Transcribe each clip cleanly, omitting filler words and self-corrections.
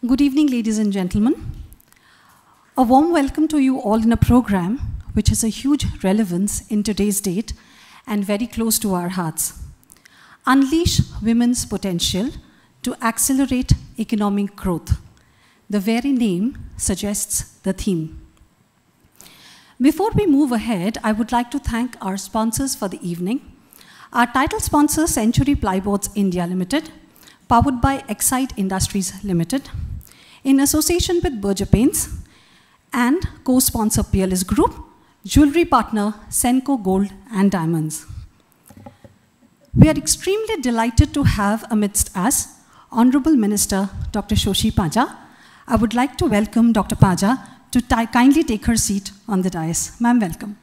Good evening, ladies and gentlemen. A warm welcome to you all in a program which has a huge relevance in today's date and very close to our hearts. Unleash women's potential to accelerate economic growth. The very name suggests the theme. Before we move ahead, I would like to thank our sponsors for the evening. Our title sponsor, Century Plyboards India Limited, powered by Excite Industries Limited, in association with Berger Paints, and co-sponsor Peerless Group, jewelry partner Senco Gold and Diamonds. We are extremely delighted to have amidst us Honorable Minister Dr. Shoshi Paja. I would like to welcome Dr. Paja to kindly take her seat on the dais. Ma'am, welcome.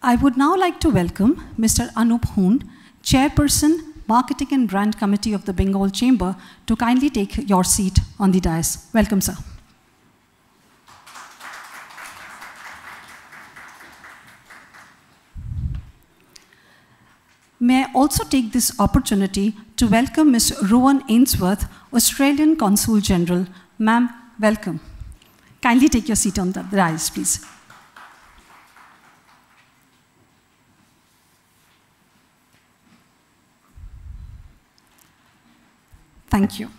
I would now like to welcome Mr. Anup Hoon, Chairperson, Marketing and Brand Committee of the Bengal Chamber, to kindly take your seat on the dais. Welcome, sir. May I also take this opportunity to welcome Ms. Rowan Ainsworth, Australian Consul General. Ma'am, welcome. Kindly take your seat on the dais, please. Thank you.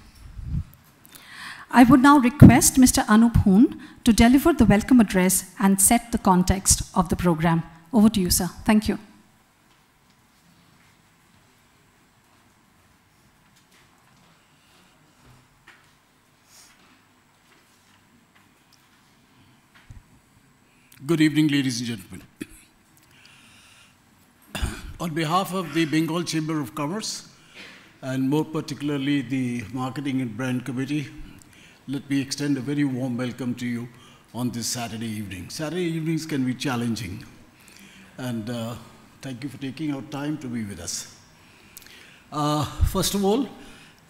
I would now request Mr. Anup Hoon to deliver the welcome address and set the context of the program. Over to you, sir. Thank you. Good evening, ladies and gentlemen. On behalf of the Bengal Chamber of Commerce, and more particularly the Marketing and Brand Committee, let me extend a very warm welcome to you on this Saturday evening. Saturday evenings can be challenging, and thank you for taking out time to be with us. First of all,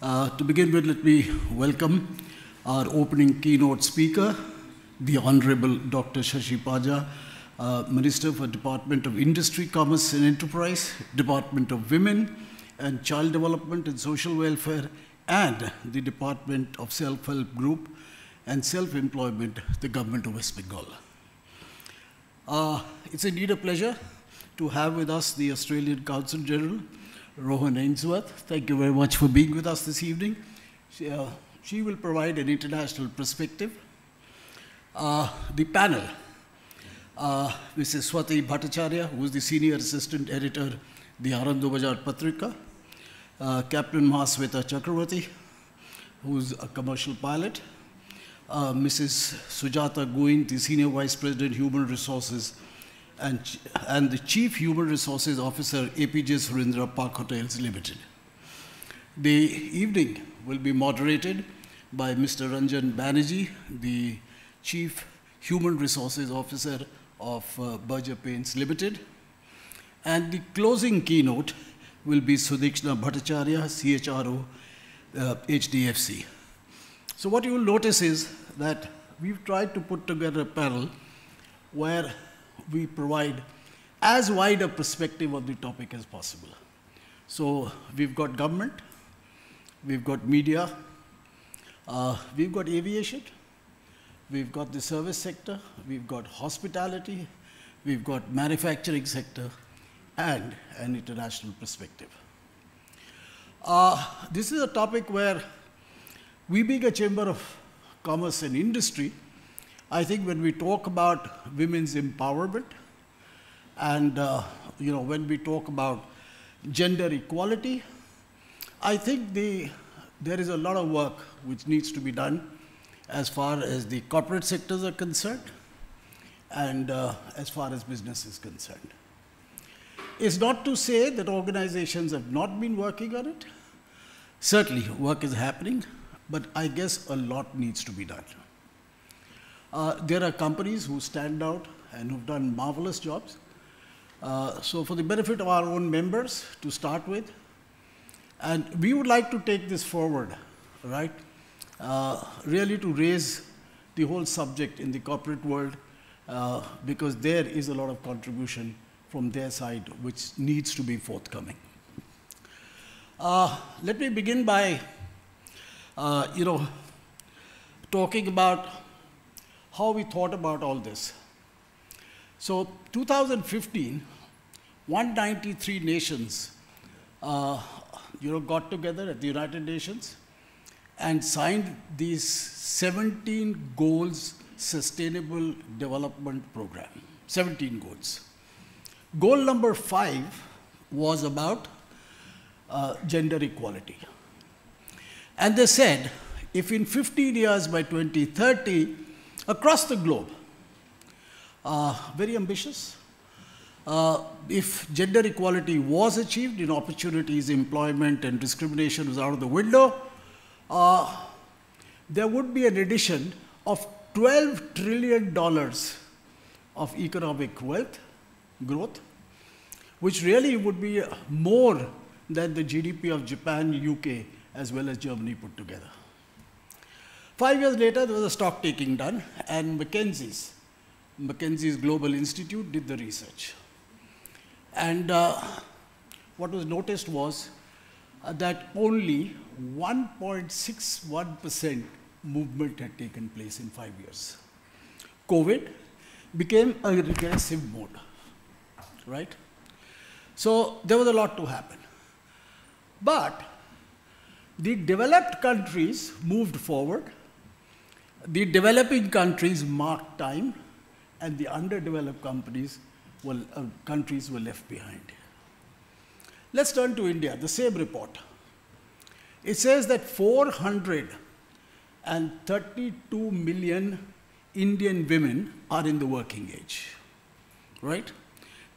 to begin with, let me welcome our opening keynote speaker, the Honorable Dr. Shoshi Paja, Minister for Department of Industry, Commerce and Enterprise, Department of Women and Child Development and Social Welfare, and the Department of Self-Help Group and Self-Employment, the Government of West Bengal. It's indeed a pleasure to have with us the Australian Consul General, Rowan Ainsworth. Thank you very much for being with us this evening. She will provide an international perspective. The panel, Mrs. Swati Bhattacharya, who is the Senior Assistant Editor, the Anandabajar Patrika, Captain Mahasweta Chakravarti, who's a commercial pilot, Mrs. Sujata Goin, the Senior Vice President, Human Resources, and the Chief Human Resources Officer, APJ Surendra Park Hotels Limited. The evening will be moderated by Mr. Ranjan Banerjee, the Chief Human Resources Officer of Berger Paints Limited. And the closing keynote will be Sudikshna Bhattacharya, CHRO, HDFC. So what you will notice is that we've tried to put together a panel where we provide as wide a perspective of the topic as possible. So we've got government, we've got media, we've got aviation, we've got the service sector, we've got hospitality, we've got manufacturing sector, and an international perspective. This is a topic where we, being a Chamber of Commerce and Industry, I think when we talk about women's empowerment and when we talk about gender equality, I think there is a lot of work which needs to be done as far as the corporate sectors are concerned and as far as business is concerned. It's not to say that organizations have not been working on it. Certainly, work is happening, but I guess a lot needs to be done. There are companies who stand out and who've done marvelous jobs. So for the benefit of our own members, to start with, and we would like to take this forward, right? really to raise the whole subject in the corporate world, because there is a lot of contribution from their side which needs to be forthcoming. Let me begin by, talking about how we thought about all this. So 2015, 193 nations got together at the United Nations and signed these 17 goals sustainable development program, 17 goals. Goal number 5 was about gender equality. And they said, if in 15 years by 2030, across the globe, very ambitious, if gender equality was achieved in opportunities, employment, and discrimination was out of the window, there would be an addition of $12 trillion of economic wealth growth, which really would be more than the GDP of Japan, UK, as well as Germany put together. 5 years later, there was a stock taking done, and McKinsey's Global Institute did the research. And what was noticed was that only 1.61% movement had taken place in 5 years. COVID became a regressive mode, right? So there was a lot to happen. But the developed countries moved forward, the developing countries marked time, and the underdeveloped countries were left behind. Let's turn to India, the same report. It says that 432 million Indian women are in the working age, right?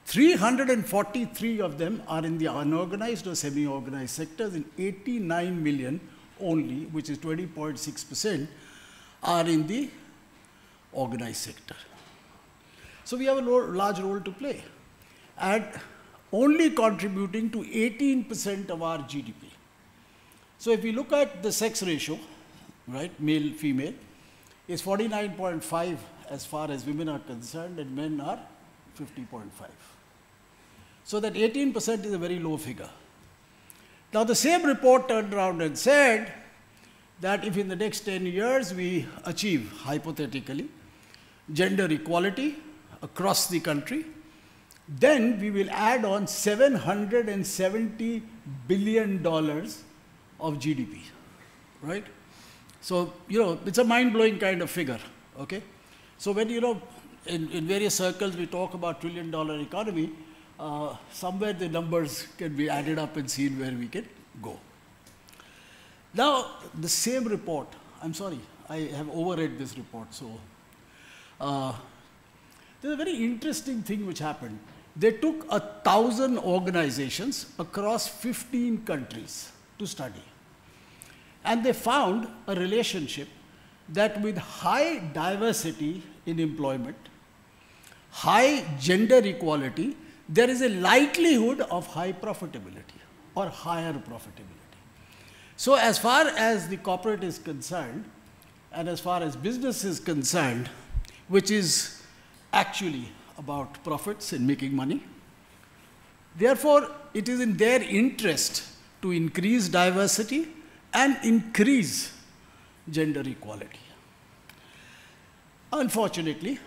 343 of them are in the unorganized or semi-organized sectors, and 89 million only, which is 20.6%, are in the organized sector. So we have a large role to play, and only contributing to 18% of our GDP. So if we look at the sex ratio, right, male, female, is 49.5 as far as women are concerned, and men are 50.5. So that 18% is a very low figure. Now the same report turned around and said that if in the next 10 years we achieve, hypothetically, gender equality across the country, then we will add on $770 billion of GDP, right? So, it's a mind-blowing kind of figure, okay? So when, in various circles we talk about $1 trillion economy, somewhere the numbers can be added up and seen where we can go. Now, the same report, I'm sorry, I have overread this report, so there's a very interesting thing which happened. They took 1,000 organizations across 15 countries to study. And they found a relationship that with high diversity in employment, high gender equality, there is a likelihood of high profitability or higher profitability. So as far as the corporate is concerned, and as far as business is concerned, which is actually about profits and making money, therefore it is in their interest to increase diversity and increase gender equality. Unfortunately,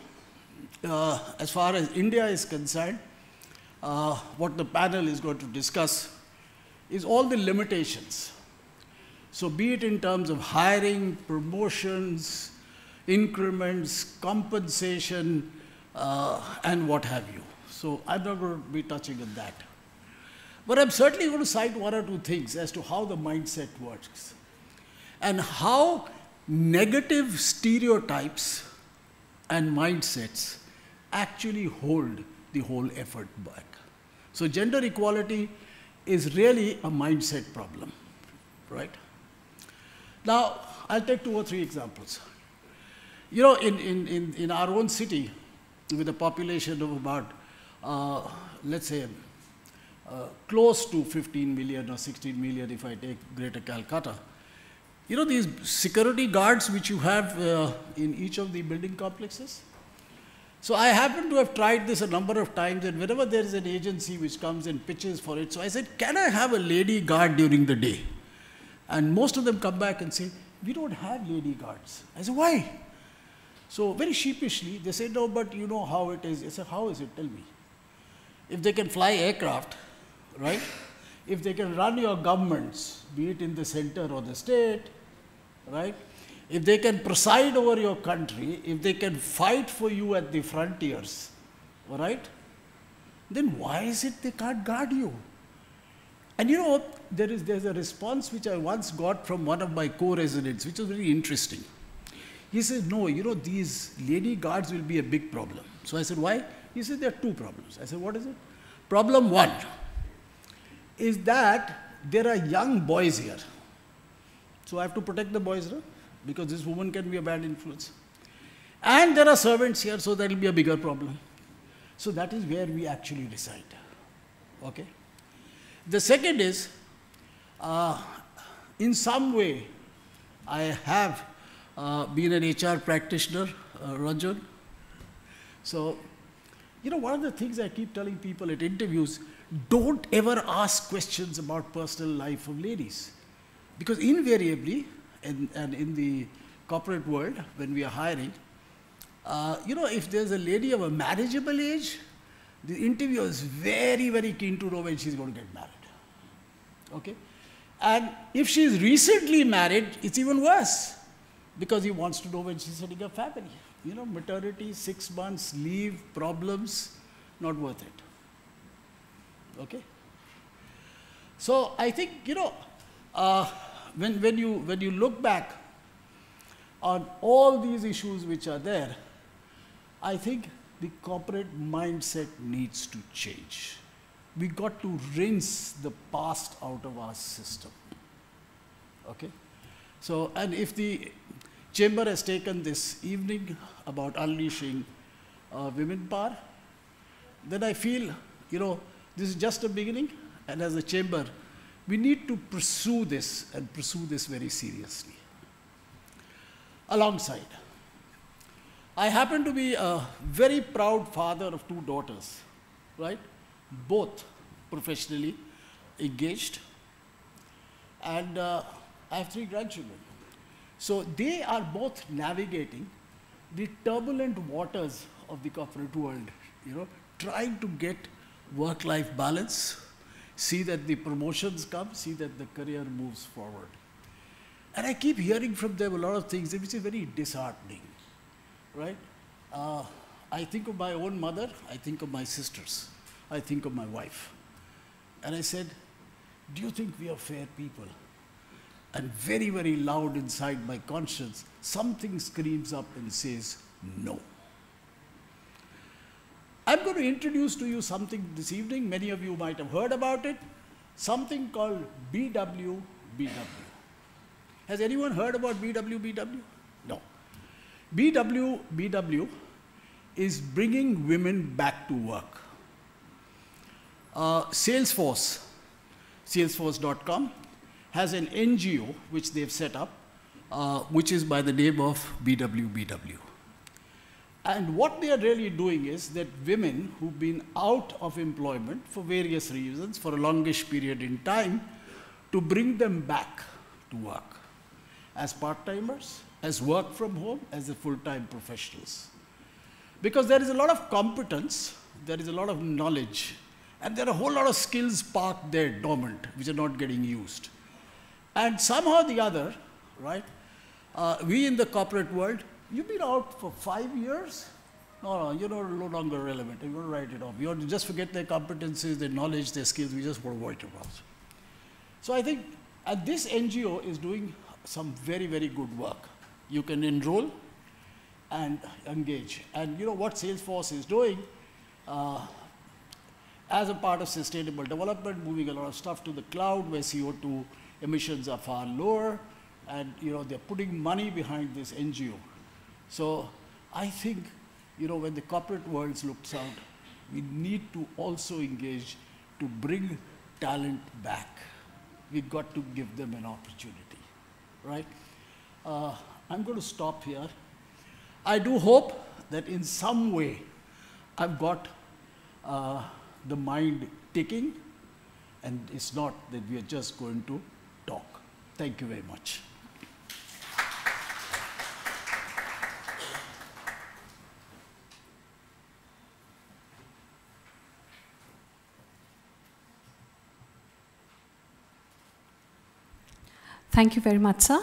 as far as India is concerned, what the panel is going to discuss is all the limitations. So be it in terms of hiring, promotions, increments, compensation, and what have you. So I'm not going to be touching on that. But I'm certainly going to cite one or two things as to how the mindset works and how negative stereotypes and mindsets actually hold the whole effort back. So gender equality is really a mindset problem, right? Now, I'll take 2 or 3 examples. In our own city, with a population of about, let's say, close to 15 million or 16 million if I take Greater Calcutta, You know these security guards which you have in each of the building complexes? So I happen to have tried this a number of times, and whenever there is an agency which comes and pitches for it, so I said, can I have a lady guard during the day? And most of them come back and say, we don't have lady guards. I said, why? So very sheepishly, they say, no, but you know how it is. I said, how is it? Tell me. If they can fly aircraft, right? If they can run your governments, be it in the center or the state, right? If they can preside over your country, if they can fight for you at the frontiers, all right? Then why is it they can't guard you? And you know, there's a response which I once got from one of my co-residents, which was very interesting. He said, no, you know, these lady guards will be a big problem. So I said, why? He said, there are two problems. I said, what is it? Problem one is that there are young boys here. So I have to protect the boys, right? Because this woman can be a bad influence. And there are servants here, so that will be a bigger problem. So that is where we actually reside. Okay? The second is, in some way, I have been an HR practitioner, Ranjan. So, you know, one of the things I keep telling people at interviews, don't ever ask questions about personal life of ladies. Because invariably, and in the corporate world, when we are hiring, you know, if there's a lady of a marriageable age, the interviewer is very, very keen to know when she's going to get married. Okay? And if she's recently married, it's even worse, because he wants to know when she's setting a family. You know, maternity, 6 months, leave, problems, not worth it. Okay? So I think, you know, when you look back on all these issues which are there, I think the corporate mindset needs to change. We got to rinse the past out of our system. Okay? So, and if the Chamber has taken this evening about unleashing women power, then I feel, you know, this is just a beginning, and as a Chamber, we need to pursue this and pursue this very seriously. Alongside, I happen to be a very proud father of 2 daughters, right? Both professionally engaged, and I have 3 grandchildren. So they are both navigating the turbulent waters of the corporate world, you know, trying to get work-life balance, see that the promotions come, see that the career moves forward. And I keep hearing from them a lot of things which is very disheartening, right? I think of my own mother, I think of my sisters, I think of my wife. And I said, do you think we are fair people? And very, very loud inside my conscience, something screams up and says, no. I'm going to introduce to you something this evening. Many of you might have heard about it. Something called BWBW. Has anyone heard about BWBW? No. BWBW is bringing women back to work. Salesforce, salesforce.com, has an NGO which they've set up, which is by the name of BWBW. And what they are really doing is that women who've been out of employment for various reasons, for a longish period in time, to bring them back to work as part-timers, as work from home, as a full-time professionals. Because there is a lot of competence, there is a lot of knowledge, and there are a whole lot of skills parked there dormant, which are not getting used. And somehow or the other, right, we in the corporate world, you've been out for 5 years? No, you're no longer relevant. You're going to write it off. You want to just forget their competencies, their knowledge, their skills. We just want to write it off. So I think this NGO is doing some very, very good work. You can enroll and engage. And you know what Salesforce is doing as a part of sustainable development, moving a lot of stuff to the cloud where CO2 emissions are far lower, and you know they're putting money behind this NGO. So I think, you know, when the corporate world looks out, we need to also engage to bring talent back. We've got to give them an opportunity. right? I'm going to stop here. I do hope that in some way I've got the mind ticking, and it's not that we are just going to talk. Thank you very much. Thank you very much, sir.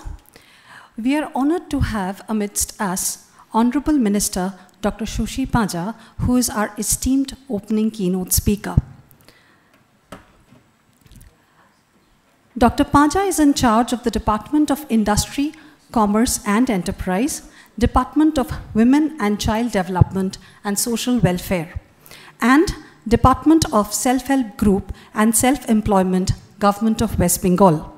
We are honored to have amidst us Honorable Minister Dr. Shoshi Paja, who is our esteemed opening keynote speaker. Dr. Paja is in charge of the Department of Industry, Commerce and Enterprise, Department of Women and Child Development and Social Welfare, and Department of Self-Help Group and Self-Employment, Government of West Bengal.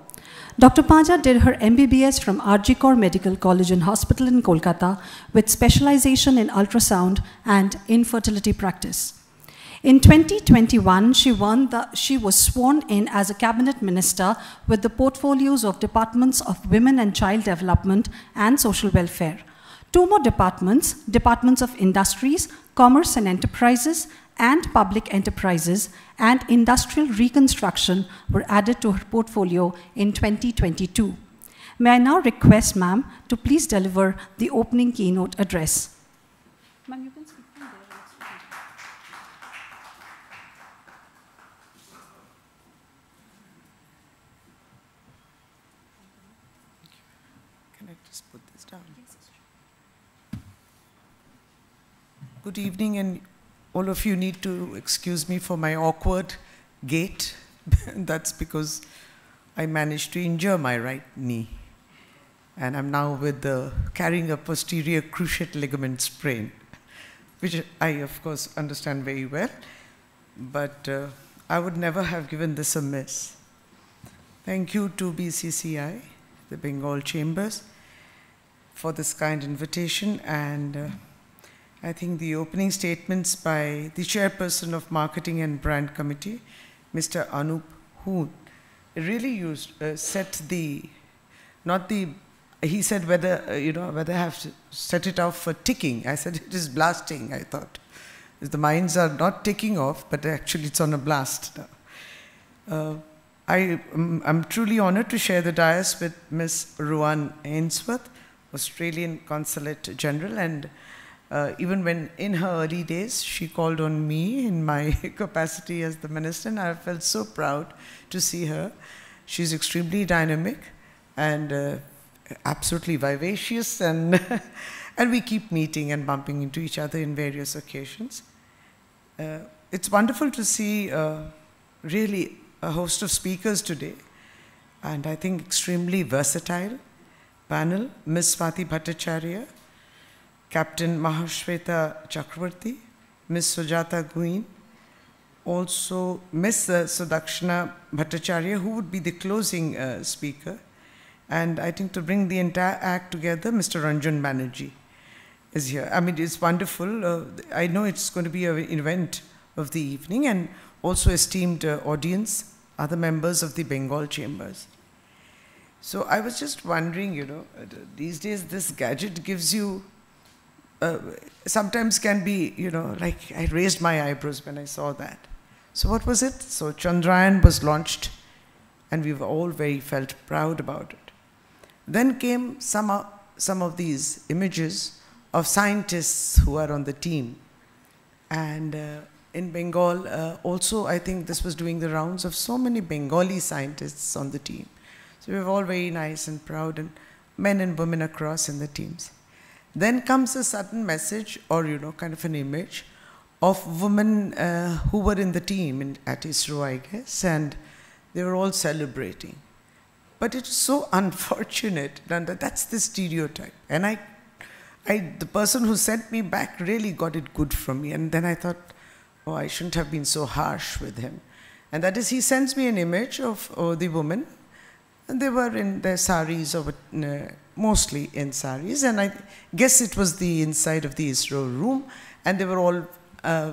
Dr. Paja did her MBBS from RG Kar Medical College and Hospital in Kolkata with specialization in ultrasound and infertility practice. In 2021, she was sworn in as a cabinet minister with the portfolios of Departments of Women and Child Development and Social Welfare. Two more departments, Departments of Industries, Commerce and Enterprises, and Public Enterprises, and Industrial Reconstruction were added to her portfolio in 2022. May I now request ma'am to please deliver the opening keynote address. Ma'am, you can speak from there. Can I just put this down? Good evening, and all of you need to excuse me for my awkward gait. That's because I managed to injure my right knee. And I'm now carrying a posterior cruciate ligament sprain, which I, of course, understand very well. But I would never have given this a miss. Thank you to BCCI, the Bengal Chambers, for this kind invitation. And I think the opening statements by the chairperson of Marketing and Brand Committee, Mr. Anup Hoon, really set the, not the, he said whether, whether I have to set it off for ticking. I said it is blasting, I thought. The mines are not ticking off, but actually it's on a blast now. I'm truly honored to share the dais with Ms. Ruan Ainsworth, Australian Consulate General, and even when in her early days, she called on me in my capacity as the minister, and I felt so proud to see her. She's extremely dynamic and absolutely vivacious, and, and we keep meeting and bumping into each other in various occasions. It's wonderful to see really a host of speakers today, and I think extremely versatile panel. Ms. Swati Bhattacharya, Captain Mahashweta Chakravarti, Ms. Sujata Guin, also Ms. Sudakshana Bhattacharya, who would be the closing speaker. And I think to bring the entire act together, Mr. Ranjan Banerjee is here. I mean, it's wonderful. I know it's going to be an event of the evening, and also esteemed audience, other members of the Bengal Chambers. So I was just wondering, these days this gadget gives you sometimes can be, like I raised my eyebrows when I saw that. So what was it? So Chandrayaan was launched, and we were all very felt proud about it. Then came some of these images of scientists who are on the team. And in Bengal, also I think this was doing the rounds of so many Bengali scientists on the team. So we were all very nice and proud, and men and women across in the teams. Then comes a sudden message, or kind of an image of women who were in the team at ISRO, I guess, and they were all celebrating. But it's so unfortunate, and that's the stereotype. And the person who sent me back really got it good from me, and then I thought, oh, I shouldn't have been so harsh with him. And that is, he sends me an image of the woman, and they were in their saris, or mostly in saris, and I guess it was the inside of the ISRO room, and they were all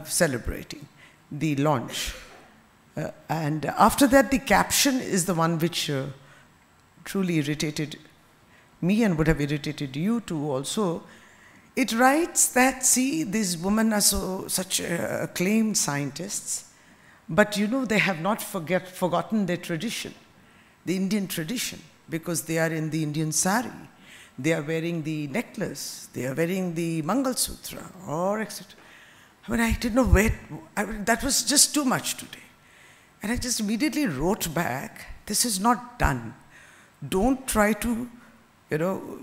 celebrating the launch. And after that, the caption is the one which truly irritated me and would have irritated you too also. It writes that, see, these women are such acclaimed scientists, but you know, they have not forgotten their tradition, the Indian tradition, because they are in the Indian sari. They are wearing the necklace, they are wearing the Mangal Sutra, or etc. I mean, I didn't know where, that was just too much today. And I just immediately wrote back, this is not done. Don't try to, you know,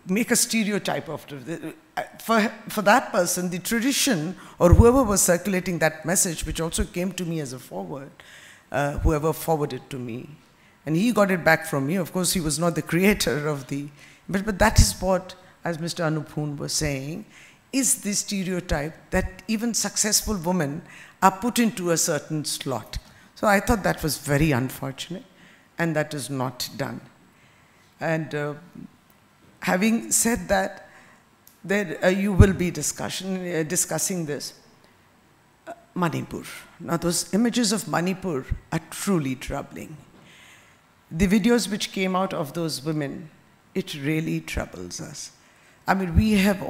make a stereotype of it. For that person, the tradition, or whoever was circulating that message, which also came to me as a forward, whoever forwarded to me, and he got it back from me. Of course, he was not the creator of the, but that is what, as Mr. Anuphoon was saying, is the stereotype that even successful women are put into a certain slot. So I thought that was very unfortunate, and that is not done. And having said that, there you will be discussing this. Manipur. Now those images of Manipur are truly troubling. The videos which came out of those women, it really troubles us. I mean, we are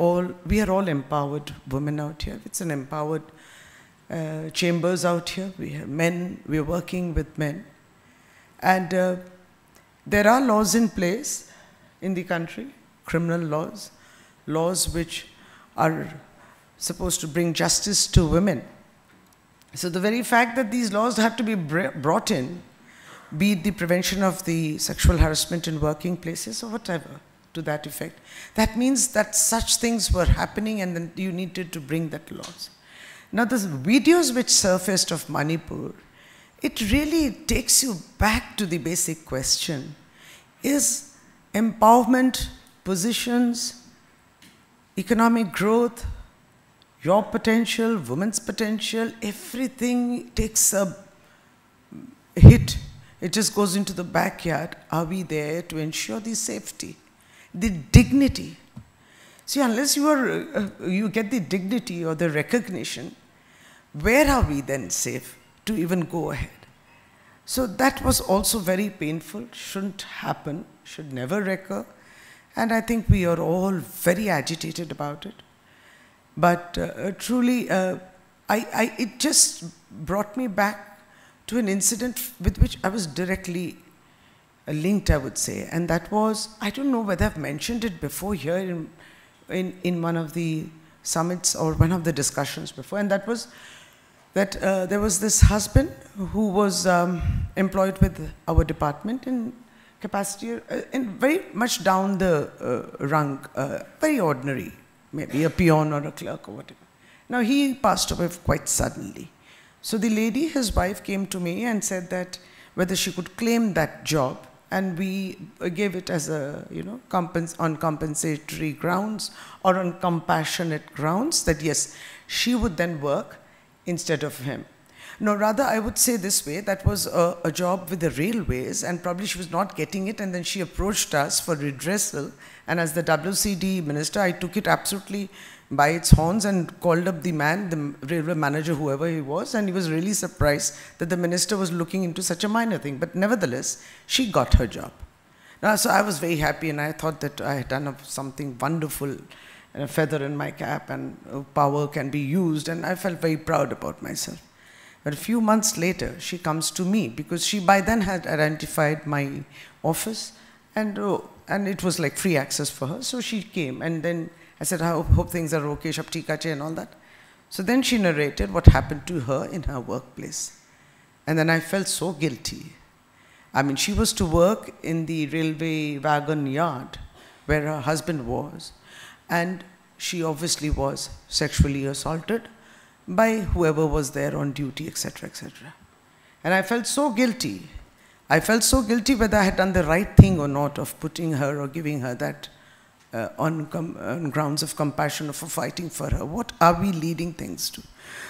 all empowered women out here. It's an empowered chambers out here. We have men, we're working with men. And there are laws in place in the country, criminal laws, laws which are supposed to bring justice to women. So the very fact that these laws have to be brought in, be it the prevention of the sexual harassment in working places or whatever, to that effect, that means that such things were happening and then you needed to bring that laws. Now the videos which surfaced of Manipur, it really takes you back to the basic question. Is empowerment, positions, economic growth, your potential, women's potential, everything takes a hit. It just goes into the backyard. Are we there to ensure the safety, the dignity? See, unless you get the dignity or the recognition, where are we then safe to even go ahead? So that was also very painful, shouldn't happen, should never recur. And I think we are all very agitated about it. But truly, it just brought me back to an incident with which I was directly linked, I would say. And that was, I don't know whether I've mentioned it before here in one of the summits or one of the discussions before. And that was that there was this husband who was employed with our department in capacity, in very much down the rung, very ordinary, maybe a peon or a clerk or whatever. Now he passed away quite suddenly. So the lady, his wife, came to me and said that whether she could claim that job, and we gave it as a, you know, on compensatory grounds or on compassionate grounds, that yes, she would then work instead of him. No, rather I would say this way, that was a job with the railways, and probably she was not getting it, and then she approached us for redressal, and as the WCD minister, I took it absolutely by its horns and called up the man, the railway manager, whoever he was, and he was really surprised that the minister was looking into such a minor thing. But nevertheless, she got her job. Now, so I was very happy, and I thought that I had done something wonderful, and a feather in my cap, and power can be used, and I felt very proud about myself. But a few months later, she comes to me, because she by then had identified my office, and it was like free access for her, so she came, and then I said, I hope things are okay, Shab theek ache, and all that. So then she narrated what happened to her in her workplace. And then I felt so guilty. I mean, she was to work in the railway wagon yard where her husband was, and she obviously was sexually assaulted by whoever was there on duty, etc., etc. And I felt so guilty. I felt so guilty whether I had done the right thing or not of putting her or giving her that on grounds of compassion or for fighting for her. What are we leading things to?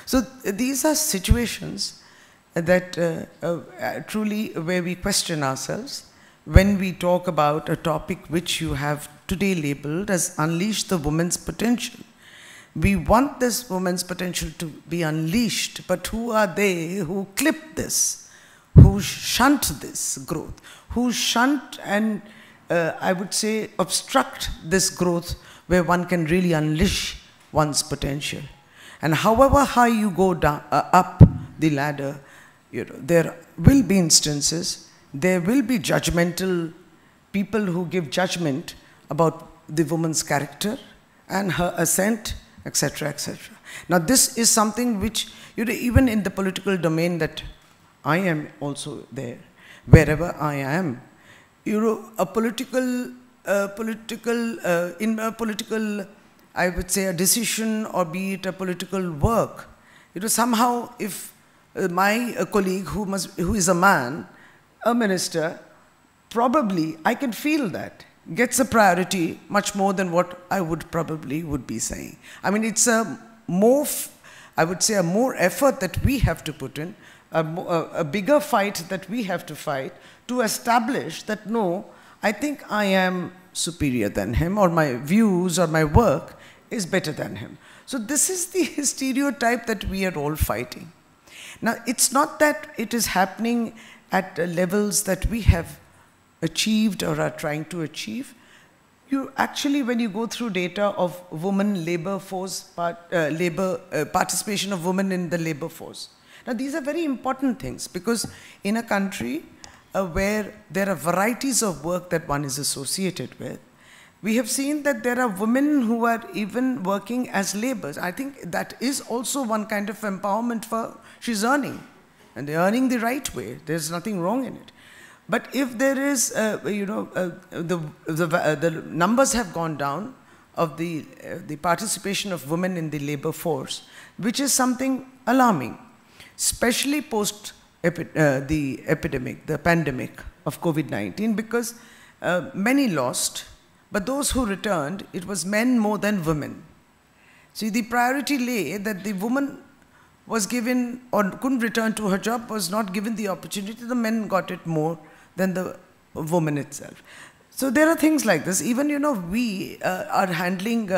So these are situations that truly where we question ourselves when we talk about a topic which you have today labeled as unleash the woman's potential. We want this woman's potential to be unleashed, but who are they who clip this, who shunt this growth, who shunt and I would say, obstruct this growth where one can really unleash one's potential. And however high you go down, up the ladder, there will be instances, there will be judgmental people who give judgment about the woman's character and her ascent, etc., etc. Now this is something which, even in the political domain that I am also there, wherever I am, a political, I would say, a decision, or be it a political work, somehow if my colleague who is a man, a minister, probably I can feel that gets a priority much more than what I would be saying. I mean, it's a more, I would say, a more effort that we have to put in, a bigger fight that we have to fight to establish that, no, I think I am superior than him, or my views or my work is better than him. So this is the stereotype that we are all fighting. Now, it's not that it is happening at levels that we have achieved or are trying to achieve. You actually, when you go through data of women labor force, participation of women in the labor force. Now, these are very important things, because in a country where there are varieties of work that one is associated with, we have seen that there are women who are even working as laborers. I think that is also one kind of empowerment for, she's earning, and they're earning the right way. There's nothing wrong in it. But if there is, the numbers have gone down of the participation of women in the labor force, which is something alarming, especially post the epidemic, the pandemic of COVID-19, because many lost, but those who returned, it was men more than women. See, the priority lay that the woman was given, or couldn't return to her job, was not given the opportunity. The men got it more than the woman itself. So there are things like this. Even, we are handling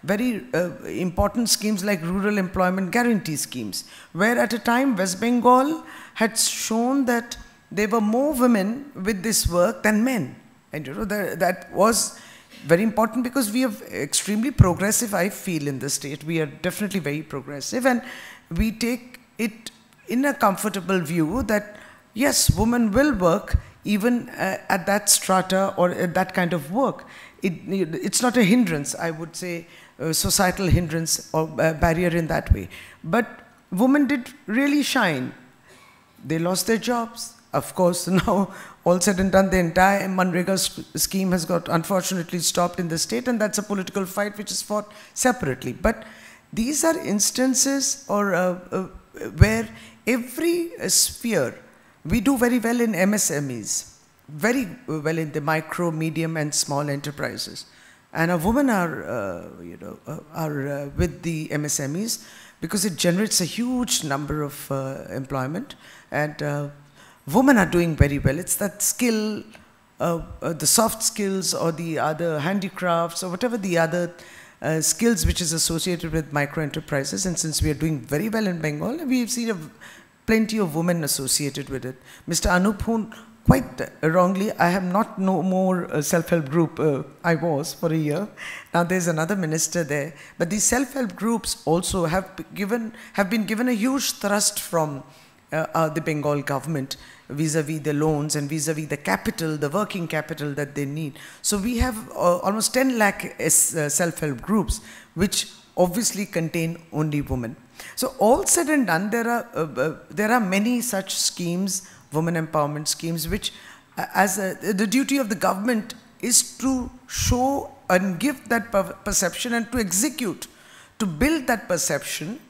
very important schemes like rural employment guarantee schemes, where at a time West Bengal had shown that there were more women with this work than men. And that was very important, because we are extremely progressive, I feel, in the state. We are definitely very progressive, and we take it in a comfortable view that, yes, women will work even at that strata or at that kind of work. It's not a hindrance, I would say, a societal hindrance or barrier in that way. But women did really shine. They lost their jobs. Of course, now, all said and done, the entire Manrega scheme has got, unfortunately, stopped in the state, and that's a political fight which is fought separately. But these are instances where every sphere, we do very well in MSMEs, very well in the micro, medium, and small enterprises. And our women are with the MSMEs, because it generates a huge number of employment, and women are doing very well. It's that skill, the soft skills, or the other handicrafts, or whatever the other skills which is associated with micro enterprises. And since we are doing very well in Bengal, we've seen plenty of women associated with it. Mr. Anup Hun, quite wrongly, I have not no more self-help group. I was for a year. Now there's another minister there. But these self-help groups also have been given a huge thrust from the Bengal government vis-a-vis the loans and vis-a-vis the capital, the working capital that they need. So we have almost 10 lakh self-help groups, which obviously contain only women. So all said and done, there are many such schemes, women empowerment schemes, which the duty of the government is to show and give that perception, and to execute, to build that perception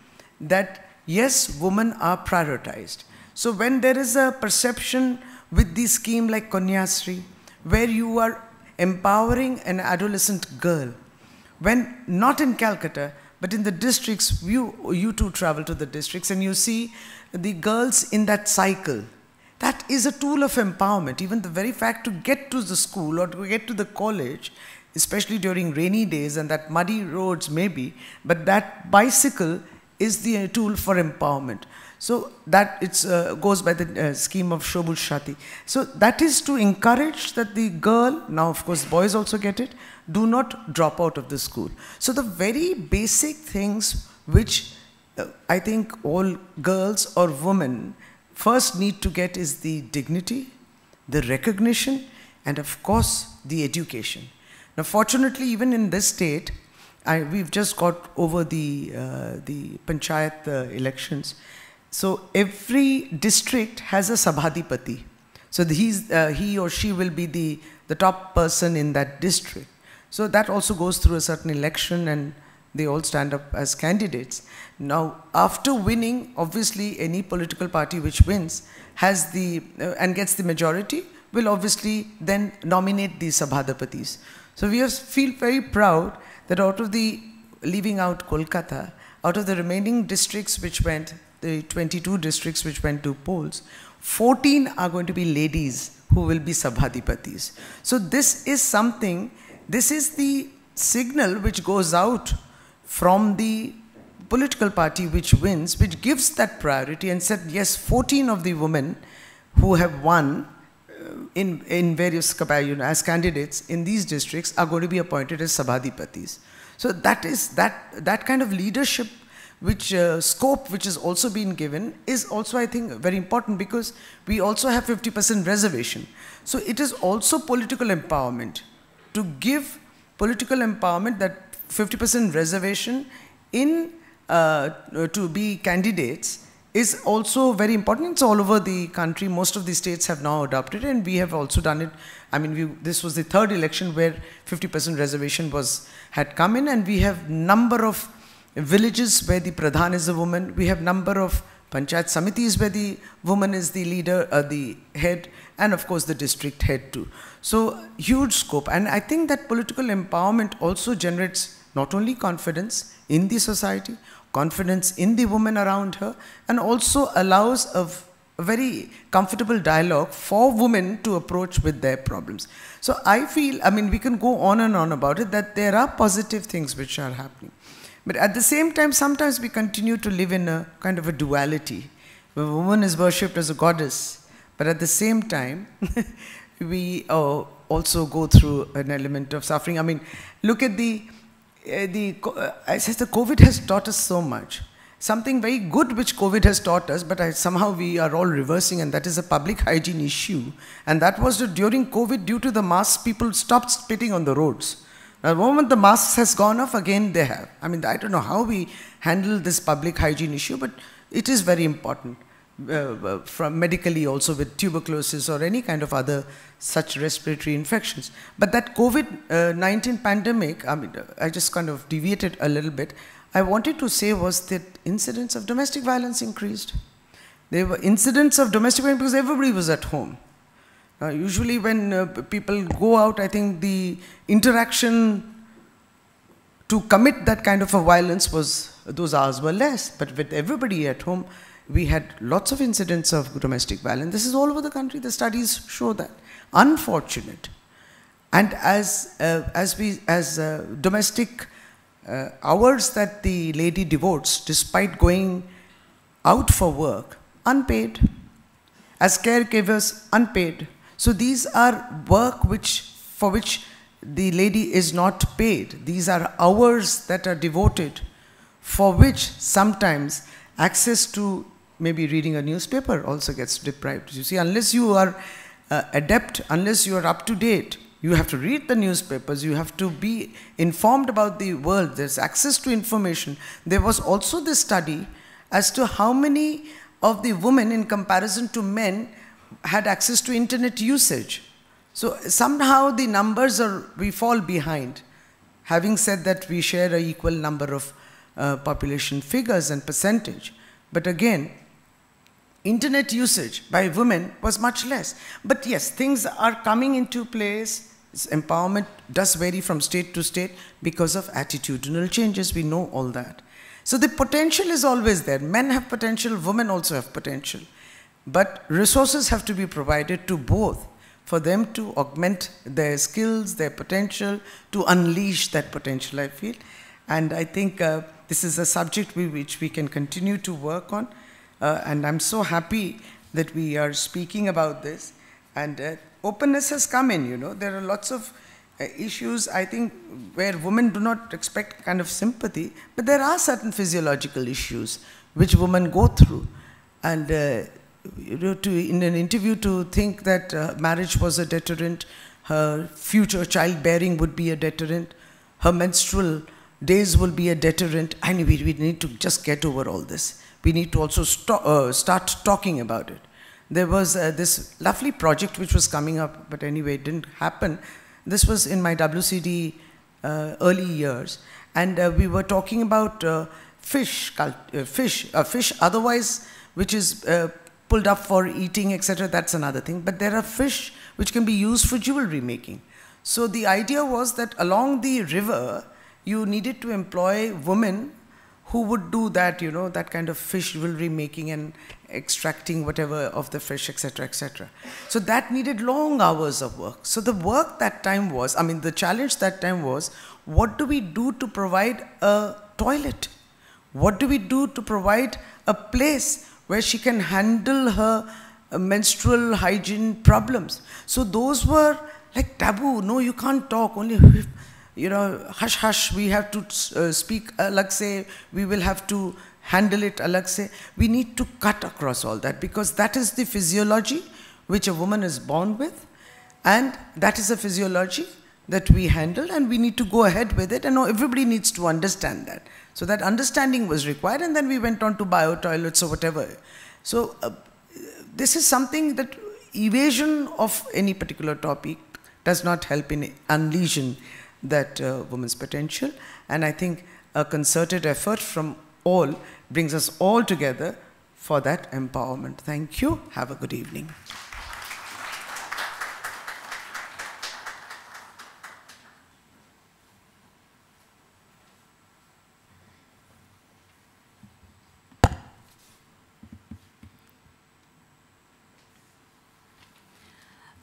that yes, women are prioritized. So when there is a perception with the scheme like Kanyasri, where you are empowering an adolescent girl, when not in Calcutta, but in the districts, you too travel to the districts, and you see the girls in that cycle. That is a tool of empowerment. Even the very fact to get to the school or to get to the college, especially during rainy days and that muddy roads maybe, but that bicycle is the tool for empowerment. So that goes by the scheme of Shobul Shati. So that is to encourage that the girl, now of course boys also get it, do not drop out of the school. So the very basic things which I think all girls or women first need to get is the dignity, the recognition, and of course the education. Now fortunately, even in this state, we've just got over the panchayat elections. So every district has a Sabhadipati. So he or she will be the top person in that district. So that also goes through a certain election and they all stand up as candidates. Now, after winning, obviously any political party which wins has and gets the majority will obviously then nominate the Sabhadapatis. So we feel very proud that leaving out Kolkata, out of the remaining districts which went, the 22 districts which went to polls, 14 are going to be ladies who will be Sabhadipatis. So this is something, this is the signal which goes out from the political party which wins, which gives that priority and said, yes, 14 of the women who have won in various as candidates in these districts are going to be appointed as Sabhadipatis. So that kind of leadership which scope which has also been given is also, I think, very important, because we also have 50% reservation. So it is also political empowerment. To give political empowerment, that 50% reservation to be candidates is also very important. It's all over the country. Most of the states have now adopted it, and we have also done it. I mean, this was the third election where 50% reservation had come in, and we have number of villages where the Pradhan is a woman. We have number of Panchayat Samitis where the woman is the leader, the head, and of course the district head too. So huge scope. And I think that political empowerment also generates not only confidence in the society, confidence in the woman around her, and also allows a very comfortable dialogue for women to approach with their problems. So I feel, I mean, we can go on and on about it, that there are positive things which are happening. But at the same time, sometimes we continue to live in a kind of a duality, where a woman is worshipped as a goddess, but at the same time, we also go through an element of suffering. I mean, look at I said the COVID has taught us so much. Something very good which COVID has taught us, but somehow we are all reversing, and that is a public hygiene issue. And that was that during COVID, due to the masks, people stopped spitting on the roads. Now, the moment the masks has gone off, again they have. I mean, I don't know how we handle this public hygiene issue, but it is very important. From medically also, with tuberculosis or any kind of other such respiratory infections. But that COVID-19 pandemic, I mean, I just kind of deviated a little bit. I wanted to say was that incidents of domestic violence increased. There were incidents of domestic violence because everybody was at home. Usually when people go out, I think the interaction to commit that kind of a violence those hours were less. But with everybody at home, we had lots of incidents of domestic violence. This is all over the country. The studies show that. Unfortunate. And as domestic hours that the lady devotes, despite going out for work, unpaid. As caregivers, unpaid. So these are work for which the lady is not paid. These are hours that are devoted, for which sometimes access to maybe reading a newspaper also gets deprived. You see, unless you are adept, unless you are up to date, you have to read the newspapers, you have to be informed about the world, there's access to information. There was also this study as to how many of the women in comparison to men had access to internet usage. So somehow the numbers we fall behind. Having said that, we share an equal number of population figures and percentage. But again, internet usage by women was much less. But yes, things are coming into place. Empowerment does vary from state to state because of attitudinal changes. We know all that. So the potential is always there. Men have potential, women also have potential. But resources have to be provided to both for them to augment their skills, their potential, to unleash that potential, I feel. And I think this is a subject which we can continue to work on. And I'm so happy that we are speaking about this. And openness has come in, you know. There are lots of issues, I think, where women do not expect kind of sympathy, but there are certain physiological issues which women go through. And you know, in an interview to think that marriage was a deterrent, her future childbearing would be a deterrent, her menstrual days will be a deterrent, and we need to just get over all this. We need to also start talking about it. There was this lovely project which was coming up, but anyway, it didn't happen. This was in my WCD early years, and we were talking about fish otherwise, which is pulled up for eating, etc. That's another thing. But there are fish which can be used for jewelry making. So the idea was that along the river, you needed to employ women who would do that, you know, that kind of fish jewelry making and extracting whatever of the fish, etc., etc. So that needed long hours of work. So the work that time was, I mean, the challenge that time was, what do we do to provide a toilet? What do we do to provide a place where she can handle her menstrual hygiene problems? So those were like taboo. No, you can't talk, only, you know, hush, hush, we have to speak, alag se, we will have to handle it, alag se. We need to cut across all that, because that is the physiology which a woman is born with, and that is a physiology that we handle, and we need to go ahead with it, and everybody needs to understand that. So that understanding was required, and then we went on to bio-toilets or whatever. So this is something that evasion of any particular topic does not help in unleashing that woman's potential. And I think a concerted effort from all brings us all together for that empowerment. Thank you. Have a good evening.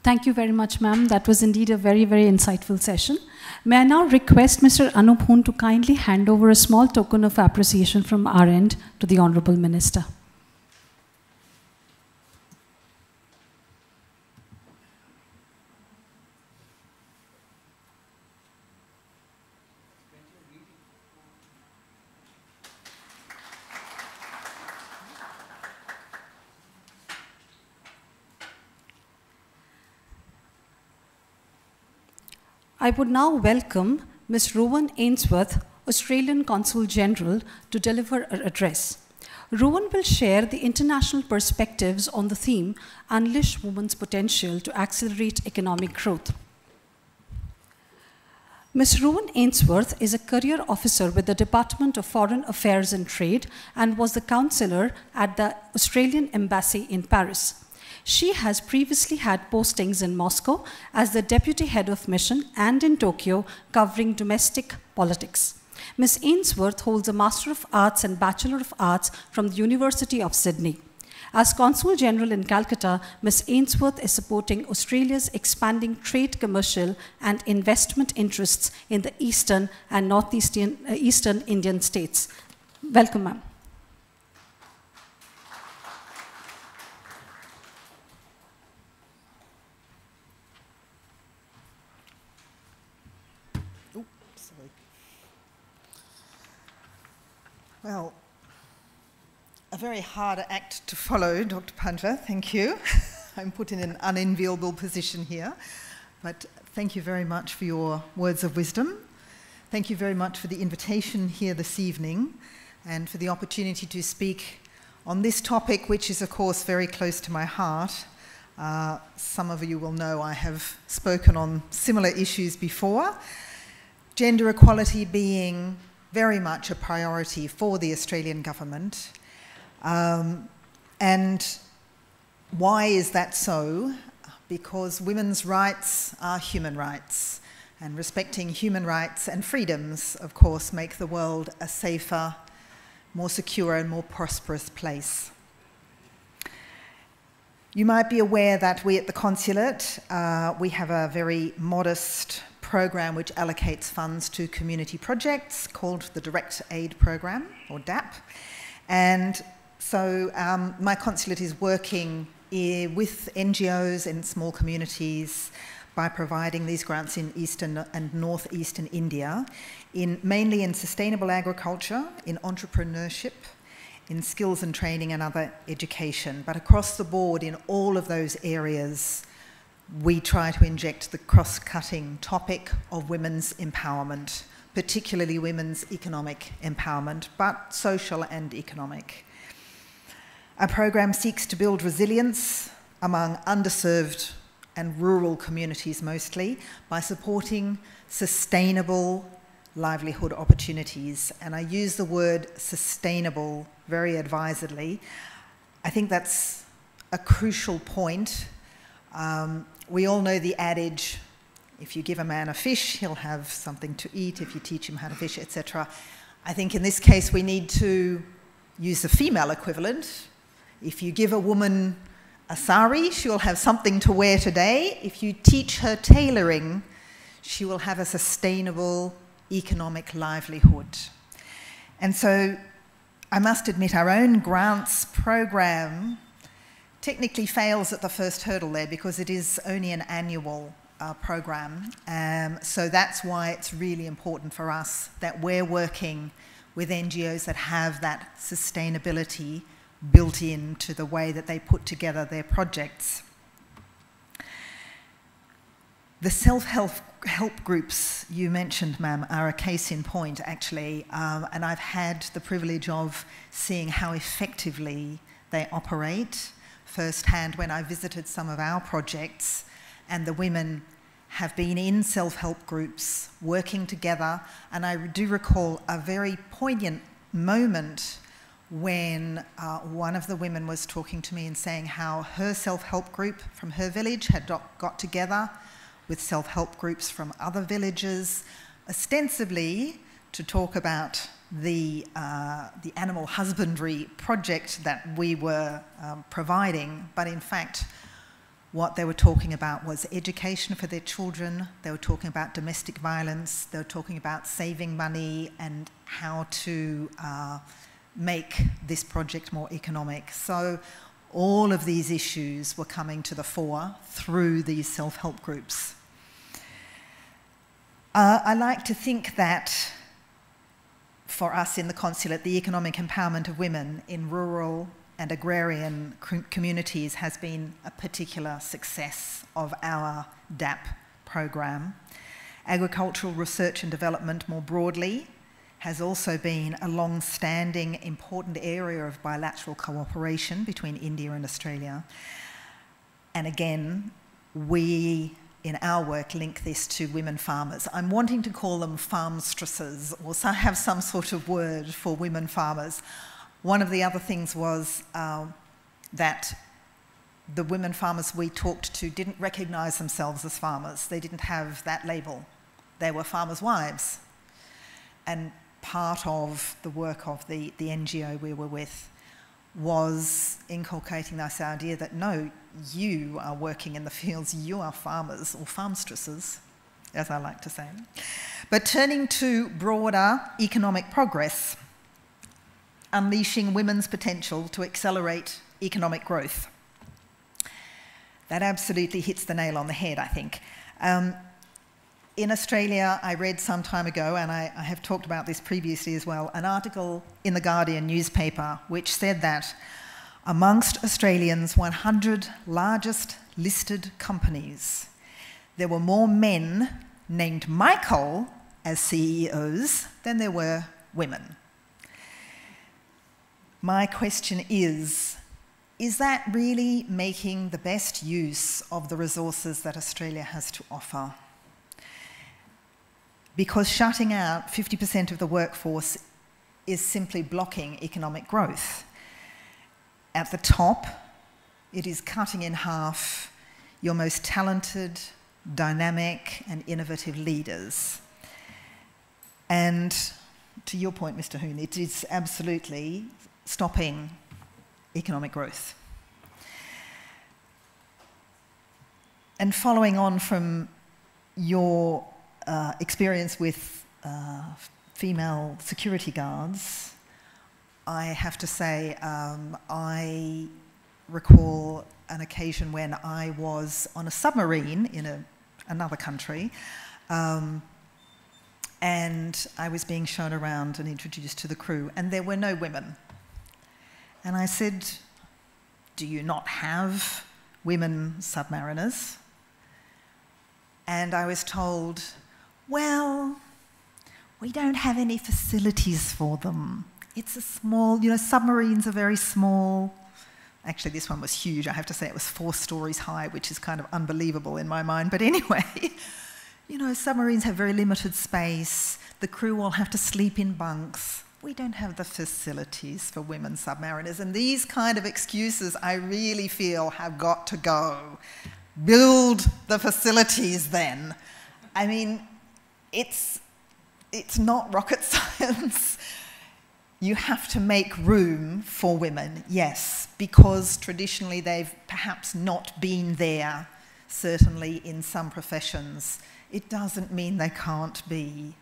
Thank you very much, ma'am. That was indeed a very, very insightful session. May I now request Mr. Anup Hoon to kindly hand over a small token of appreciation from our end to the Honorable Minister. I would now welcome Ms. Rowan Ainsworth, Australian Consul General, to deliver her address. Rowan will share the international perspectives on the theme, Unleash Women's Potential to Accelerate Economic Growth. Ms. Rowan Ainsworth is a career officer with the Department of Foreign Affairs and Trade and was the counselor at the Australian Embassy in Paris. She has previously had postings in Moscow as the Deputy Head of Mission and in Tokyo covering domestic politics. Ms. Ainsworth holds a Master of Arts and Bachelor of Arts from the University of Sydney. As Consul General in Calcutta, Ms. Ainsworth is supporting Australia's expanding trade, commercial and investment interests in the eastern and northeastern eastern Indian states. Welcome, ma'am. Well, a very hard act to follow, Dr. Panja, thank you. I'm put in an unenviable position here, but thank you very much for your words of wisdom. Thank you very much for the invitation here this evening and for the opportunity to speak on this topic, which is, of course, very close to my heart. Some of you will know I have spoken on similar issues before. Gender equality being very much a priority for the Australian government. And why is that so? Because women's rights are human rights, and respecting human rights and freedoms, of course, make the world a safer, more secure and more prosperous place. You might be aware that we at the Consulate, we have a very modest program which allocates funds to community projects called the Direct Aid Program, or DAP. And so my consulate is working with NGOs and small communities by providing these grants in eastern and northeastern India, mainly in sustainable agriculture, in entrepreneurship, in skills and training and other education. But across the board, in all of those areas, we try to inject the cross-cutting topic of women's empowerment, particularly women's economic empowerment, but social and economic. Our program seeks to build resilience among underserved and rural communities mostly by supporting sustainable livelihood opportunities. And I use the word sustainable very advisedly. I think that's a crucial point. We all know the adage, if you give a man a fish, he'll have something to eat. If you teach him how to fish, etc. I think in this case we need to use the female equivalent. If you give a woman a sari, she will have something to wear today. If you teach her tailoring, she will have a sustainable economic livelihood. And so I must admit our own grants program technically fails at the first hurdle there because it is only an annual program. So that's why it's really important for us that we're working with NGOs that have that sustainability built into the way that they put together their projects. The self-help groups you mentioned, ma'am, are a case in point, actually, and I've had the privilege of seeing how effectively they operate firsthand when I visited some of our projects, and the women have been in self-help groups working together, and I do recall a very poignant moment when one of the women was talking to me and saying how her self-help group from her village had got together with self-help groups from other villages, ostensibly to talk about the animal husbandry project that we were providing, but in fact what they were talking about was education for their children. They were talking about domestic violence. They were talking about saving money and how to make this project more economic. So all of these issues were coming to the fore through these self-help groups. I like to think that for us in the consulate, the economic empowerment of women in rural and agrarian communities has been a particular success of our DAP program. Agricultural research and development more broadly has also been a long-standing important area of bilateral cooperation between India and Australia. And again, we, in our work, link this to women farmers. I'm wanting to call them farmstresses, or have some sort of word for women farmers. One of the other things was that the women farmers we talked to didn't recognise themselves as farmers. They didn't have that label. They were farmers' wives. And part of the work of the NGO we were with was inculcating this idea that no, you are working in the fields, you are farmers, or farmstresses, as I like to say. But turning to broader economic progress, unleashing women's potential to accelerate economic growth. That absolutely hits the nail on the head, I think. In Australia, I read some time ago, and I have talked about this previously as well, an article in the Guardian newspaper which said that amongst Australians' 100 largest listed companies, there were more men named Michael as CEOs than there were women. My question is that really making the best use of the resources that Australia has to offer? Because shutting out 50% of the workforce is simply blocking economic growth. At the top, it is cutting in half your most talented, dynamic, and innovative leaders. And to your point, Mr. Hoon, it is absolutely stopping economic growth. And following on from your experience with female security guards, I have to say I recall an occasion when I was on a submarine in another country, and I was being shown around and introduced to the crew, and there were no women. And I said, "Do you not have women submariners?" And I was told, "Well, we don't have any facilities for them. It's a small, submarines are very small." Actually, this one was huge. I have to say it was 4 stories high, which is kind of unbelievable in my mind. But anyway, submarines have very limited space. The crew all have to sleep in bunks. We don't have the facilities for women submariners. And these kind of excuses, I really feel, have got to go. Build the facilities then. I mean, it's not rocket science. You have to make room for women, yes, because traditionally they've perhaps not been there, certainly in some professions. It doesn't mean they can't be.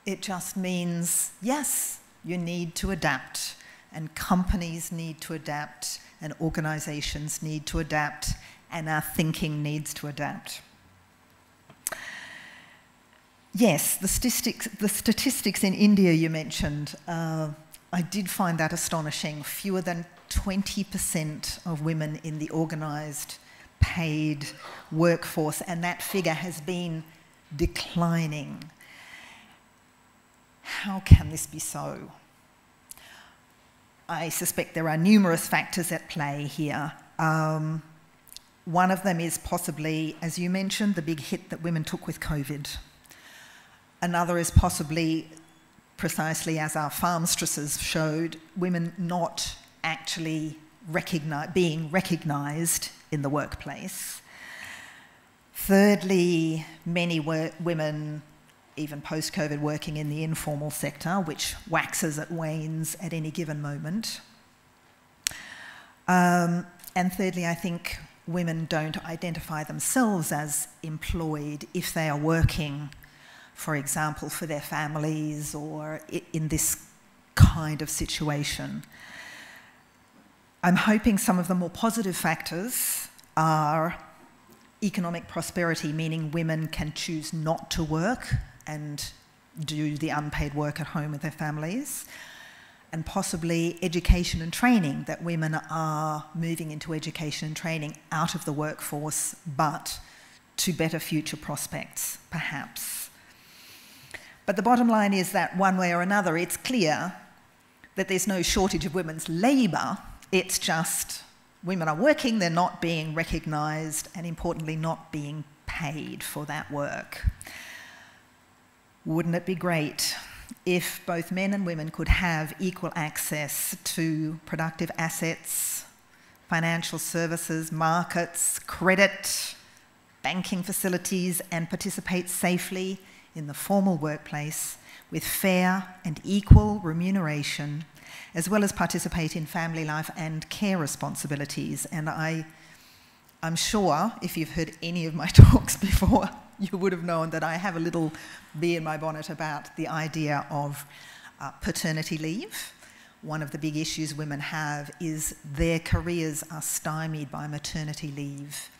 It just means, yes, you need to adapt, and companies need to adapt, and organisations need to adapt, and our thinking needs to adapt. Yes, the statistics in India you mentioned, I did find that astonishing. Fewer than 20% of women in the organised paid workforce, and that figure has been declining. How can this be so? I suspect there are numerous factors at play here. One of them is possibly, as you mentioned, the big hit that women took with COVID. Another is possibly, precisely as our farmstresses showed, women not actually being recognised in the workplace. Thirdly, many women, even post-COVID, working in the informal sector, which waxes and wanes at any given moment. And thirdly, I think women don't identify themselves as employed if they are working, for example, for their families or in this kind of situation. I'm hoping some of the more positive factors are economic prosperity, meaning women can choose not to work and do the unpaid work at home with their families, and possibly education and training, that women are moving into education and training out of the workforce, but to better future prospects, perhaps. But the bottom line is that one way or another, it's clear that there's no shortage of women's labour. It's just women are working, they're not being recognised, and importantly, not being paid for that work. Wouldn't it be great if both men and women could have equal access to productive assets, financial services, markets, credit, banking facilities, and participate safely in the formal workplace with fair and equal remuneration, as well as participate in family life and care responsibilities? And I'm sure if you've heard any of my talks before, you would have known that I have a little bee in my bonnet about the idea of paternity leave. One of the big issues women have is their careers are stymied by maternity leave.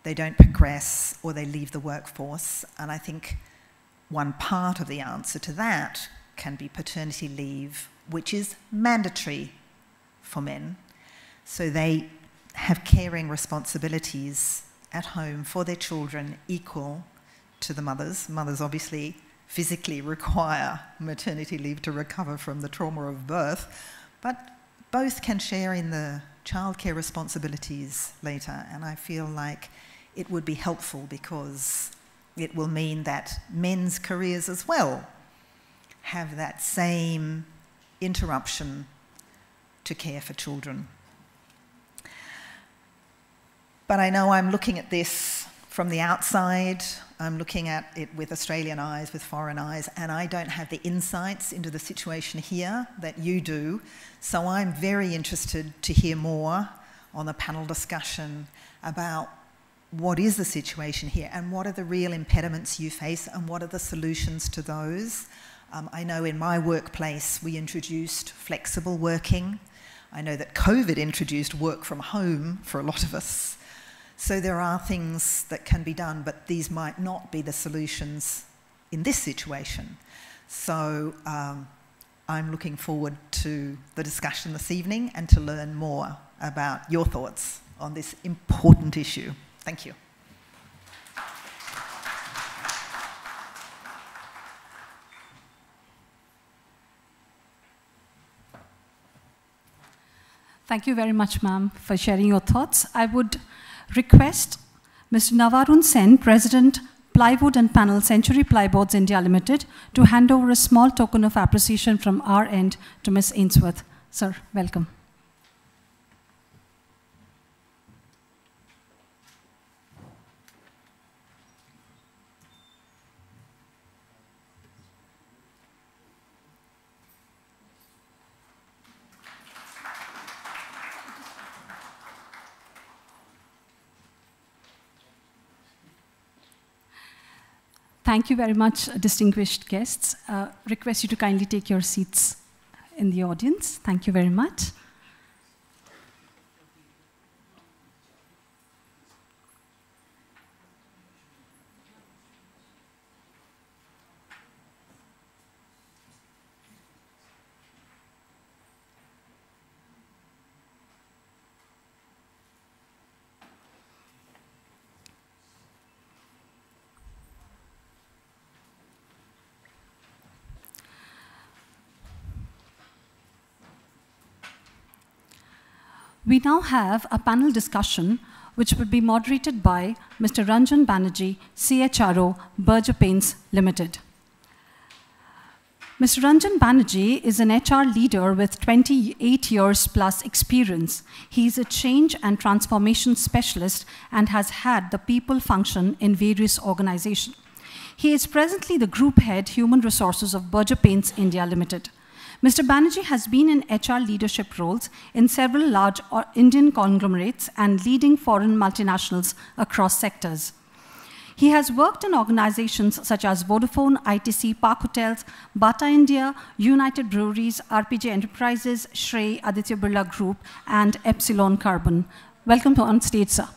They don't progress or they leave the workforce. And I think one part of the answer to that can be paternity leave, which is mandatory for men. So they have caring responsibilities at home for their children equal to the mothers. Mothers obviously physically require maternity leave to recover from the trauma of birth, but both can share in the childcare responsibilities later. And I feel like it would be helpful because it will mean that men's careers as well have that same interruption to care for children. But I know I'm looking at this from the outside. I'm looking at it with Australian eyes, with foreign eyes, and I don't have the insights into the situation here that you do. So I'm very interested to hear more on the panel discussion about what is the situation here and what are the real impediments you face and what are the solutions to those. I know in my workplace we introduced flexible working. I know that COVID introduced work from home for a lot of us. So there are things that can be done, but these might not be the solutions in this situation. So I'm looking forward to the discussion this evening and to learn more about your thoughts on this important issue. Thank you. Thank you very much, ma'am, for sharing your thoughts. I would request Mr. Navarun Sen, President, Plywood and Panel, Century Plyboards India Limited, to hand over a small token of appreciation from our end to Ms. Ainsworth. Sir, welcome. Thank you very much, distinguished guests. Request you to kindly take your seats in the audience. Thank you very much. We now have a panel discussion which will be moderated by Mr. Ranjan Banerjee, CHRO, Berger Paints Limited. Mr. Ranjan Banerjee is an HR leader with 28 years plus experience. He is a change and transformation specialist and has had the people function in various organizations. He is presently the Group Head, Human Resources of Berger Paints India Limited. Mr. Banerjee has been in HR leadership roles in several large Indian conglomerates and leading foreign multinationals across sectors. He has worked in organizations such as Vodafone, ITC, Park Hotels, Bata India, United Breweries, RPG Enterprises, Shrey, Aditya Birla Group, and Epsilon Carbon. Welcome to on stage, sir.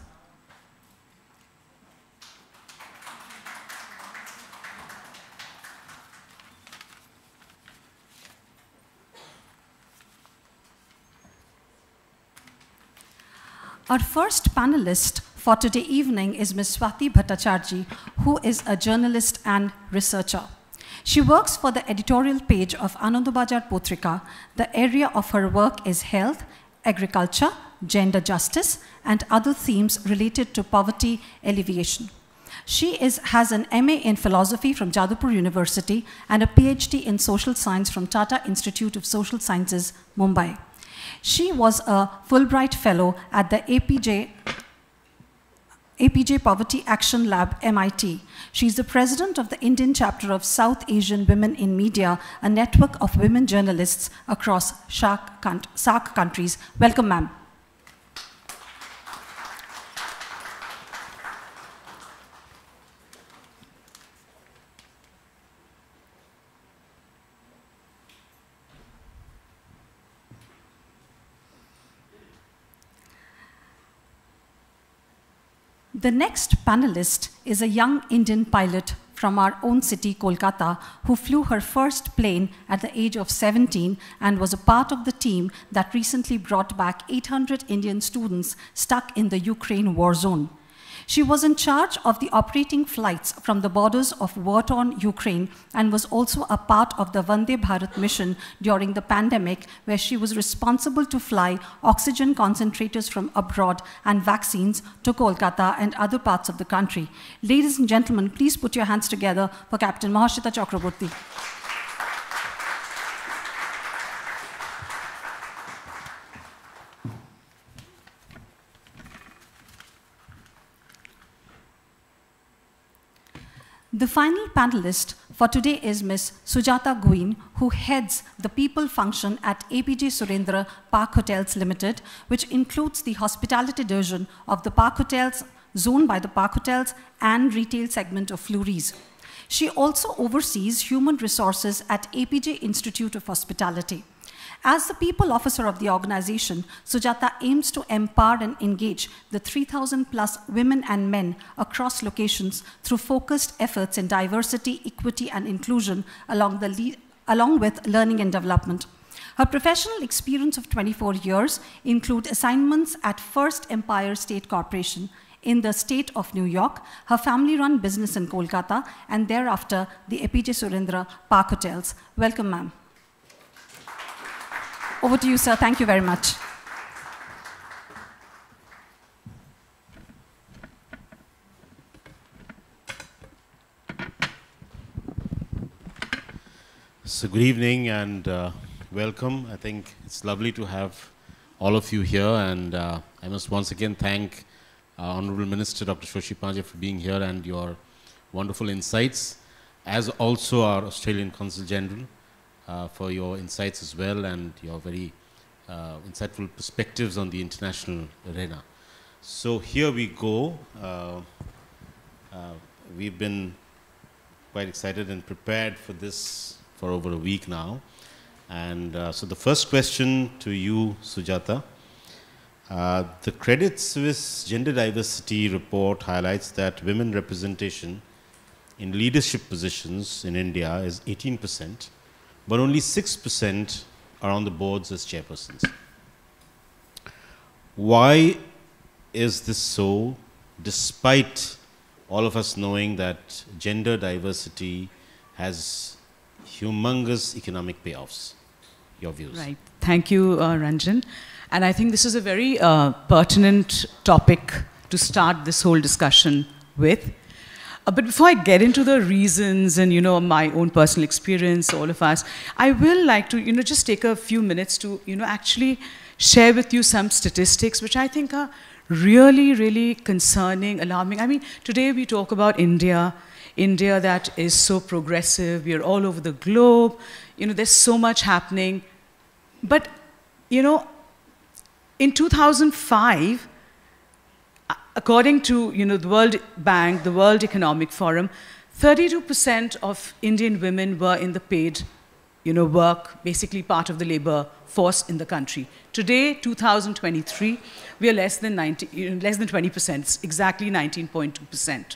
Our first panelist for today evening is Ms. Swati Bhattacharjee, who is a journalist and researcher. She works for the editorial page of Anandabajar Potrika. The area of her work is health, agriculture, gender justice, and other themes related to poverty alleviation. She has an MA in philosophy from Jadavpur University and a PhD in social science from Tata Institute of Social Sciences, Mumbai. She was a Fulbright Fellow at the APJ Poverty Action Lab, MIT. She is the president of the Indian chapter of South Asian Women in Media, a network of women journalists across SAARC countries. Welcome, ma'am. The next panelist is a young Indian pilot from our own city, Kolkata, who flew her first plane at the age of 17 and was a part of the team that recently brought back 800 Indian students stuck in the Ukraine war zone. She was in charge of the operating flights from the borders of war-torn Ukraine and was also a part of the Vande Bharat mission during the pandemic, where she was responsible to fly oxygen concentrators from abroad and vaccines to Kolkata and other parts of the country. Ladies and gentlemen, please put your hands together for Captain Mahashita Chakraborty. The final panelist for today is Ms. Sujata Guin, who heads the people function at APJ Surendra Park Hotels Limited, which includes the hospitality division of the Park Hotels, zone by the Park Hotels and retail segment of Fleury's. She also oversees human resources at APJ Institute of Hospitality. As the people officer of the organization, Sujata aims to empower and engage the 3,000 plus women and men across locations through focused efforts in diversity, equity, and inclusion along with learning and development. Her professional experience of 24 years include assignments at First Empire State Corporation in the state of New York, her family-run business in Kolkata, and thereafter the APJ Surendra Park Hotels. Welcome, ma'am. Over to you, sir. Thank you very much. So good evening and welcome. I think it's lovely to have all of you here, and I must once again thank Honorable Minister Dr. Shoshi Pandya for being here and your wonderful insights, as also our Australian Consul General for your insights as well and your very insightful perspectives on the international arena. So here we go. We've been quite excited and prepared for this for over a week now. And so the first question to you, Sujata. The Credit Suisse Gender Diversity Report highlights that women representation in leadership positions in India is 18%, but only 6% are on the boards as chairpersons. Why is this so, despite all of us knowing that gender diversity has humongous economic payoffs? Your views. Right. Thank you, Ranjan. And I think this is a very pertinent topic to start this whole discussion with. But before I get into the reasons and, my own personal experience, all of us, I will like to, just take a few minutes to, actually share with you some statistics which I think are really, really concerning, alarming. I mean, today we talk about India that is so progressive. We are all over the globe. There's so much happening. But, in 2005, according to the World Bank, the World Economic Forum, 32% of Indian women were in the paid work, basically part of the labor force in the country. Today, 2023, we are less than 20%, it's exactly 19.2%.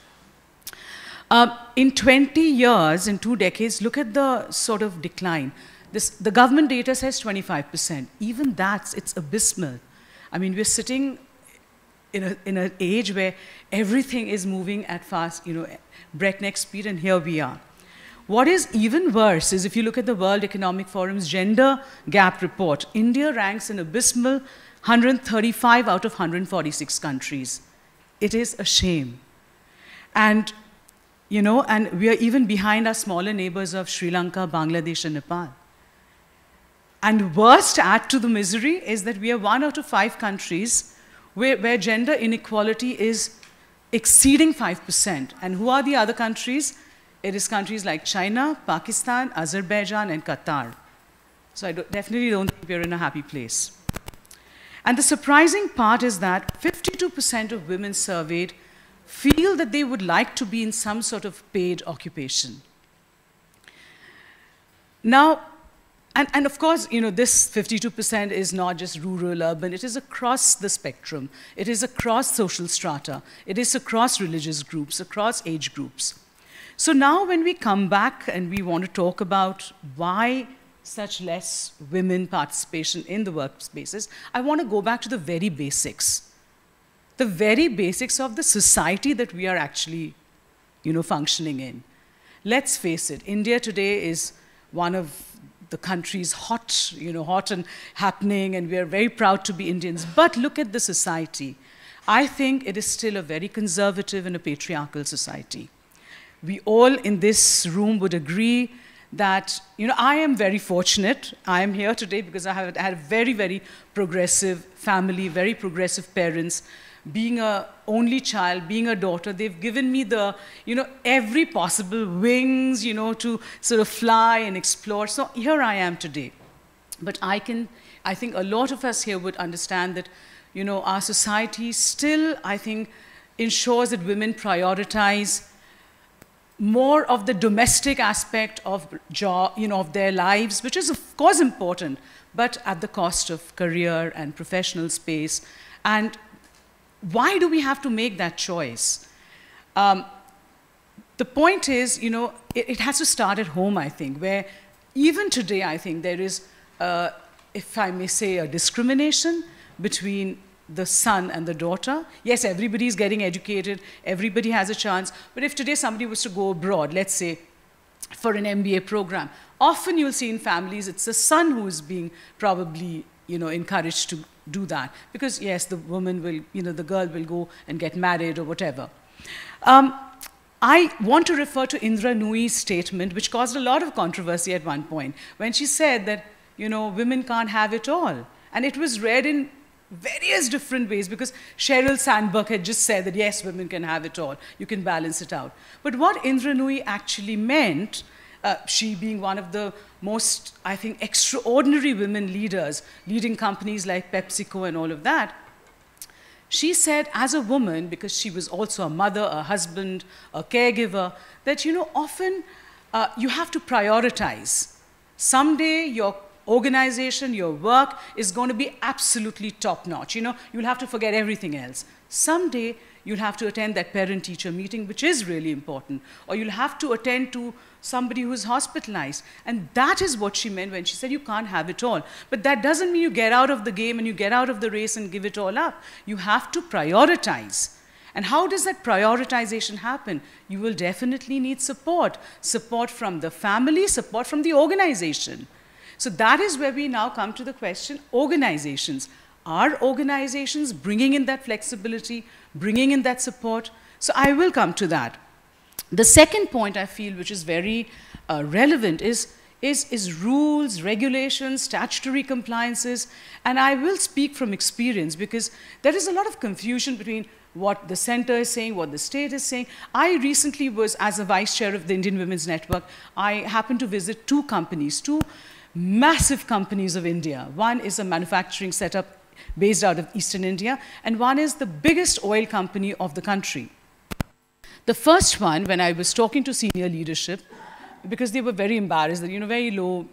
In 20 years, in 2 decades, look at the sort of decline. The government data says 25%. Even it's abysmal. I mean, we're sitting in an age where everything is moving at fast, breakneck speed, and here we are. What is even worse is if you look at the World Economic Forum's Gender Gap Report, India ranks an abysmal 135 out of 146 countries. It is a shame. And, and we are even behind our smaller neighbors of Sri Lanka, Bangladesh, and Nepal. And worst to add to the misery is that we are 1 out of 5 countries where gender inequality is exceeding 5%. And who are the other countries? It is countries like China, Pakistan, Azerbaijan, and Qatar. So I definitely don't think we're in a happy place. And the surprising part is that 52% of women surveyed feel that they would like to be in some sort of paid occupation. Now, and of course, this 52% is not just rural, urban. It is across the spectrum. It is across social strata. It is across religious groups, across age groups. So now when we come back and we want to talk about why such less women participation in the workspaces, I want to go back to the very basics. The very basics of the society that we are actually, functioning in. Let's face it, India today is one of the country's hot and happening, and we are very proud to be Indians. But look at the society. I think it is still a very conservative and a patriarchal society. We all in this room would agree that, I am very fortunate. I am here today because I have had a very, very progressive family, very progressive parents. Being an only child, being a daughter, they've given me the, every possible wings, to sort of fly and explore. So here I am today. But I think a lot of us here would understand that, our society still, I think, ensures that women prioritize more of the domestic aspect of of their lives, which is of course important, but at the cost of career and professional space. And why do we have to make that choice? The point is, it has to start at home, I think, where even today, I think there is, if I may say, a discrimination between the son and the daughter. Yes, everybody is getting educated, everybody has a chance, but if today somebody was to go abroad, let's say, for an MBA program, often you'll see in families it's the son who is being probably, encouraged to do that, because yes, the woman will, the girl will go and get married or whatever. I want to refer to Indra Nuyi's statement, which caused a lot of controversy at one point, when she said that, women can't have it all. And it was read in various different ways, because Sheryl Sandberg had just said that, yes, women can have it all, you can balance it out. But what Indra Nuyi actually meant, she being one of the most, I think, extraordinary women leaders, leading companies like PepsiCo and all of that, she said as a woman, because she was also a mother, a husband, a caregiver, that, often you have to prioritize. Someday your organization, your work is going to be absolutely top-notch. You'll have to forget everything else. Someday, you'll have to attend that parent-teacher meeting, which is really important, or you'll have to attend to somebody who's hospitalized. And that is what she meant when she said you can't have it all. But that doesn't mean you get out of the game and you get out of the race and give it all up. You have to prioritize. And how does that prioritization happen? You will definitely need support. Support from the family, support from the organization. So that is where we now come to the question, organizations. Are organizations bringing in that flexibility, bringing in that support? So I will come to that. The second point I feel, which is very relevant, is rules, regulations, statutory compliances. And I will speak from experience, because there is a lot of confusion between what the center is saying, what the state is saying. I recently was, as a vice chair of the Indian Women's Network, I happened to visit two companies, two massive companies of India. One is a manufacturing setup based out of Eastern India, and one is the biggest oil company of the country. The first one, when I was talking to senior leadership, because they were very embarrassed that, very low,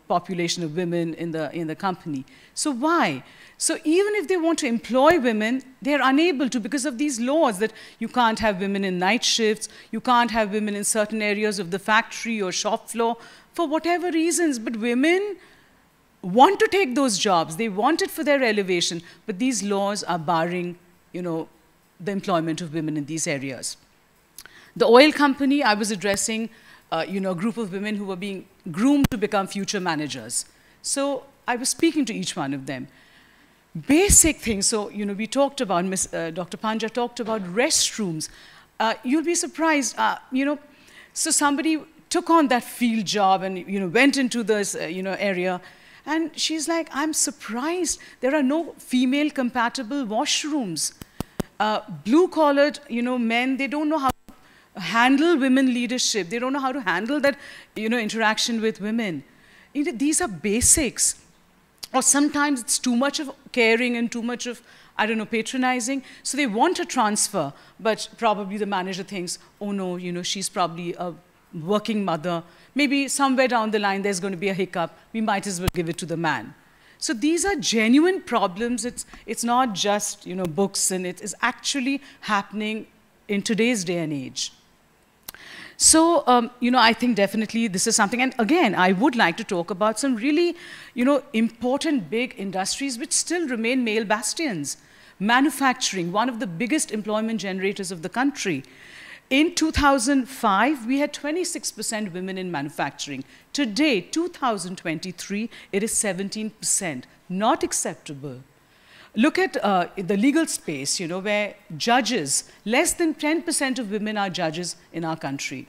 population of women in the company. So why? So even if they want to employ women, they're unable to, because of these laws that you can't have women in night shifts, you can't have women in certain areas of the factory or shop floor, for whatever reasons. But women want to take those jobs. They want it for their elevation. But these laws are barring, the employment of women in these areas. The oil company, I was addressing, a group of women who were being groomed to become future managers. So I was speaking to each one of them. Basic things. So, we talked about, Dr. Panja talked about restrooms. You'll be surprised, so somebody took on that field job and, went into this, area. And she's like, I'm surprised there are no female-compatible washrooms. Blue-collared, men, they don't know how to handle women leadership. They don't know how to handle that, interaction with women. These are basics. Or sometimes it's too much of caring and too much of, patronizing. So they want a transfer, but probably the manager thinks, oh no, she's probably a working mother. Maybe somewhere down the line there's going to be a hiccup. We might as well give it to the man. So these are genuine problems. It's not just, books, and it is actually happening in today's day and age. So, I think definitely this is something. And again, I would like to talk about some really, important big industries which still remain male bastions. Manufacturing, one of the biggest employment generators of the country. In 2005, we had 26% women in manufacturing. Today, 2023, it is 17%. Not acceptable. Look at the legal space, where judges, less than 10% of women are judges in our country.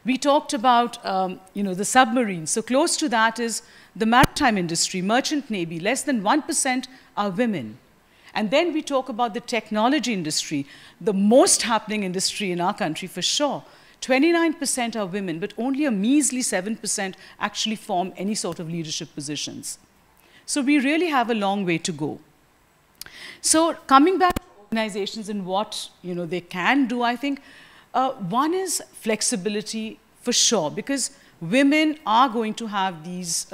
We talked about, the submarines. So close to that is the maritime industry, merchant navy, less than 1% are women. And then we talk about the technology industry, the most happening industry in our country for sure. 29% are women, but only a measly 7% actually form any sort of leadership positions. So we really have a long way to go. So coming back to organizations and what they can do, I think one is flexibility for sure, because women are going to have these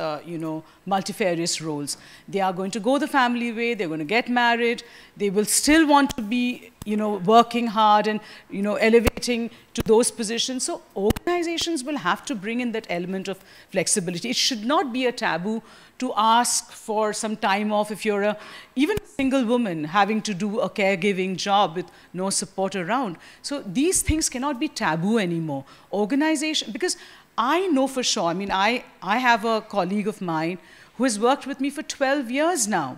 multifarious roles. They are going to go the family way, they're going to get married, they will still want to be working hard and elevating to those positions. So organizations will have to bring in that element of flexibility. It should not be a taboo to ask for some time off if you're even a single woman having to do a caregiving job with no support around. So these things cannot be taboo anymore. Organization, because I know for sure, I mean, I have a colleague of mine who has worked with me for 12 years now.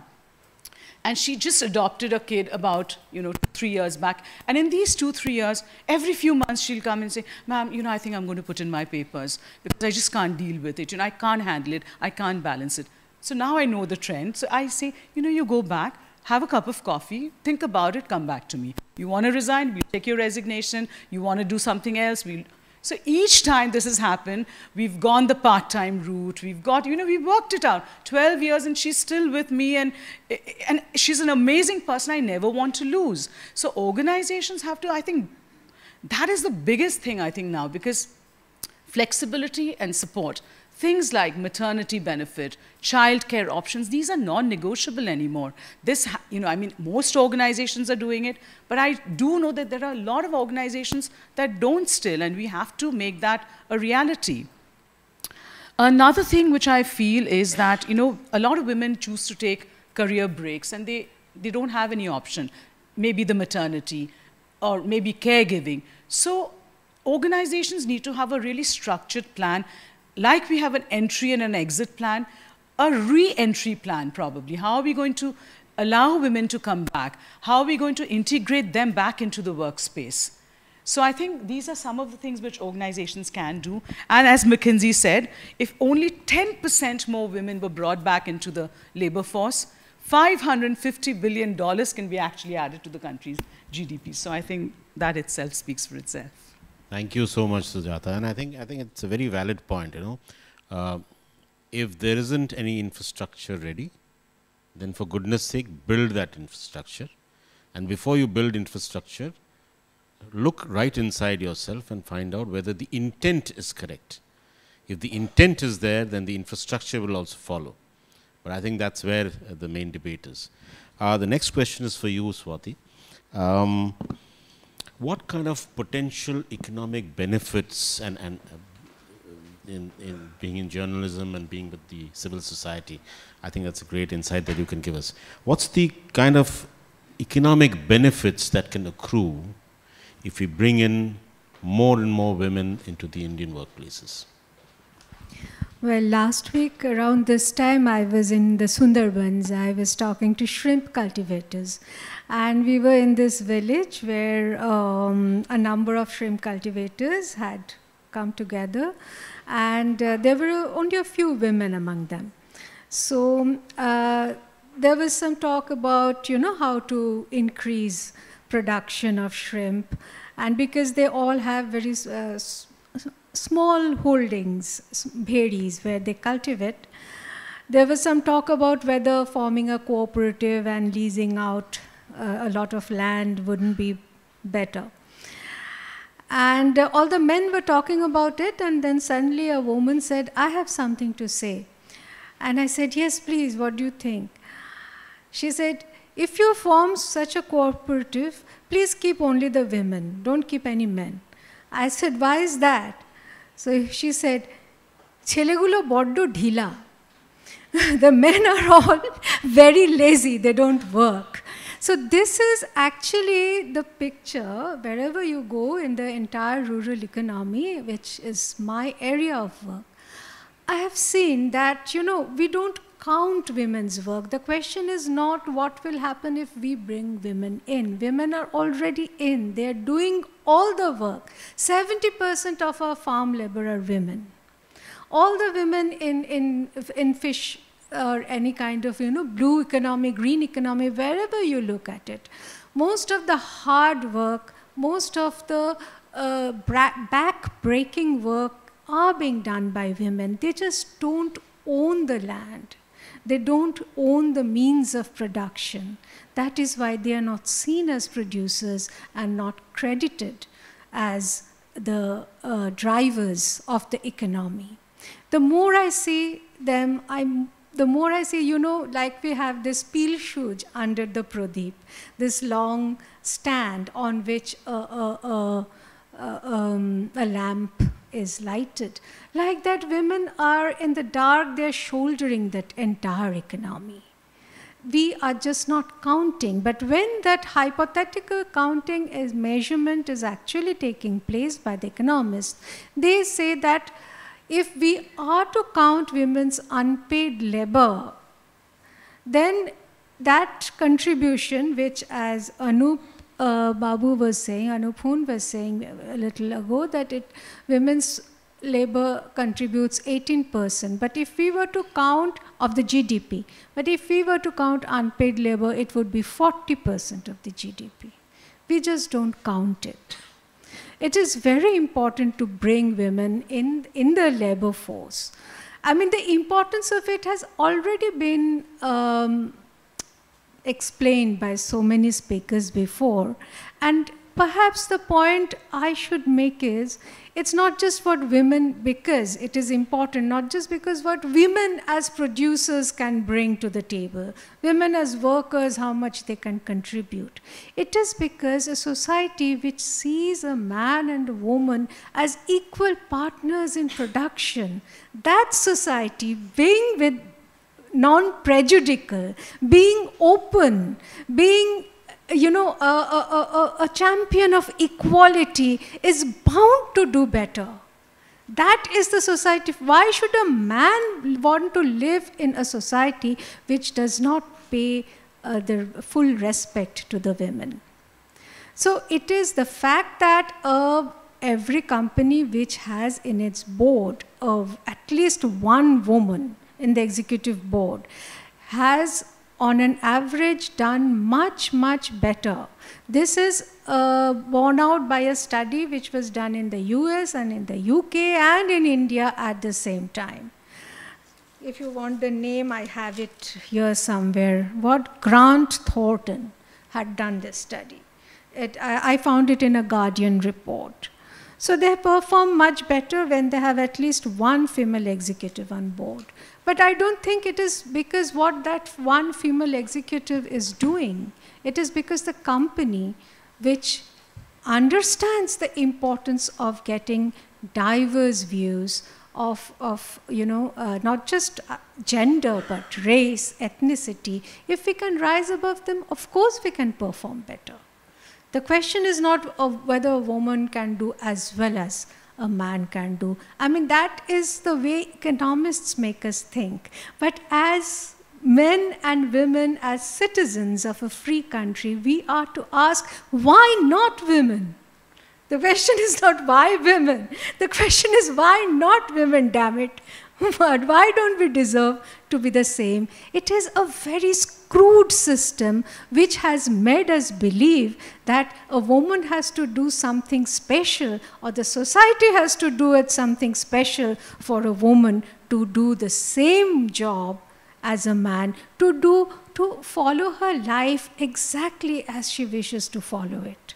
And she just adopted a kid about 3 years back. And in these 2-3 years, every few months she'll come and say, ma'am, I think I'm going to put in my papers because I just can't deal with it. I can't handle it. I can't balance it. So now I know the trend. So I say, you go back, have a cup of coffee, think about it, come back to me. You want to resign? We'll take your resignation. You want to do something else? So each time this has happened, we've gone the part-time route. We've got, we've worked it out. 12 years and she's still with me, and she's an amazing person I never want to lose. So organizations have to, I think, that is the biggest thing, I think, now, because flexibility and support, things like maternity benefit, childcare options, these are non-negotiable anymore. This, I mean, most organizations are doing it, but I do know that there are a lot of organizations that don't still, and we have to make that a reality. Another thing which I feel is that, a lot of women choose to take career breaks, and they don't have any option. Maybe the maternity, or maybe caregiving. So organizations need to have a really structured plan, like we have an entry and an exit plan, a re-entry plan probably. How are we going to allow women to come back? How are we going to integrate them back into the workspace? So I think these are some of the things which organizations can do. And as McKinsey said, if only 10% more women were brought back into the labor force, $550 billion can be actually added to the country's GDP. So I think that itself speaks for itself. Thank you so much, Sujata. And I think it's a very valid point. If there isn't any infrastructure ready, then for goodness sake, build that infrastructure. And before you build infrastructure, look right inside yourself and find out whether the intent is correct. If the intent is there, then the infrastructure will also follow. But I think that's where the main debate is. The next question is for you, Swati. What kind of potential economic benefits in being in journalism and being with the civil society? I think that's a great insight that you can give us. What's the kind of economic benefits that can accrue if we bring in more and more women into the Indian workplaces? Well, last week around this time, I was in the Sundarbans. I was talking to shrimp cultivators. And we were in this village where a number of shrimp cultivators had come together. And there were only a few women among them. So there was some talk about, how to increase production of shrimp. And because they all have very small holdings, bheris, where they cultivate, there was some talk about whether forming a cooperative and leasing out a lot of land wouldn't be better. And all the men were talking about it, and then suddenly a woman said, I have something to say. And I said, yes, please, what do you think? She said, if you form such a cooperative, please keep only the women, don't keep any men. I said, why is that? So she said, Chelegulo boddo dhila. The men are all very lazy, they don't work. So this is actually the picture wherever you go in the entire rural economy, which is my area of work. I have seen that, we don't count women's work. The question is not what will happen if we bring women in. Women are already in. They are doing all the work. 70% of our farm labor are women. All the women in fish or any kind of, blue economy, green economy, wherever you look at it, most of the hard work, most of the back-breaking work are being done by women. They just don't own the land. They don't own the means of production. That is why they are not seen as producers and not credited as the drivers of the economy. The more I see them, the more I say, you know, like we have this pilshuj under the Pradeep, this long stand on which a lamp is lighted. Like that, women are in the dark, they're shouldering that entire economy. We are just not counting, but when that hypothetical counting measurement is actually taking place by the economists, they say that if we are to count women's unpaid labor, then that contribution, which as Anup Babu was saying, Anup Hoon was saying a little ago, that women's labor contributes 18%. But if we were to count of the GDP, but if we were to count unpaid labor, it would be 40% of the GDP. We just don't count it. It is very important to bring women in the labor force. I mean, the importance of it has already been explained by so many speakers before. And perhaps the point I should make is, it's not just what women, because it is important, not just because what women as producers can bring to the table, women as workers, how much they can contribute. It is because a society which sees a man and a woman as equal partners in production, that society, being with non-prejudicial, being open, being a champion of equality, is bound to do better. That is the society. Why should a man want to live in a society which does not pay the full respect to the women? So it is the fact that every company which has in its board of at least one woman in the executive board has on an average done much, much better. This is borne out by a study which was done in the US and in the UK and in India at the same time. If you want the name, I have it here somewhere. What Grant Thornton had done this study. I found it in a Guardian report. So they perform much better when they have at least one female executive on board. But I don't think it is because what that one female executive is doing. It is because the company, which understands the importance of getting diverse views of not just gender, but race, ethnicity, if we can rise above them, of course we can perform better. The question is not of whether a woman can do as well as a man can do. I mean, that is the way economists make us think. But as men and women, as citizens of a free country, we are to ask, why not women? The question is not why women. The question is why not women, damn it. But why don't we deserve to be the same? It is a very screwed system which has made us believe that a woman has to do something special, or the society has to do it something special for a woman to do the same job as a man, to follow her life exactly as she wishes to follow it.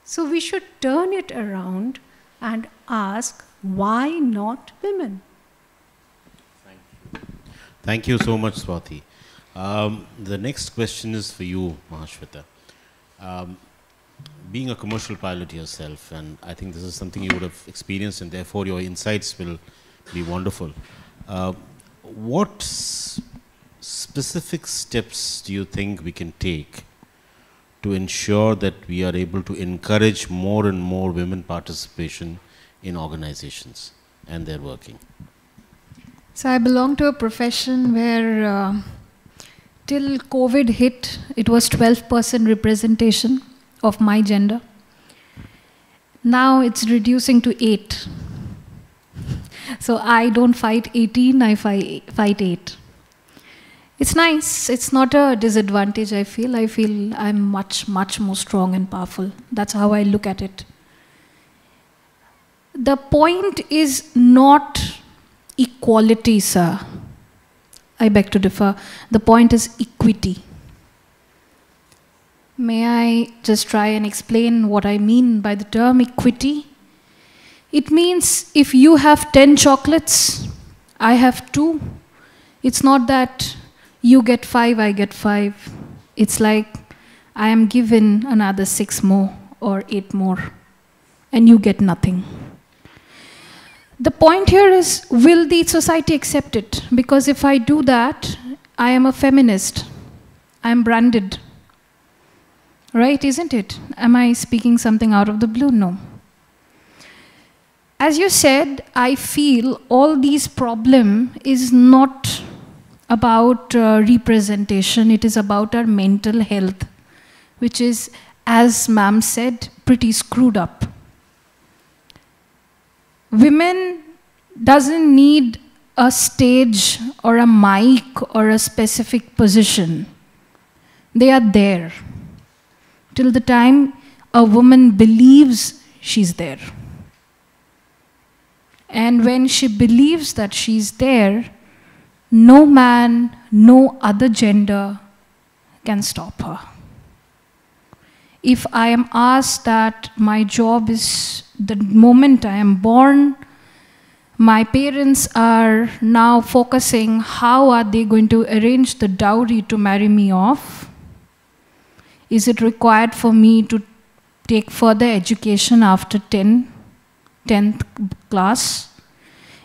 So we should turn it around and ask, why not women? Thank you so much, Swati. The next question is for you, Mahashweta. Being a commercial pilot yourself, and I think this is something you would have experienced, and therefore your insights will be wonderful. What specific steps do you think we can take to ensure that we are able to encourage more and more women participation in organizations and their working? So I belong to a profession where till COVID hit, it was 12% representation of my gender. Now it's reducing to 8. So I don't fight 18, I fight 8. It's nice. It's not a disadvantage, I feel. I feel I'm much, much more strong and powerful. That's how I look at it. The point is not equality, sir. I beg to differ. The point is equity. May I just try and explain what I mean by the term equity? It means if you have 10 chocolates, I have 2. It's not that you get 5, I get 5. It's like I am given another 6 more or 8 more, and you get nothing. The point here is, will the society accept it? Because if I do that, I am a feminist. I am branded. Right, isn't it? Am I speaking something out of the blue? No. As you said, I feel all these problem is not about representation. It is about our mental health, which is, as ma'am said, pretty screwed up. Women doesn't need a stage or a mic or a specific position. They are there till the time a woman believes she's there. And when she believes that she's there, no man, no other gender can stop her. If I am asked that my job is the moment I am born, my parents are now focusing how are they going to arrange the dowry to marry me off. Is it required for me to take further education after 10th class?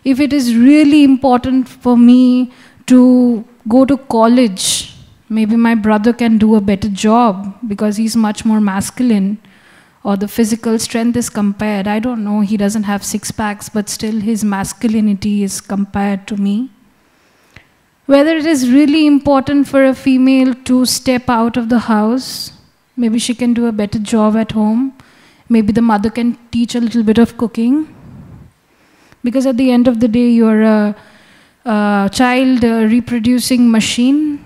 If it is really important for me to go to college, maybe my brother can do a better job because he's much more masculine, or the physical strength is compared. I don't know, he doesn't have 6 packs, but still his masculinity is compared to me. Whether it is really important for a female to step out of the house, maybe she can do a better job at home, maybe the mother can teach a little bit of cooking, because at the end of the day you're a child reproducing machine.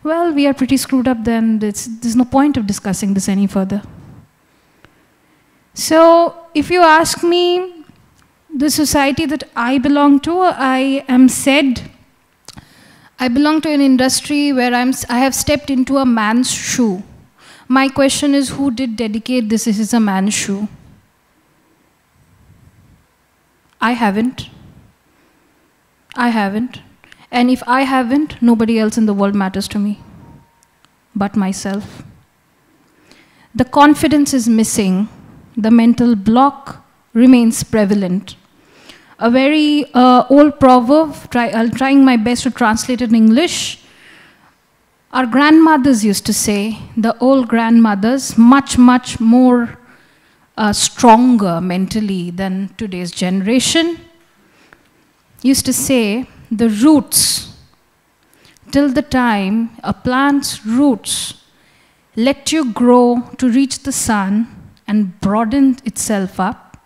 Well, we are pretty screwed up then. There's no point of discussing this any further. So if you ask me, the society that I belong to, I belong to an industry where I have stepped into a man's shoe. My question is, who did dedicate this is a man's shoe? I haven't. I haven't. And if I haven't, nobody else in the world matters to me but myself. The confidence is missing. The mental block remains prevalent. A very old proverb, I'm trying my best to translate it in English. Our grandmothers used to say, the old grandmothers, much, much more stronger mentally than today's generation, used to say, the roots, till the time a plant's roots let you grow to reach the sun and broaden itself up,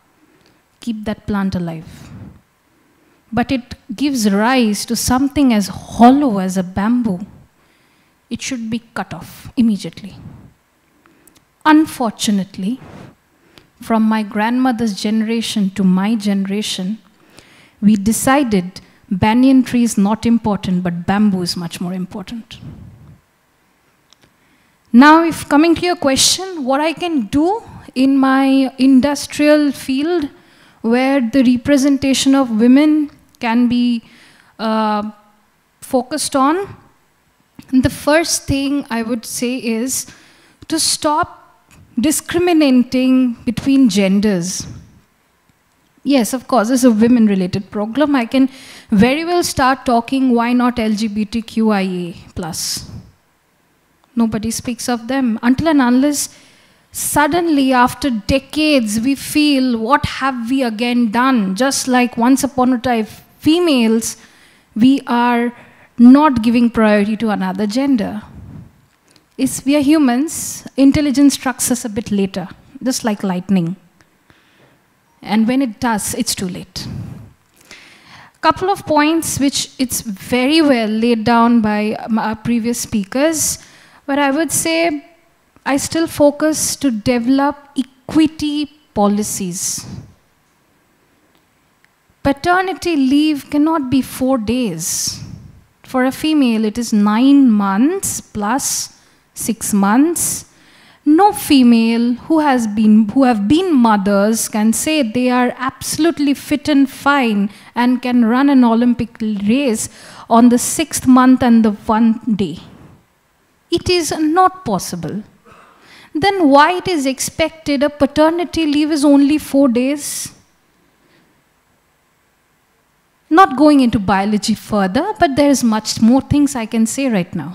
keep that plant alive. But it gives rise to something as hollow as a bamboo. It should be cut off immediately. Unfortunately, from my grandmother's generation to my generation, we decided banyan tree is not important, but bamboo is much more important. Now, if coming to your question, what I can do in my industrial field where the representation of women can be focused on, the first thing I would say is to stop discriminating between genders. Yes, of course, it's a women-related program. I can very well start talking, why not LGBTQIA+. Nobody speaks of them. Until and unless suddenly, after decades, we feel, what have we again done? Just like once upon a time, females, we are not giving priority to another gender. We are humans. Intelligence strikes us a bit later, just like lightning. And when it does, it's too late. Couple of points which it's very well laid down by our previous speakers, but I would say I still focus to develop equity policies. Paternity leave cannot be 4 days. For a female, it is 9 months plus 6 months. No female who have been mothers can say they are absolutely fit and fine and can run an Olympic race on the 6th month and the 1 day. It is not possible. Then why it is expected a paternity leave is only 4 days? Not going into biology further, but there is much more things I can say right now.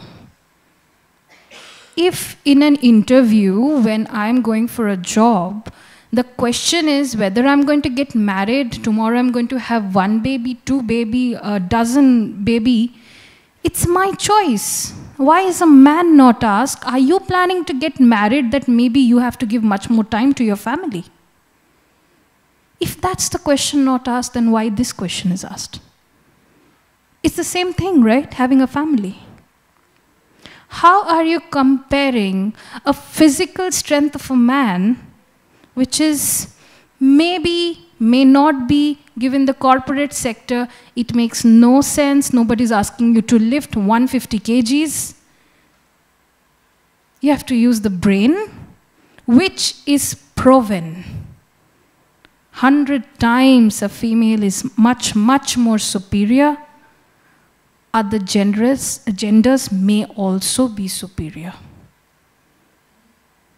If in an interview, when I'm going for a job, the question is whether I'm going to get married, tomorrow I'm going to have 1 baby, 2 baby, a dozen baby, it's my choice. Why is a man not asked, are you planning to get married that maybe you have to give much more time to your family? If that's the question not asked, then why this question is asked? It's the same thing, right? Having a family. How are you comparing a physical strength of a man, which is maybe, may not be, given the corporate sector, it makes no sense. Nobody's asking you to lift 150 kgs. You have to use the brain, which is proven. 100 times a female is much, much more superior. Other genders may also be superior.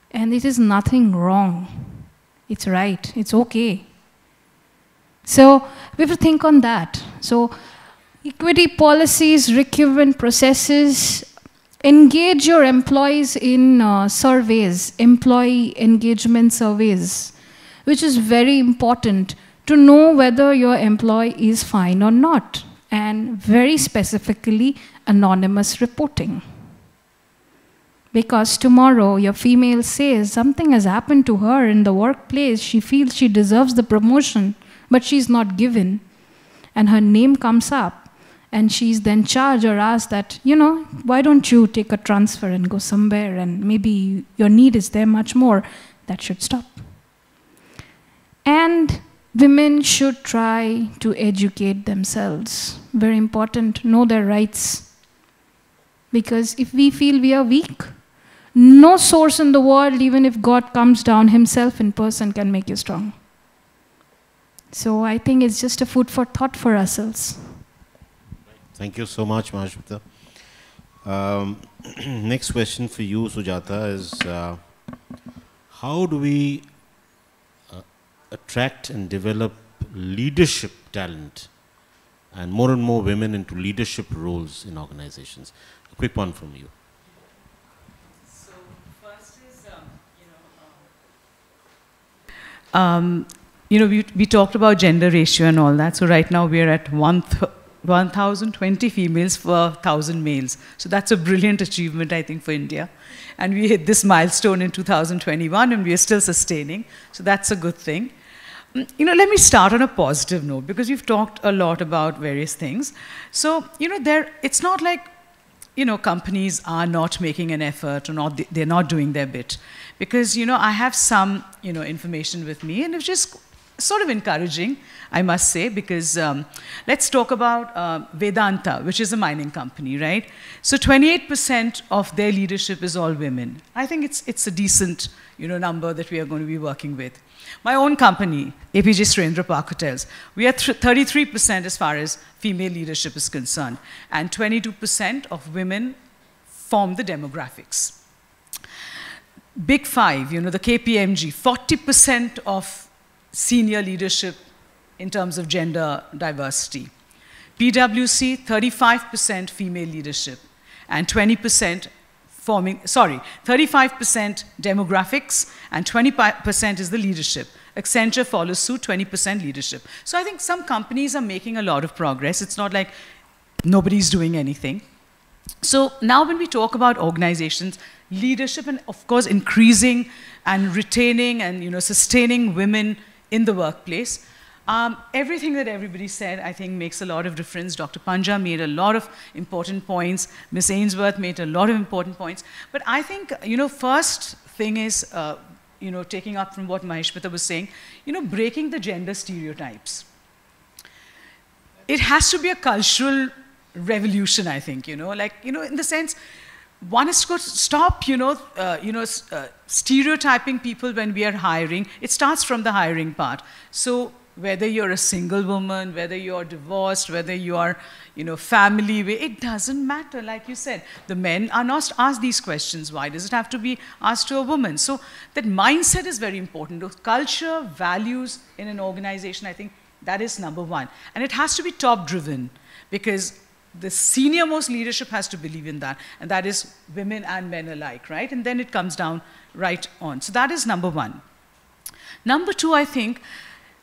And it is nothing wrong. It's right. It's okay. So we have to think on that. So equity policies, recruitment processes, engage your employees in surveys, employee engagement surveys, which is very important to know whether your employee is fine or not. And very specifically, anonymous reporting. Because tomorrow your female says something has happened to her in the workplace, she feels she deserves the promotion, but she's not given. And her name comes up, and she's then charged or asked that, you know, why don't you take a transfer and go somewhere, and maybe your need is there much more. That should stop. And women should try to educate themselves. Very important, know their rights. Because if we feel we are weak, no source in the world, even if God comes down himself in person, can make you strong. So I think it's just a food for thought for ourselves. Thank you so much, Mahashweta. Next question for you, Sujata, is how do we attract and develop leadership talent and more women into leadership roles in organizations? A quick one from you. So first is, we talked about gender ratio and all that. So right now we are at 1,020 females for 1,000 males. So that's a brilliant achievement, I think, for India. And we hit this milestone in 2021, and we are still sustaining. So that's a good thing. Let me start on a positive note, because we've talked a lot about various things. So, it's not like, companies are not making an effort, or they're not doing their bit. Because, I have some, information with me, and it's just sort of encouraging, I must say, because let's talk about Vedanta, which is a mining company, right? So 28% of their leadership is all women. I think it's a decent, number that we are going to be working with. My own company, APJ Surendra Park Hotels, we are 33% as far as female leadership is concerned, and 22% of women form the demographics. Big Five, the KPMG, 40% of senior leadership in terms of gender diversity. PwC, 35% female leadership, and 20% 35% demographics, and 20% is the leadership. Accenture follows suit, 20% leadership. So I think some companies are making a lot of progress. It's not like nobody's doing anything. So now when we talk about organizations, leadership, and of course increasing and retaining and sustaining women in the workplace, everything that everybody said, I think, makes a lot of difference. Dr. Panja made a lot of important points. Ms. Ainsworth made a lot of important points. But I think, first thing is, taking up from what Maheshweta was saying, breaking the gender stereotypes. It has to be a cultural revolution, I think, in the sense, one has to stop, stereotyping people when we are hiring. It starts from the hiring part. So whether you're a single woman, whether you're divorced, whether you are, family, it doesn't matter. Like you said, the men are not asked these questions. Why does it have to be asked to a woman? So that mindset is very important. The culture, values in an organization, I think that is number one. And it has to be top-driven, because the senior-most leadership has to believe in that, and that is women and men alike, right? And then it comes down right on. So that is number one. Number two, I think,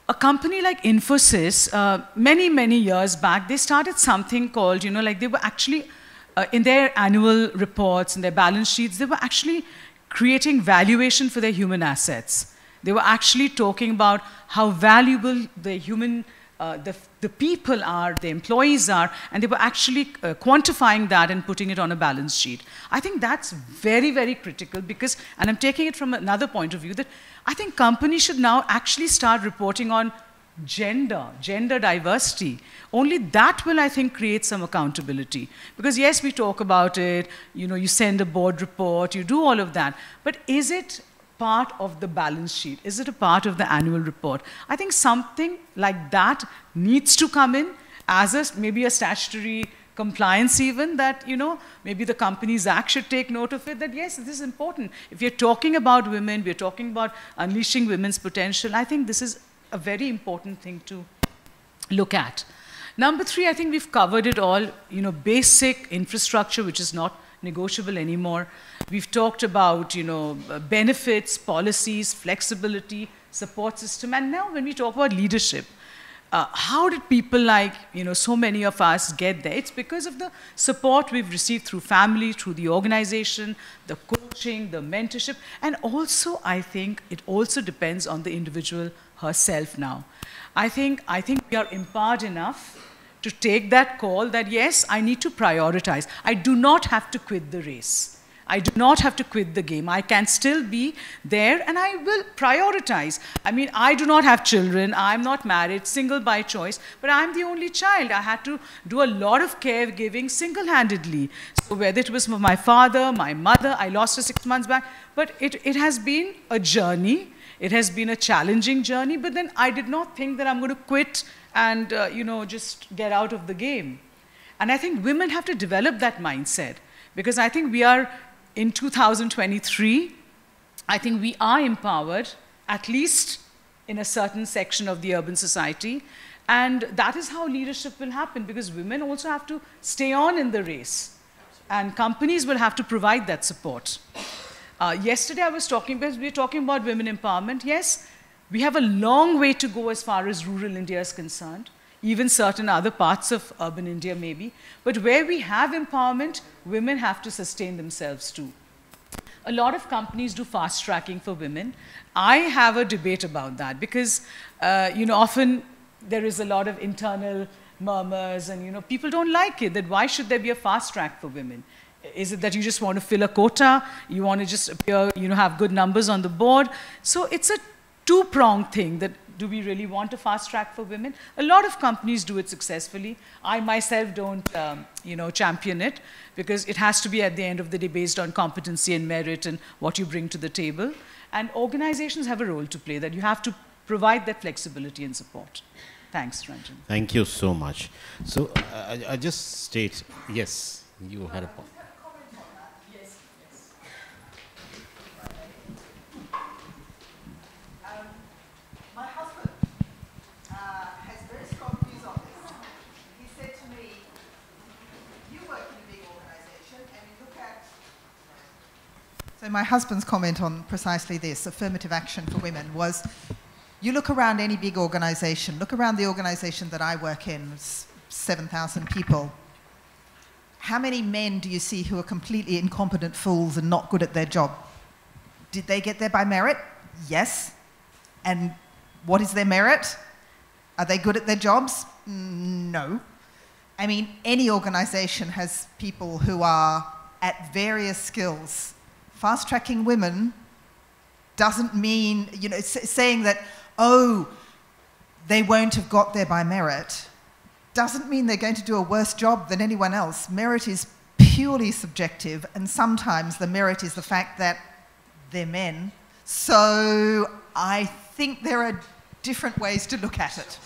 a company like Infosys, many, many years back, they started something called, they were actually, in their annual reports, in their balance sheets, they were actually creating valuation for their human assets. They were actually talking about how valuable the human the people are, the employees are, and they were actually quantifying that and putting it on a balance sheet. I think that's very, very critical because, and I'm taking it from another point of view, that I think companies should now actually start reporting on gender diversity. Only that will, I think, create some accountability. Because yes, we talk about it, you send a board report, you do all of that, but is it part of the balance sheet? Is it a part of the annual report? I think something like that needs to come in as maybe a statutory compliance even, that, maybe the Companies Act should take note of it, that yes, this is important. If you're talking about women, we're talking about unleashing women's potential, I think this is a very important thing to look at. Number three, I think we've covered it all, basic infrastructure, which is not negotiable anymore. We've talked about, benefits, policies, flexibility, support system. And now when we talk about leadership, how did people like, so many of us get there? It's because of the support we've received through family, through the organization, the coaching, the mentorship. And also, I think it also depends on the individual herself now. I think we are empowered enough to take that call that, yes, I need to prioritize. I do not have to quit the race. I do not have to quit the game. I can still be there, and I will prioritize. I mean, I do not have children. I'm not married, single by choice, but I'm the only child. I had to do a lot of caregiving single-handedly. So whether it was for my father, my mother, I lost her 6 months back, but it has been a journey. It has been a challenging journey, but then I did not think that I'm going to quit and, just get out of the game. And I think women have to develop that mindset, because I think we are in 2023, I think we are empowered, at least in a certain section of the urban society, and that is how leadership will happen, because women also have to stay on in the race, and companies will have to provide that support. Yesterday I was talking, because we were talking about women empowerment. Yes, we have a long way to go as far as rural India is concerned, even certain other parts of urban India maybe. But where we have empowerment, women have to sustain themselves too. A lot of companies do fast tracking for women. I have a debate about that because, often there is a lot of internal murmurs and, people don't like it, that why should there be a fast track for women? Is it that you just want to fill a quota? You want to just appear, have good numbers on the board? So it's a two-pronged thing, that do we really want a fast track for women? A lot of companies do it successfully. I myself don't, champion it, because it has to be at the end of the day based on competency and merit and what you bring to the table. And organizations have a role to play, that you have to provide that flexibility and support. Thanks, Ranjan. Thank you so much. So I just state, yes, you had a point. So my husband's comment on precisely this, affirmative action for women, was you look around any big organization, look around the organization that I work in, 7,000 people. How many men do you see who are completely incompetent fools and not good at their job? Did they get there by merit? Yes. And what is their merit? Are they good at their jobs? No. I mean, any organization has people who are at various skills. Fast-tracking women doesn't mean, saying that, oh, they won't have got there by merit. doesn't mean they're going to do a worse job than anyone else. Merit is purely subjective, and sometimes the merit is the fact that they're men. So I think there are different ways to look at it.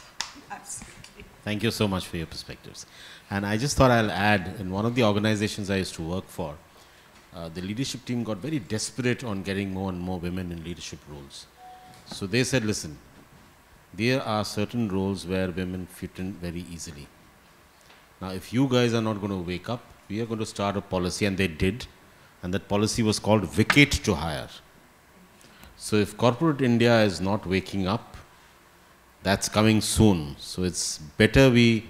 Absolutely. Thank you so much for your perspectives. And I just thought I'll add, in one of the organizations I used to work for, the leadership team got very desperate on getting more and more women in leadership roles. So they said, listen, there are certain roles where women fit in very easily. Now, if you guys are not going to wake up, we are going to start a policy, and they did. And that policy was called Vacate to Hire. So if corporate India is not waking up, that's coming soon. So it's better we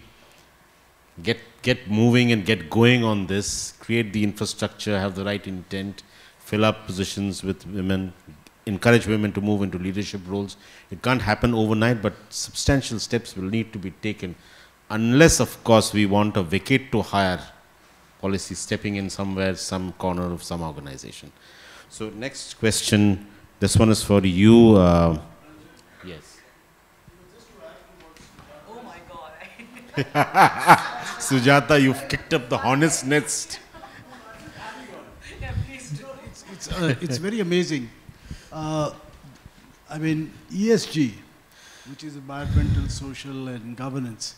get moving and get going on this, create the infrastructure, have the right intent, fill up positions with women, encourage women to move into leadership roles. It can't happen overnight, but substantial steps will need to be taken, unless, of course, we want a vacate to hire policy stepping in somewhere, some corner of some organization. So next question, this one is for you. Yes. Oh my God. Sujata, you've kicked up the hornet's nest. Yeah, please do. It's very amazing. I mean, ESG, which is environmental, social, and governance,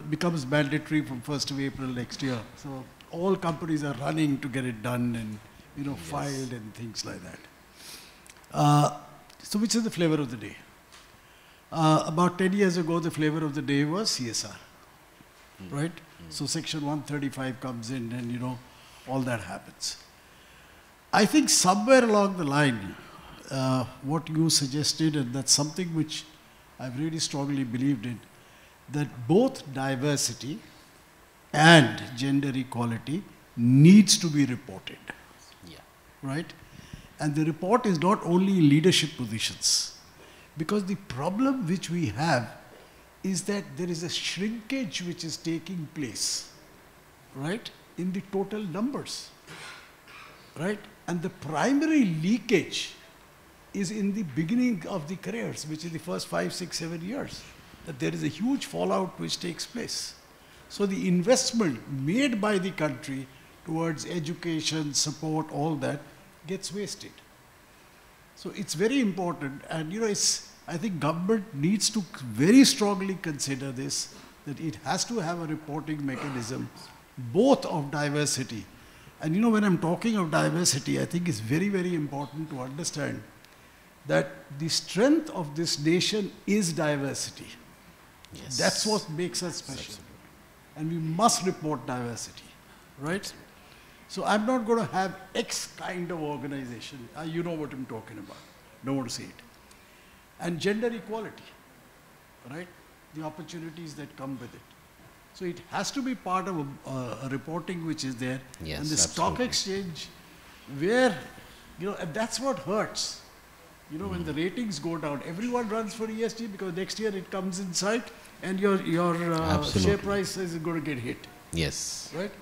becomes mandatory from 1st of April next year. So all companies are running to get it done and, you know, filed and things like that. So which is the flavor of the day? About 10 years ago, the flavor of the day was CSR, right? So Section 135 comes in and, you know, all that happens. I think somewhere along the line, what you suggested, and that's something which I've really strongly believed in, that both diversity and gender equality needs to be reported, right? And the report is not only leadership positions, because the problem which we have is that there is a shrinkage which is taking place, right, in the total numbers, right? And the primary leakage is in the beginning of the careers, which is the first 5, 6, 7 years, that there is a huge fallout which takes place. So the investment made by the country towards education, support, all that gets wasted. So it's very important, and you know, I think government needs to very strongly consider this, that it has to have a reporting mechanism, both of diversity. And you know, when I'm talking of diversity, I think it's very, very important to understand that the strength of this nation is diversity. Yes. That's what makes us special. And we must report diversity, right? So I'm not going to have X kind of organization. You know what I'm talking about. Don't want to say it. And gender equality, right? The opportunities that come with it. So it has to be part of a reporting which is there. Yes, and the absolutely. stock exchange, where, you know, and that's what hurts. You know, when the ratings go down, everyone runs for ESG because next year it comes in sight and your share price is going to get hit. Yes. Right?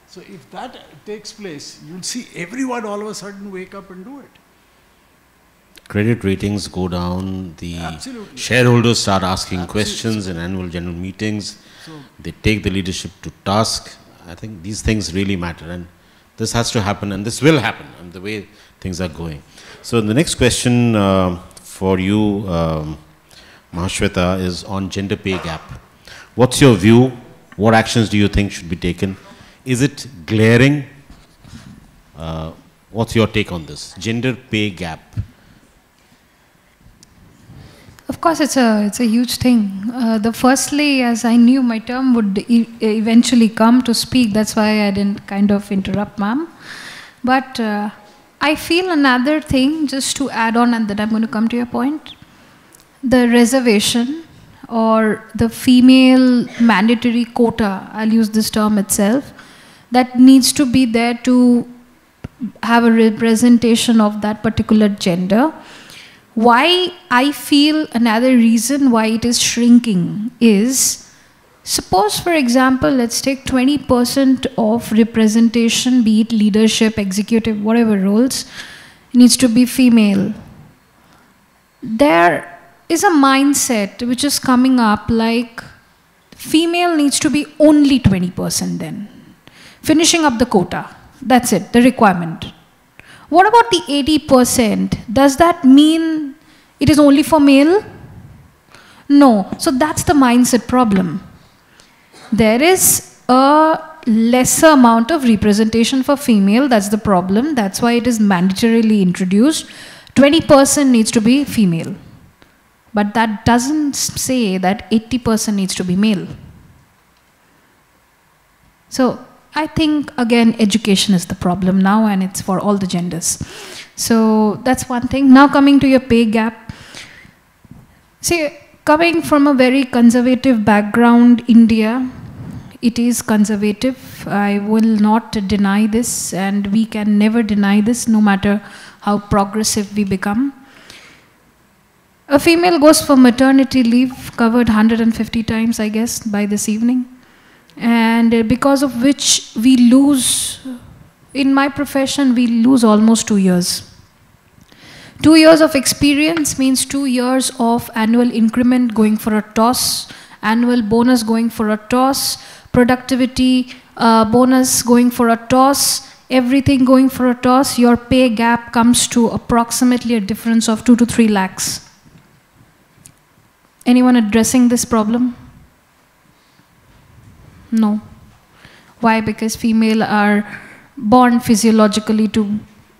So if that takes place, you'll see everyone all of a sudden wake up and do it. Credit ratings go down, the Absolutely. shareholders start asking questions in annual general meetings, So they take the leadership to task. I think these things really matter, and this has to happen, and this will happen, and the way things are going. So the next question for you, Mahashweta, is on gender pay gap. What's your view? What actions do you think should be taken? Is it glaring? What's your take on this? Gender pay gap. Of course, it's a huge thing. Firstly, as I knew my term would eventually come to speak, that's why I didn't kind of interrupt, ma'am. But I feel another thing, just to add on, and then I'm going to come to your point. The reservation or the female mandatory quota, I'll use this term itself, that needs to be there to have a representation of that particular gender. Why I feel another reason why it is shrinking is, suppose for example, let's take 20% of representation, be it leadership, executive, whatever roles, needs to be female. There is a mindset which is coming up like Female needs to be only 20% then. Finishing up the quota. That's it, the requirement. What about the 80%? Does that mean it is only for male? No. So that's the mindset problem. There is a lesser amount of representation for female. That's the problem. That's why it is mandatorily introduced. 20% needs to be female. But that doesn't say that 80% needs to be male. So I think, again, education is the problem now, and it's for all the genders. So that's one thing. Now coming to your pay gap. See, coming from a very conservative background, India, it is conservative. I will not deny this, and we can never deny this, no matter how progressive we become. A female goes for maternity leave, covered 150 times, I guess, by this evening. And because of which we lose, in my profession, we lose almost 2 years. 2 years of experience means 2 years of annual increment going for a toss, annual bonus going for a toss, productivity bonus going for a toss, everything going for a toss. Your pay gap comes to approximately a difference of 2 to 3 lakhs. Anyone addressing this problem? No. Why? Because female are born physiologically to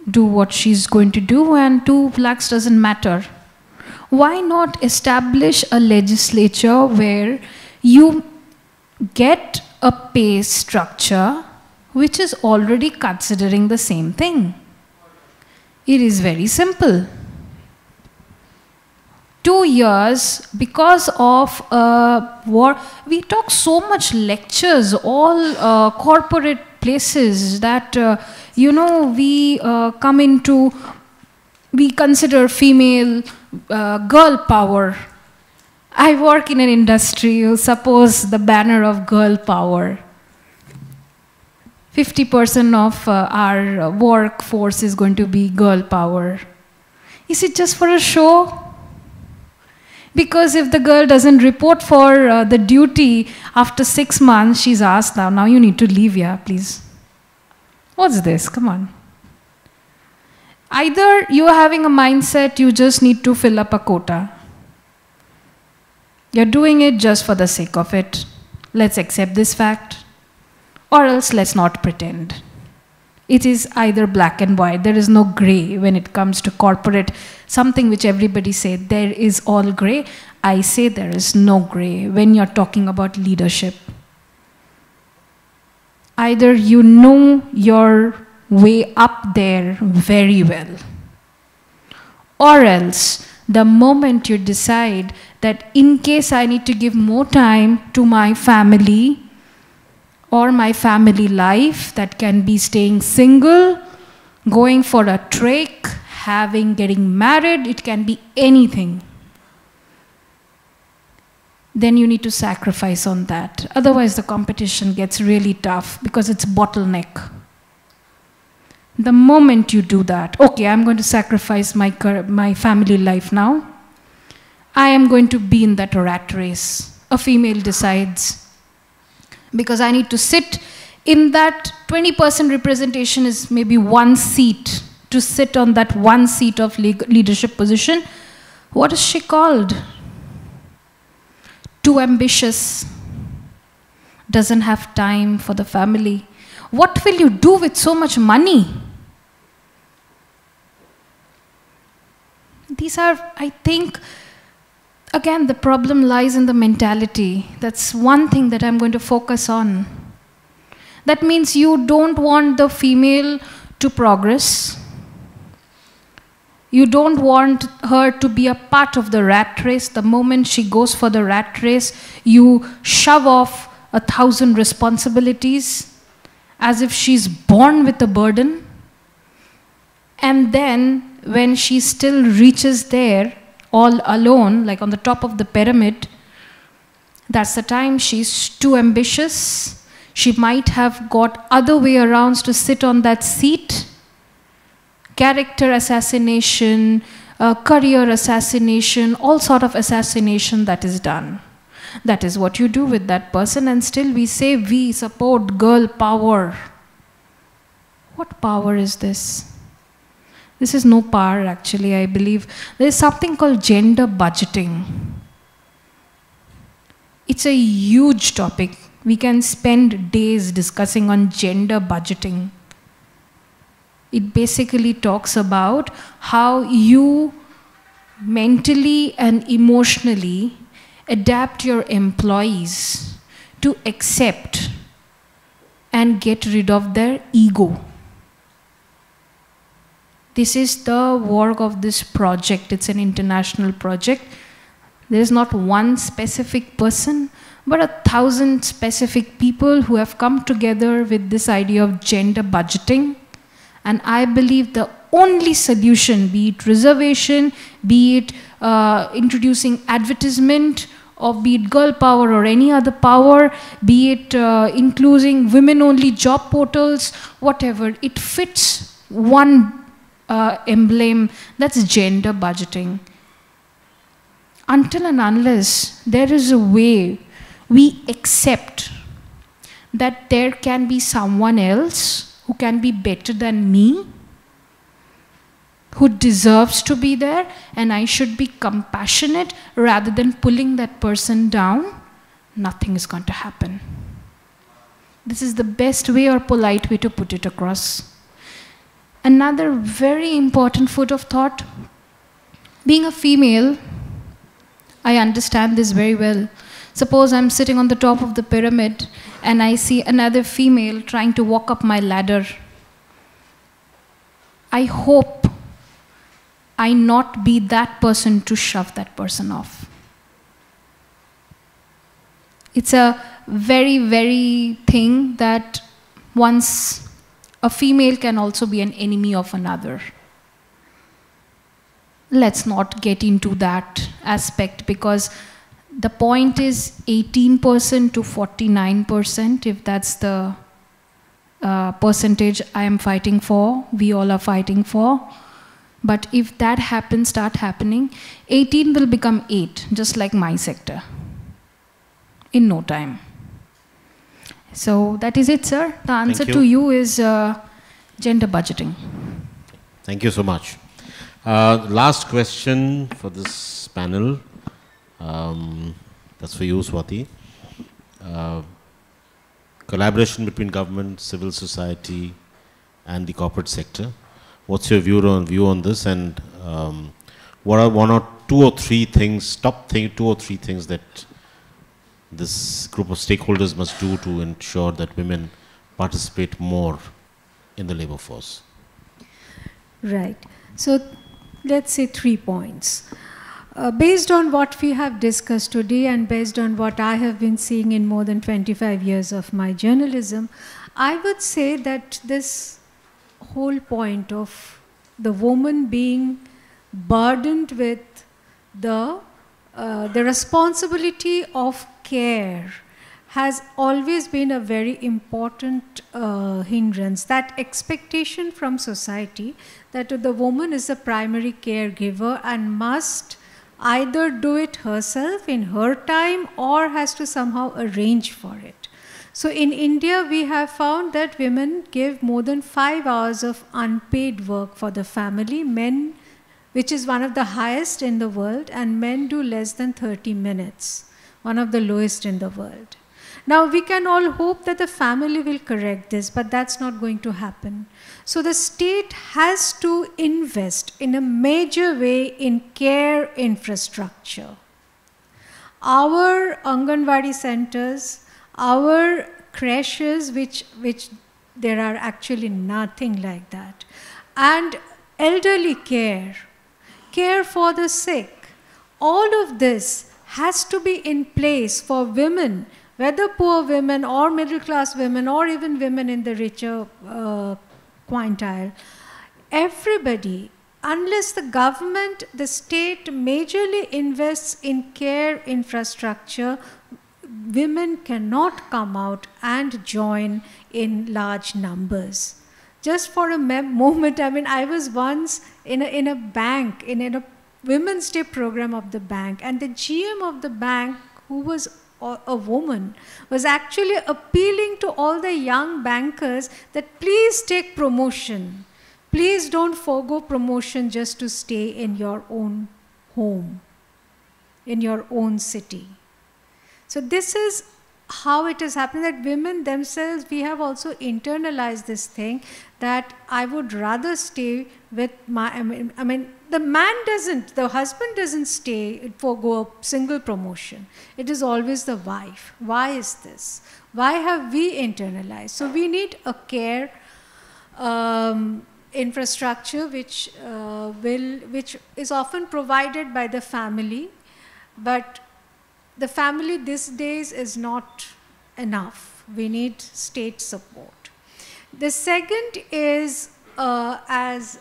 do what she's going to do, and 2 lakhs doesn't matter. Why not establish a legislature where you get a pay structure which is already considering the same thing? It is very simple. 2 years, because of war, we talk so much lectures, all corporate places that, you know, we come into, we consider female girl power. I work in an industry, you suppose the banner of girl power. 50% of our workforce is going to be girl power. Is it just for a show? Because if the girl doesn't report for the duty after 6 months, she's asked, now you need to leave, yeah, please. What's this? Come on. Either you're having a mindset, you just need to fill up a quota. You're doing it just for the sake of it. Let's accept this fact. Or else let's not pretend. It is either black and white. There is no gray when it comes to corporate, something which everybody say there is all gray. I say there is no gray when you're talking about leadership. Either you know your way up there very well, or else the moment you decide that in case I need to give more time to my family, or my family life, that can be staying single, going for a trek, getting married, it can be anything. Then you need to sacrifice on that. Otherwise the competition gets really tough because it's bottleneck. The moment you do that, okay, I'm going to sacrifice my family life now. I am going to be in that rat race. A female decides, because I need to sit in that 20% representation is maybe 1 seat, to sit on that 1 seat of leadership position. What is she called? Too ambitious, doesn't have time for the family. What will you do with so much money? These are, I think, again, the problem lies in the mentality. That's one thing that I'm going to focus on. That means you don't want the female to progress. You don't want her to be a part of the rat race. The moment she goes for the rat race, you shove off 1,000 responsibilities as if she's born with a burden. And then when she still reaches there, all alone, like on the top of the pyramid, that's the time she's too ambitious. She might have got other way arounds to sit on that seat. Character assassination, career assassination, all sort of assassination that is done. That is what you do with that person, and still we say we support girl power. What power is this? This is no power, actually, I believe. There is something called gender budgeting. It's a huge topic. We can spend days discussing on gender budgeting. It basically talks about how you mentally and emotionally adapt your employees to accept and get rid of their ego. This is the work of this project. It's an international project. There is not one specific person, but 1,000 specific people who have come together with this idea of gender budgeting. And I believe the only solution, be it reservation, be it introducing advertisement, or be it girl power or any other power, be it including women-only job portals, whatever, it fits one emblem, that's gender budgeting. Until and unless there is a way we accept that there can be someone else who can be better than me, who deserves to be there, and I should be compassionate rather than pulling that person down, nothing is going to happen. This is the best way or polite way to put it across. Another very important foot of thought, being a female, I understand this very well. Suppose I'm sitting on the top of the pyramid and I see another female trying to walk up my ladder. I hope I not be that person to shove that person off. It's a very, very thing that once a female can also be an enemy of another. Let's not get into that aspect, because the point is 18% to 49%, if that's the percentage I am fighting for, we all are fighting for. But if that happens, start happening, 18 will become 8, just like my sector, in no time. So that is it, sir. The answer to you is gender budgeting. Thank you so much. Last question for this panel. That's for you, Swati. Collaboration between government, civil society, and the corporate sector. What's your view on this, and what are two or three things that this group of stakeholders must do to ensure that women participate more in the labor force? Right. So let's say 3 points. Based on what we have discussed today and based on what I have been seeing in more than 25 years of my journalism, I would say that this whole point of the woman being burdened with the responsibility of care has always been a very important hindrance. That expectation from society that the woman is a primary caregiver and must either do it herself in her time or has to somehow arrange for it. So in India, we have found that women give more than 5 hours of unpaid work for the family, men, which is one of the highest in the world, and men do less than 30 minutes, one of the lowest in the world. Now, we can all hope that the family will correct this, but that's not going to happen. So the state has to invest in a major way in care infrastructure. Our Anganwadi centers, our creches, which there are actually nothing like that, and elderly care, care for the sick, all of this has to be in place for women, whether poor women or middle class women or even women in the richer quintile. Everybody, unless the government, the state majorly invests in care infrastructure, women cannot come out and join in large numbers. Just for a moment, I mean, I was once in a bank, in a Women's Day program of the bank, and the GM of the bank who was a woman, was actually appealing to all the young bankers that please take promotion. Please don't forgo promotion just to stay in your own home, in your own city. So this is how it is happening, that women themselves, we have also internalized this thing that I would rather stay with my, I mean, the man doesn't, the husband doesn't stay, forgo a single promotion. It is always the wife. Why is this? Why have we internalized? So we need a care infrastructure which is often provided by the family, but the family these days is not enough. We need state support. The second is, as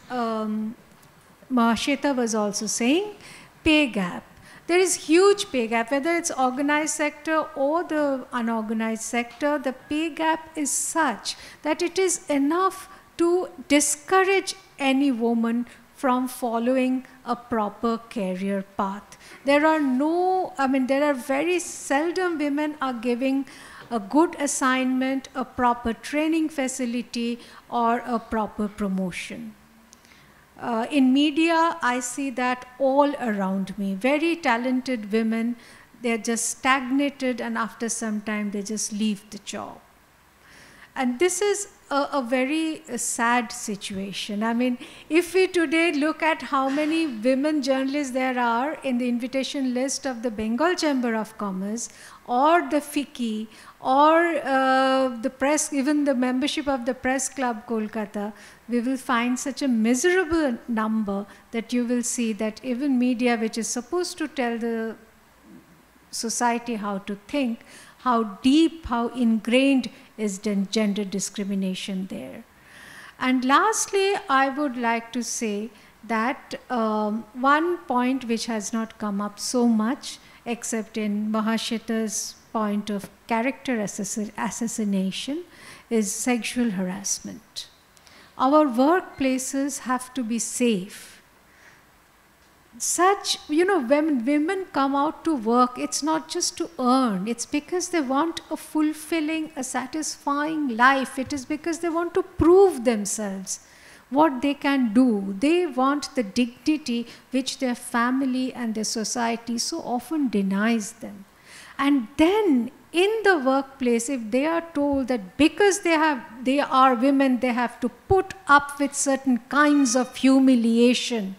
Mahashweta was also saying, pay gap. There is huge pay gap, whether it's organized sector or the unorganized sector. The pay gap is such that it is enough to discourage any woman from following a proper career path. There are no, there are very seldom women are giving a good assignment, a proper training facility, or a proper promotion. In media, I see that all around me. Very talented women, they're just stagnated, and after some time they just leave the job. And this is a very sad situation. I mean, if we today look at how many women journalists there are in the invitation list of the Bengal Chamber of Commerce, or the FICCI, or the press, even the membership of the Press Club Kolkata, we will find such a miserable number that you will see that even media, which is supposed to tell the society how to think, how deep, how ingrained is gender discrimination there. And lastly, I would like to say that one point which has not come up so much, except in Mahashweta's point of character assassination, is sexual harassment. Our workplaces have to be safe. Such, when women come out to work, it's not just to earn, it's because they want a fulfilling, a satisfying life. It is because they want to prove themselves what they can do. They want the dignity which their family and their society so often denies them. And then in the workplace, if they are told that because they are women, they have to put up with certain kinds of humiliation,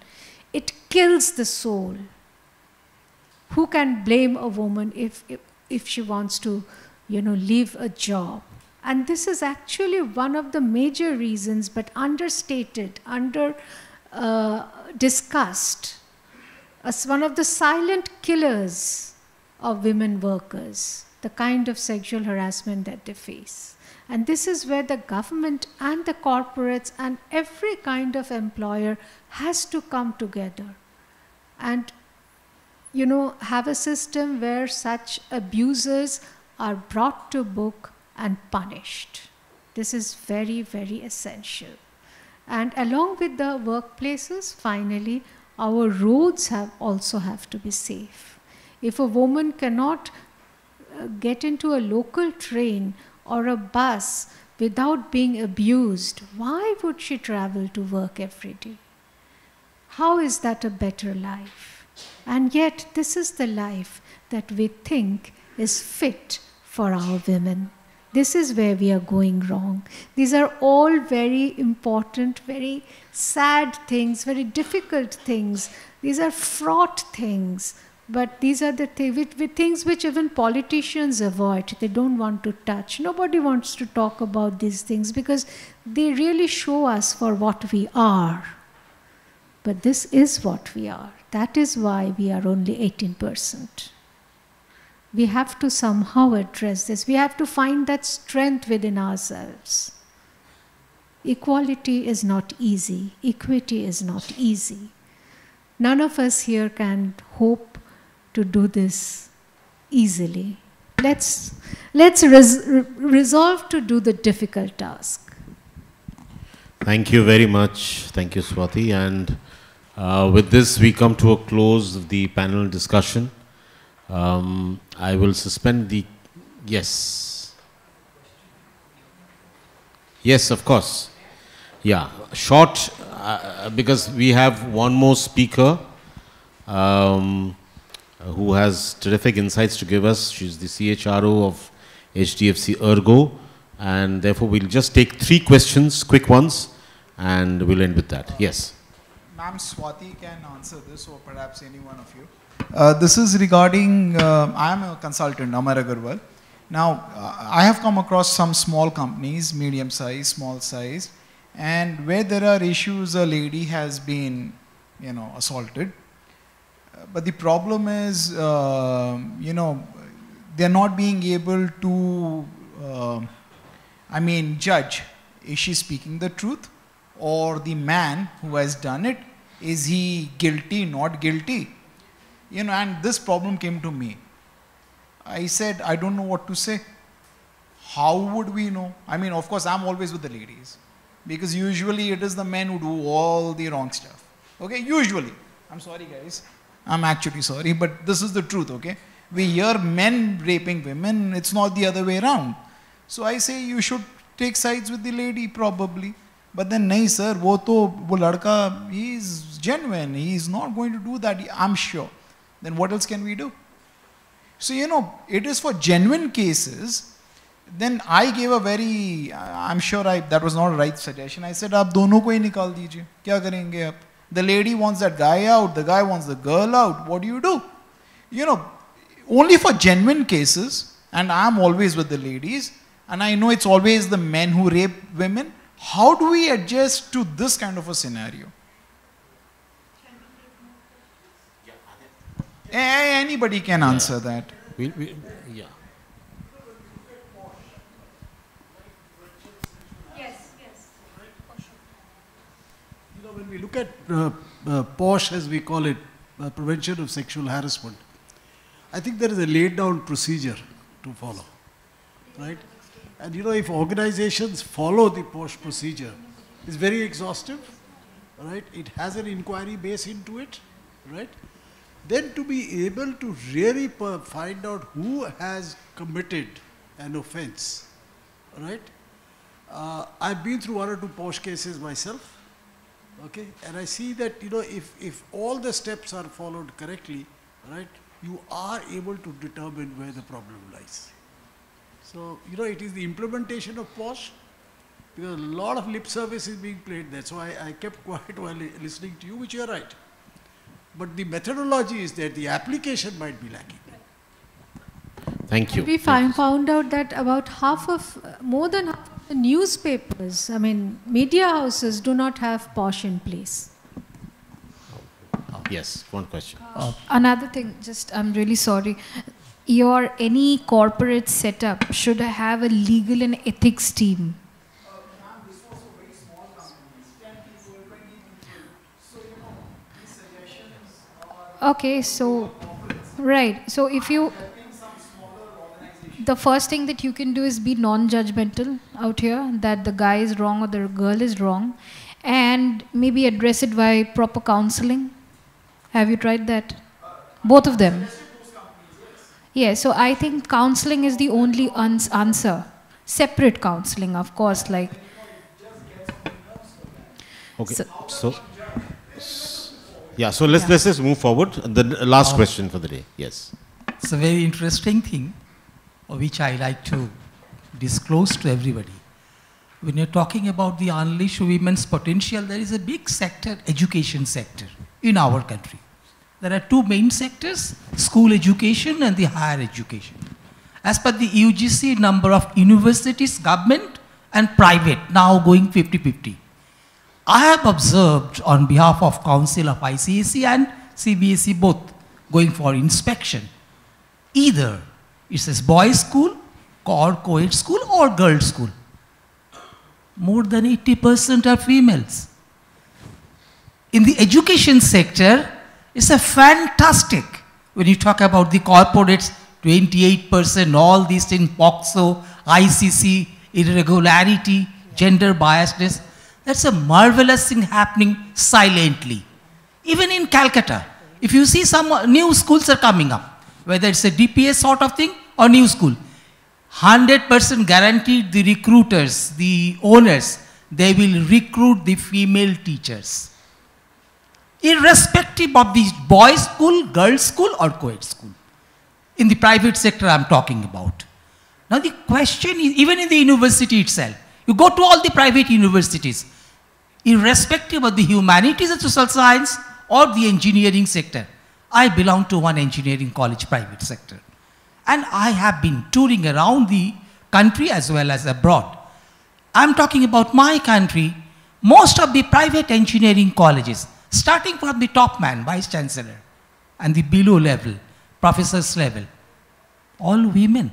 it kills the soul. Who can blame a woman if she wants to, leave a job? And this is actually one of the major reasons, but understated, discussed, as one of the silent killers of women workers, the kind of sexual harassment that they face. And this is where the government and the corporates and every kind of employer has to come together and, have a system where such abusers are brought to book and punished. This is very, very essential. And along with the workplaces, finally, our roads also have to be safe. If a woman cannot get into a local train or a bus without being abused, why would she travel to work every day? How is that a better life? And yet, this is the life that we think is fit for our women. This is where we are going wrong. These are all very important, very sad things, very difficult things. These are fraught things. But these are the things which even politicians avoid. They don't want to touch. Nobody wants to talk about these things because they really show us for what we are. But this is what we are. That is why we are only 18%. We have to somehow address this. We have to find that strength within ourselves. Equality is not easy. Equity is not easy. None of us here can hope to do this easily. Let's resolve to do the difficult task. Thank you very much. Thank you, Swati. And with this, we come to a close of the panel discussion. I will suspend the... Yes. Yes, of course. Yeah, short, because we have one more speaker who has terrific insights to give us. She's the CHRO of HDFC Ergo, and therefore we'll just take 3 questions, quick ones, and we'll end with that. Yes. Ma'am Swati can answer this, or perhaps any one of you. This is regarding, I am a consultant, Amar Agarwal. Now, I have come across some small companies, medium size, small size, and where there are issues, a lady has been, assaulted. But the problem is, they're not being able to, judge. Is she speaking the truth? Or the man who has done it, is he guilty, not guilty? And this problem came to me. I said, I don't know what to say. How would we know? Of course, I'm always with the ladies. Because usually it is the men who do all the wrong stuff. Okay, usually. I'm sorry, guys. I'm actually sorry, but this is the truth, okay? We hear men raping women, it's not the other way around. So I say you should take sides with the lady, probably. But then, nahi sir, wo ladka, he is genuine, he is not going to do that, I'm sure. Then what else can we do? So, it is for genuine cases. Then I gave a very, I'm sure that was not a right suggestion. I said, aap dono ko hi nikal dijiye. Kya karenge aap? The lady wants that guy out, the guy wants the girl out. What do you do? Only for genuine cases, and I'm always with the ladies, and I know it's always the men who rape women. How do we adjust to this kind of a scenario? Anybody can answer that. Yeah. When we look at POSH, as we call it, prevention of sexual harassment, I think there is a laid down procedure to follow, right? And if organizations follow the POSH procedure, it's very exhaustive, right? It has an inquiry base into it, right? Then to be able to really find out who has committed an offense, right? I've been through 1 or 2 POSH cases myself. Okay, and I see that, if all the steps are followed correctly, right, you are able to determine where the problem lies. So, it is the implementation of POSH, because a lot of lip service is being played. That's why I kept quiet while listening to you, which you are right. But the methodology is there, the application might be lacking. Thank you. We found out that about more than half of the newspapers, media houses do not have POSH in place. Yes, one question. Another thing, I'm really sorry. Any corporate setup should have a legal and ethics team. Okay, so, right. So if you, the first thing that you can do is be non-judgmental out here, that the guy is wrong or the girl is wrong, and maybe address it by proper counseling. Have you tried that? Both of them? Yeah, so I think counseling is the only answer. Separate counseling, of course, like. Okay, so let's just move forward. The last question for the day. Yes. It's a very interesting thing, which I like to disclose to everybody. When you're talking about the unleash women's potential, there is a big sector, education sector, in our country. There are 2 main sectors, school education and the higher education. As per the UGC, number of universities, government and private, now going 50-50. I have observed on behalf of Council of ICSE and CBSE both going for inspection. Either it says boys school or co-ed school or girls school. More than 80% are females. In the education sector, it's a fantastic, when you talk about the corporates, 28%, all these things, POXO, ICC, irregularity, gender biasness. That's a marvelous thing happening silently. Even in Calcutta, if you see some new schools are coming up, whether it's a DPS sort of thing or new school. 100% guaranteed the recruiters, the owners, they will recruit the female teachers. Irrespective of the boys' school, girls' school or co-ed school. In the private sector I'm talking about. Now the question is, even in the university itself, you go to all the private universities, irrespective of the humanities and social science or the engineering sector. I belong to one engineering college private sector. And I have been touring around the country as well as abroad. I'm talking about my country. Most of the private engineering colleges, starting from the top man, vice chancellor, and the below level, professors level, all women.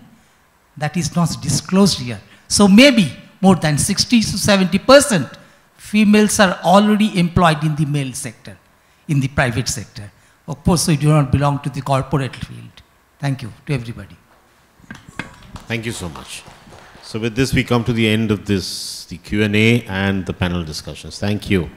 That is not disclosed here. So maybe more than 60 to 70% females are already employed in the male sector, in the private sector. Of course, we do not belong to the corporate field. Thank you to everybody. Thank you so much. So with this, we come to the end of this, the Q&A and the panel discussions. Thank you.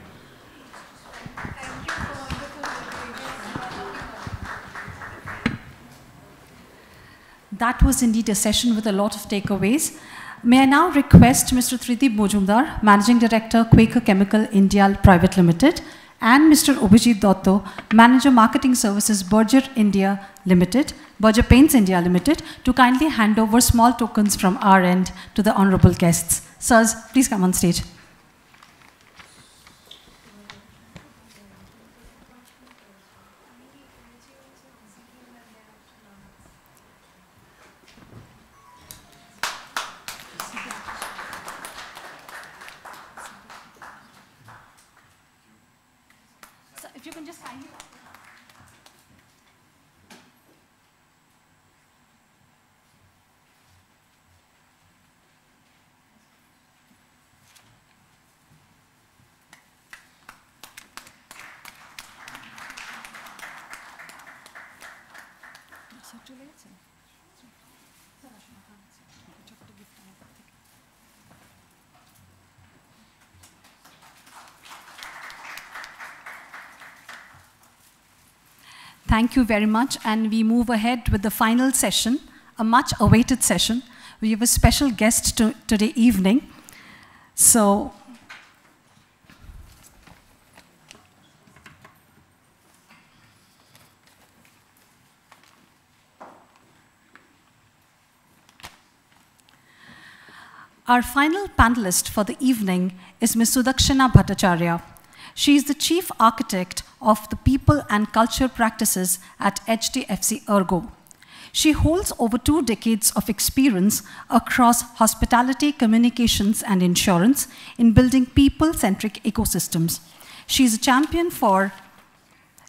That was indeed a session with a lot of takeaways. May I now request Mr. Tridib Mojumdar, Managing Director, Quaker Chemical India Private Limited, and Mr. Obhijit Dotto, Manager Marketing Services, Berger India Limited, Berger Paints India Limited, to kindly hand over small tokens from our end to the honorable guests. Sirs, please come on stage. If you can just kindly... Thank you very much, and we move ahead with the final session, a much awaited session. We have a special guest today evening. So, our final panelist for the evening is Ms. Sudakshana Bhattacharya. She is the Chief Architect of the People and Culture Practices at HDFC ERGO. She holds over 2 decades of experience across hospitality, communications, and insurance in building people-centric ecosystems. She is a champion for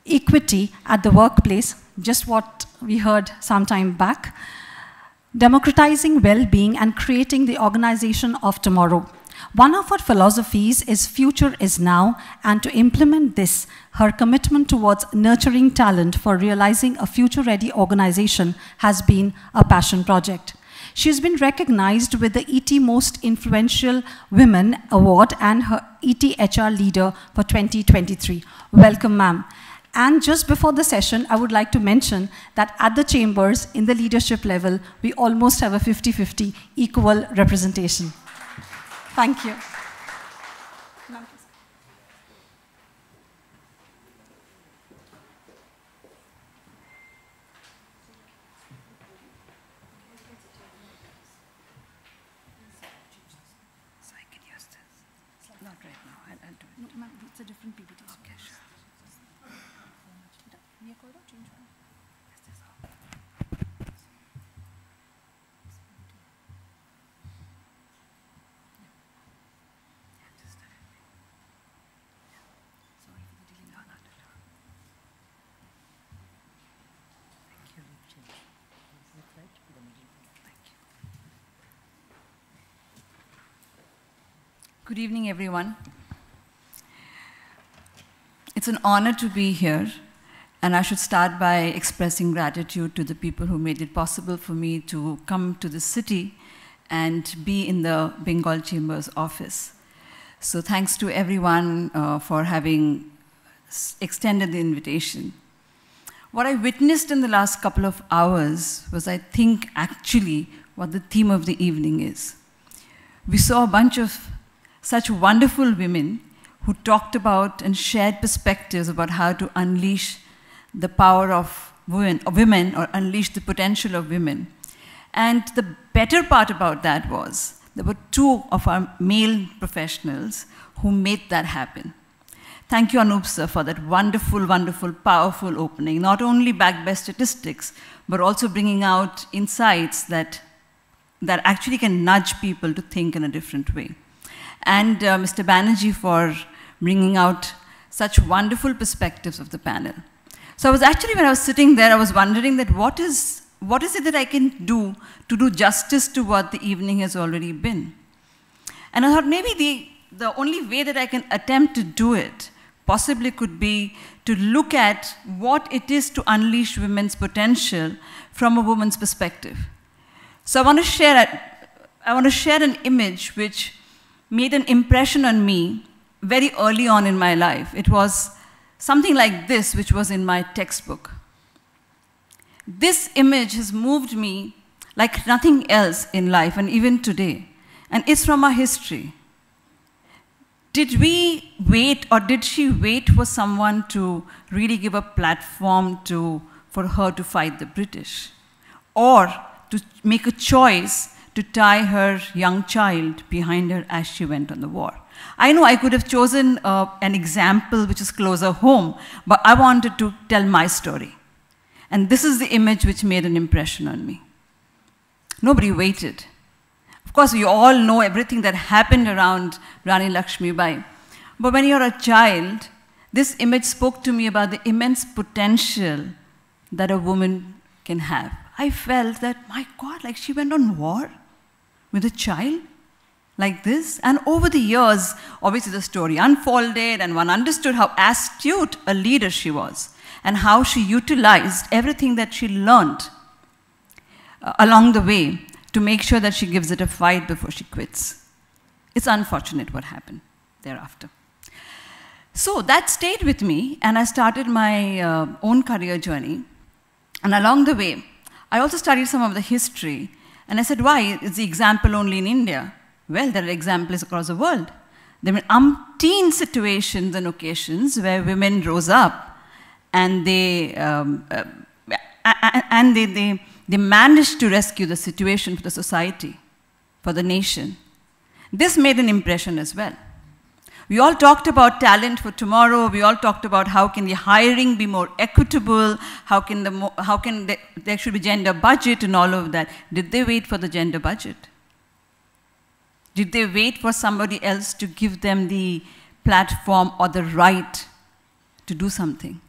equity at the workplace, just what we heard some time back, democratizing well-being and creating the organization of tomorrow. One of her philosophies is future is now, and to implement this, her commitment towards nurturing talent for realizing a future-ready organization has been a passion project. She has been recognized with the ET Most Influential Women Award and her ET HR Leader for 2023. Welcome, ma'am. And just before the session, I would like to mention that at the chambers, in the leadership level, we almost have a 50-50 equal representation. Thank you. So I can use this. Not right now. I'll do it. No, ma'am, it's a different PPT. Okay, sure. Good evening, everyone. It's an honor to be here, and I should start by expressing gratitude to the people who made it possible for me to come to the city and be in the Bengal Chamber's office. So thanks to everyone for having extended the invitation. What I witnessed in the last couple of hours was, I think, actually what the theme of the evening is. We saw a bunch of such wonderful women who talked about and shared perspectives about how to unleash the power of women or unleash the potential of women. And the better part about that was there were two of our male professionals who made that happen. Thank you, Anup sir, for that wonderful, wonderful, powerful opening, not only backed by statistics, but also bringing out insights that actually can nudge people to think in a different way. And Mr. Banerjee for bringing out such wonderful perspectives of the panel. So I was actually, when I was sitting there, I was wondering that what is it that I can do to do justice to what the evening has already been? And I thought maybe the only way that I can attempt to do it possibly could be to look at what it is to unleash women's potential from a woman's perspective. So I want to share an image which made an impression on me very early on in my life. It was something like this, which was in my textbook. This image has moved me like nothing else in life, and even today. And it's from our history. Did we wait, or did she wait for someone to really give a platform for her to fight the British? Or to make a choice to tie her young child behind her as she went on the war? I know I could have chosen an example which is closer home, but I wanted to tell my story. And this is the image which made an impression on me. Nobody waited. Of course, we all know everything that happened around Rani Lakshmibai. But when you're a child, this image spoke to me about the immense potential that a woman can have. I felt that, my God, like she went on war with a child like this. And over the years, obviously the story unfolded and one understood how astute a leader she was and how she utilized everything that she learned along the way to make sure that she gives it a fight before she quits. It's unfortunate what happened thereafter. So that stayed with me, and I started my own career journey. And along the way, I also studied some of the history, and I said, why is the example only in India? Well, there are examples across the world. There were umpteen situations and occasions where women rose up and they managed to rescue the situation for the society, for the nation. This made an impression as well. We all talked about talent for tomorrow. We all talked about how can the hiring be more equitable, there should be gender budget and all of that. Did they wait for the gender budget? Did they wait for somebody else to give them the platform or the right to do something?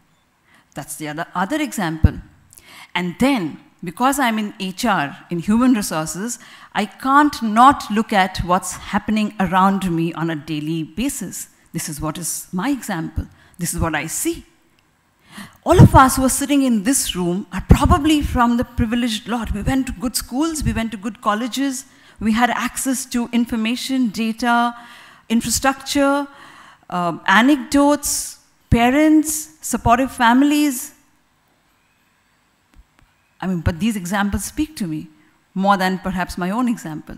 That's the other example. And then, because I'm in HR, in human resources, I can't not look at what's happening around me on a daily basis. This is what is my example. This is what I see. All of us who are sitting in this room are probably from the privileged lot. We went to good schools, we went to good colleges, we had access to information, data, infrastructure, anecdotes, parents, supportive families. I mean, but these examples speak to me more than perhaps my own example.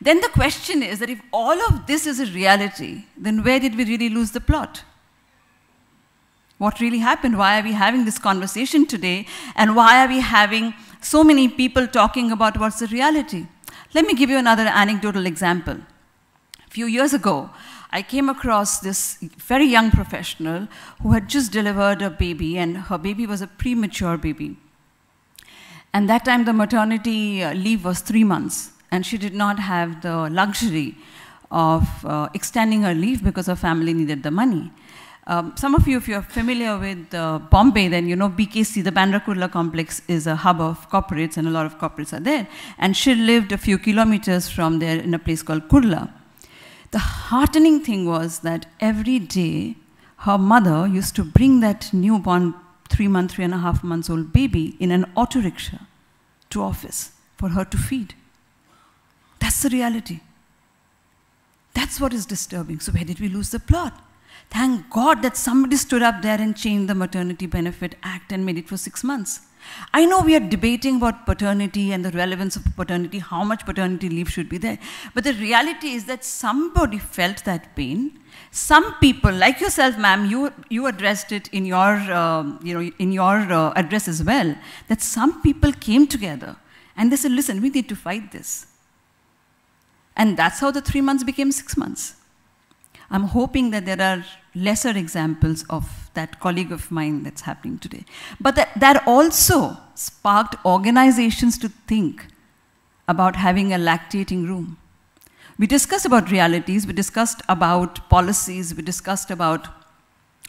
Then the question is that if all of this is a reality, then where did we really lose the plot? What really happened? Why are we having this conversation today? And why are we having so many people talking about what's the reality? Let me give you another anecdotal example. A few years ago, I came across this very young professional who had just delivered a baby, and her baby was a premature baby. And that time the maternity leave was 3 months, and she did not have the luxury of extending her leave because her family needed the money. Some of you, if you're familiar with Bombay, then you know BKC, the Bandra Kurla complex, is a hub of corporates, and a lot of corporates are there. And she lived a few kilometers from there in a place called Kurla. The heartening thing was that every day her mother used to bring that newborn 3.5 months old baby in an auto rickshaw to office for her to feed. That's the reality. That's what is disturbing. So where did we lose the plot? Thank God that somebody stood up there and changed the Maternity Benefit Act and made it for 6 months. I know we are debating about paternity and the relevance of paternity, how much paternity leave should be there. But the reality is that somebody felt that pain. Some people, like yourself, ma'am, you addressed it in your, address as well, that some people came together and they said, listen, we need to fight this. And that's how the 3 months became 6 months. I'm hoping that there are lesser examples of that colleague of mine that's happening today. But that also sparked organizations to think about having a lactating room. We discussed about realities, we discussed about policies, we discussed about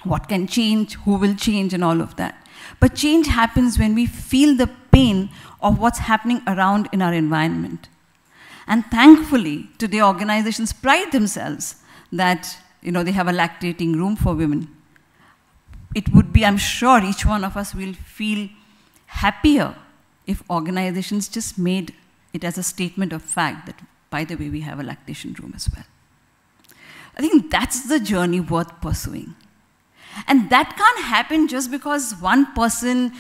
what can change, who will change, and all of that. But change happens when we feel the pain of what's happening around in our environment. And thankfully, today organizations pride themselves that they have a lactating room for women. It would be, I'm sure, each one of us will feel happier if organizations just made it as a statement of fact that, by the way, we have a lactation room as well. I think that's the journey worth pursuing. And that can't happen just because one person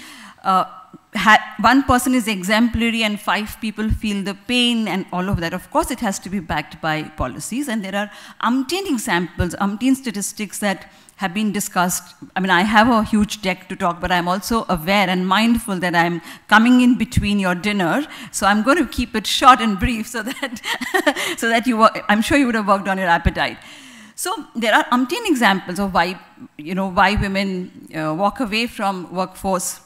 is exemplary and 5 people feel the pain and all of that. Of course, it has to be backed by policies, and there are umpteen examples, umpteen statistics that have been discussed. I mean, I have a huge deck to talk, but I'm also aware and mindful that I'm coming in between your dinner, so I'm going to keep it short and brief so that I'm sure you would have worked on your appetite. So there are umpteen examples of why women walk away from workforce.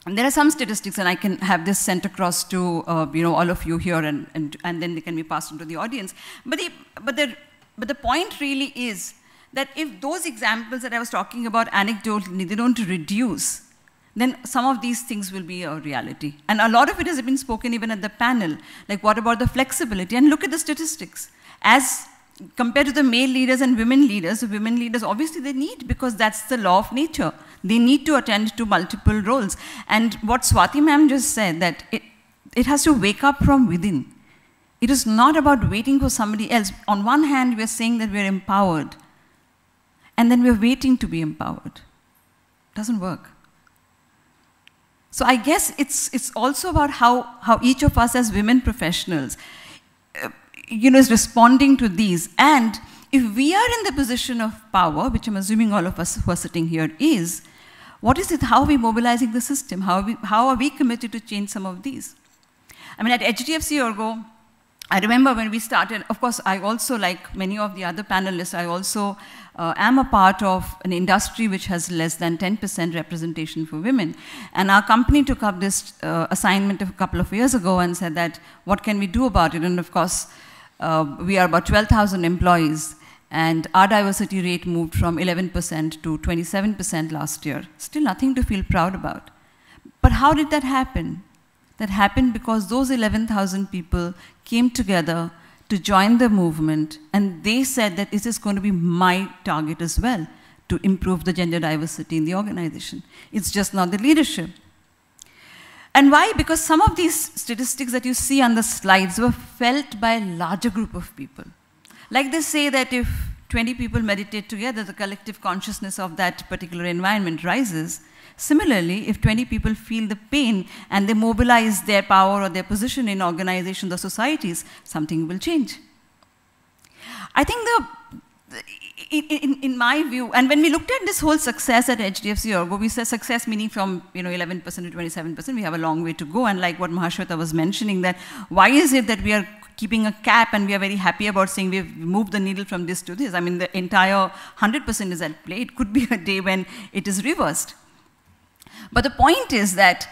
And there are some statistics, and I can have this sent across to all of you here, and then they can be passed on to the audience. But the point really is that if those examples that I was talking about anecdotally, they don't reduce, then some of these things will be a reality. And a lot of it has been spoken even at the panel. Like, what about the flexibility? And look at the statistics. As compared to the male leaders and women leaders, the women leaders, obviously they need, because that's the law of nature. They need to attend to multiple roles. And what Swati ma'am just said, that it has to wake up from within. It is not about waiting for somebody else. On one hand, we're saying that we're empowered, and then we're waiting to be empowered. Doesn't work. So I guess it's also about how each of us as women professionals is responding to these. And if we are in the position of power, which I'm assuming all of us who are sitting here is, what is it? How are we mobilizing the system? How are we committed to change some of these? I mean, at HDFC ERGO, I remember when we started, of course, I also, like many of the other panelists, I also am a part of an industry which has less than 10% representation for women. And our company took up this assignment a couple of years ago and said that, what can we do about it? And of course, we are about 12,000 employees, and our diversity rate moved from 11% to 27% last year. Still nothing to feel proud about. But how did that happen? That happened because those 11,000 people came together to join the movement, and they said that this is going to be my target as well, to improve the gender diversity in the organization. It's just not the leadership. And why? Because some of these statistics that you see on the slides were felt by a larger group of people. Like they say that if 20 people meditate together, the collective consciousness of that particular environment rises. Similarly, if 20 people feel the pain and they mobilize their power or their position in organizations or societies, something will change. I think in my view, and when we looked at this whole success at HDFC ERGO, we said success meaning from 11% to 27%, we have a long way to go. And like what Mahashweta was mentioning, that why is it that we are keeping a cap and we are very happy about saying we've moved the needle from this to this? I mean, the entire 100% is at play. It could be a day when it is reversed. But the point is that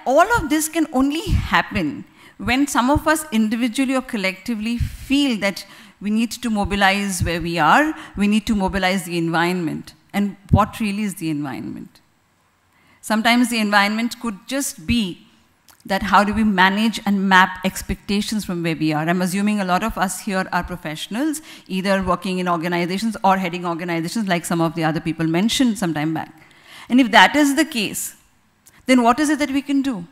all of this can only happen when some of us individually or collectively feel that we need to mobilize where we are, we need to mobilize the environment. And what really is the environment? Sometimes the environment could just be that how do we manage and map expectations from where we are. I'm assuming a lot of us here are professionals, either working in organizations or heading organizations like some of the other people mentioned some time back. And if that is the case, then what is it that we can do?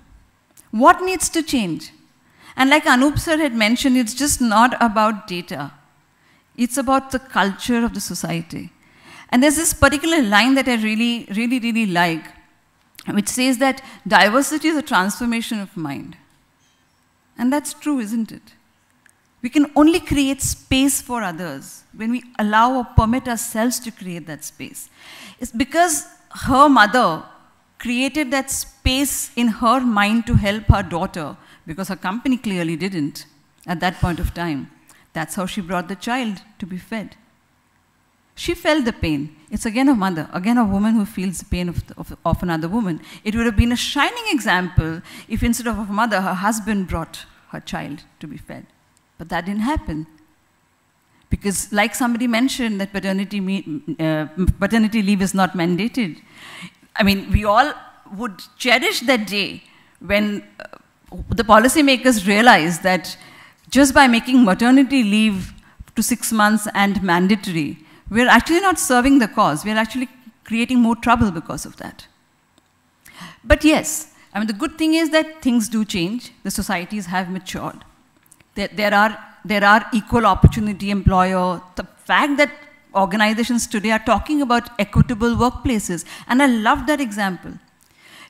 What needs to change? And like Anup sir had mentioned, it's just not about data. It's about the culture of the society. And there's this particular line that I really like, which says that diversity is a transformation of mind. And that's true, isn't it? We can only create space for others when we allow or permit ourselves to create that space. It's because her mother created that space in her mind to help her daughter, because her company clearly didn't at that point of time. That's how she brought the child to be fed. She felt the pain. It's again a mother, again a woman who feels the pain of another woman. It would have been a shining example if instead of a mother, her husband brought her child to be fed. But that didn't happen. Because like somebody mentioned that paternity leave is not mandated. I mean, we all would cherish that day when the policymakers realized that just by making maternity leave to 6 months and mandatory, we're actually not serving the cause. We're actually creating more trouble because of that. But yes, I mean, the good thing is that things do change. The societies have matured. There are equal opportunity employer. The fact that organizations today are talking about equitable workplaces, and I love that example.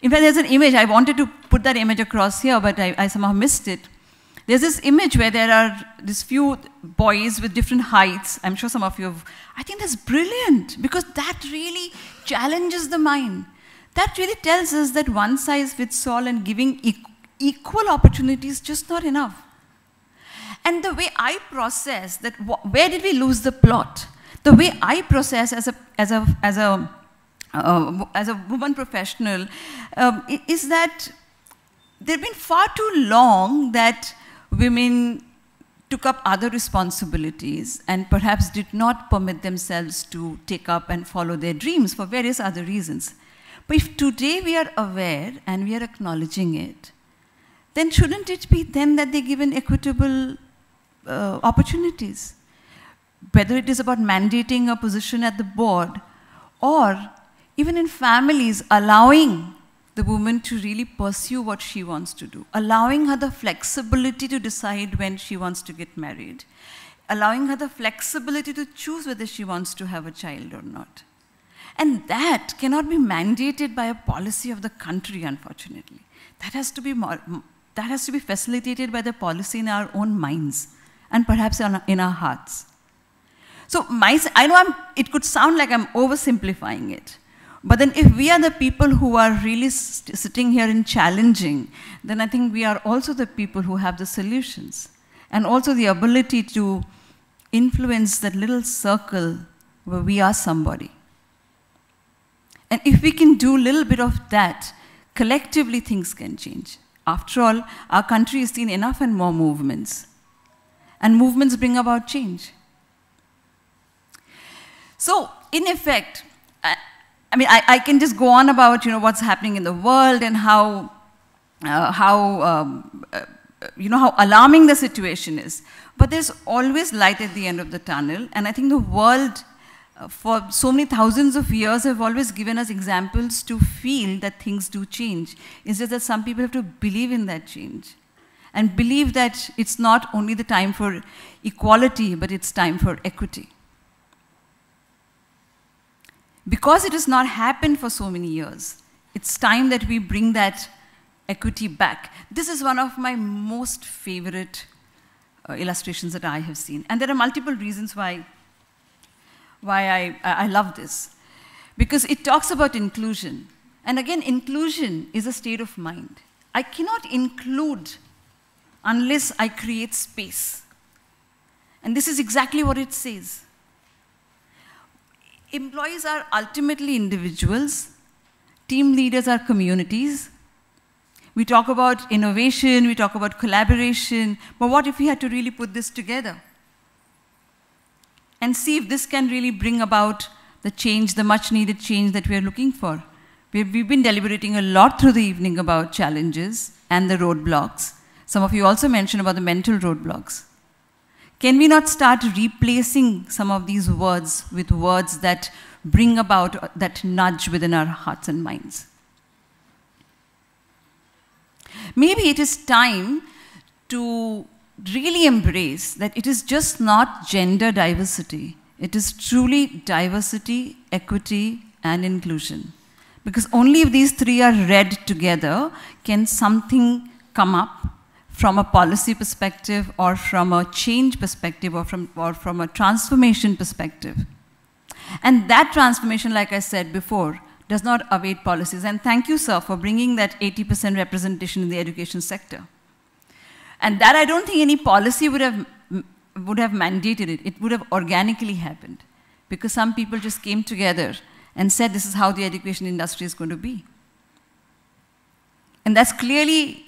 In fact, there's an image, I wanted to put that image across here, but I somehow missed it. There's this image where there are these few boys with different heights. I'm sure some of you have, I think that's brilliant, because that really challenges the mind. That really tells us that one size fits all and giving equal opportunities is just not enough. And the way I process that, where did we lose the plot? The way I process as a woman professional is that there have been far too long that women took up other responsibilities and perhaps did not permit themselves to take up and follow their dreams for various other reasons. But if today we are aware and we are acknowledging it, then shouldn't it be then that they're given equitable opportunities? Whether it is about mandating a position at the board, or even in families, allowing the woman to really pursue what she wants to do, allowing her the flexibility to decide when she wants to get married, allowing her the flexibility to choose whether she wants to have a child or not. And that cannot be mandated by a policy of the country, unfortunately. That has to be facilitated by the policy in our own minds and perhaps in our hearts. So I know it could sound like I'm oversimplifying it, but then if we are the people who are really sitting here and challenging, then I think we are also the people who have the solutions and also the ability to influence that little circle where we are somebody. And if we can do a little bit of that, collectively things can change. After all, our country has seen enough and more movements. And movements bring about change. So, in effect, I mean, I can just go on about what's happening in the world and how alarming the situation is. But there's always light at the end of the tunnel, and I think the world, for so many thousands of years, have always given us examples to feel that things do change. It's just that some people have to believe in that change and believe that it's not only the time for equality, but it's time for equity. Because it has not happened for so many years, it's time that we bring that equity back. This is one of my most favorite illustrations that I have seen. And there are multiple reasons why I love this. Because it talks about inclusion. And again, inclusion is a state of mind. I cannot include unless I create space. And this is exactly what it says. Employees are ultimately individuals. Team leaders are communities. We talk about innovation, we talk about collaboration, but what if we had to really put this together? And see if this can really bring about the change, the much needed change that we are looking for. We've been deliberating a lot through the evening about challenges and the roadblocks. Some of you also mentioned about the mental roadblocks. Can we not start replacing some of these words with words that bring about that nudge within our hearts and minds? Maybe it is time to really embrace that it is just not gender diversity. It is truly diversity, equity, and inclusion. Because only if these three are read together can something come up from a policy perspective or from a change perspective or from a transformation perspective. And that transformation, like I said before, does not await policies. And thank you, sir, for bringing that 80% representation in the education sector. And that I don't think any policy would have mandated it. It would have organically happened. Because some people just came together and said this is how the education industry is going to be. And that's clearly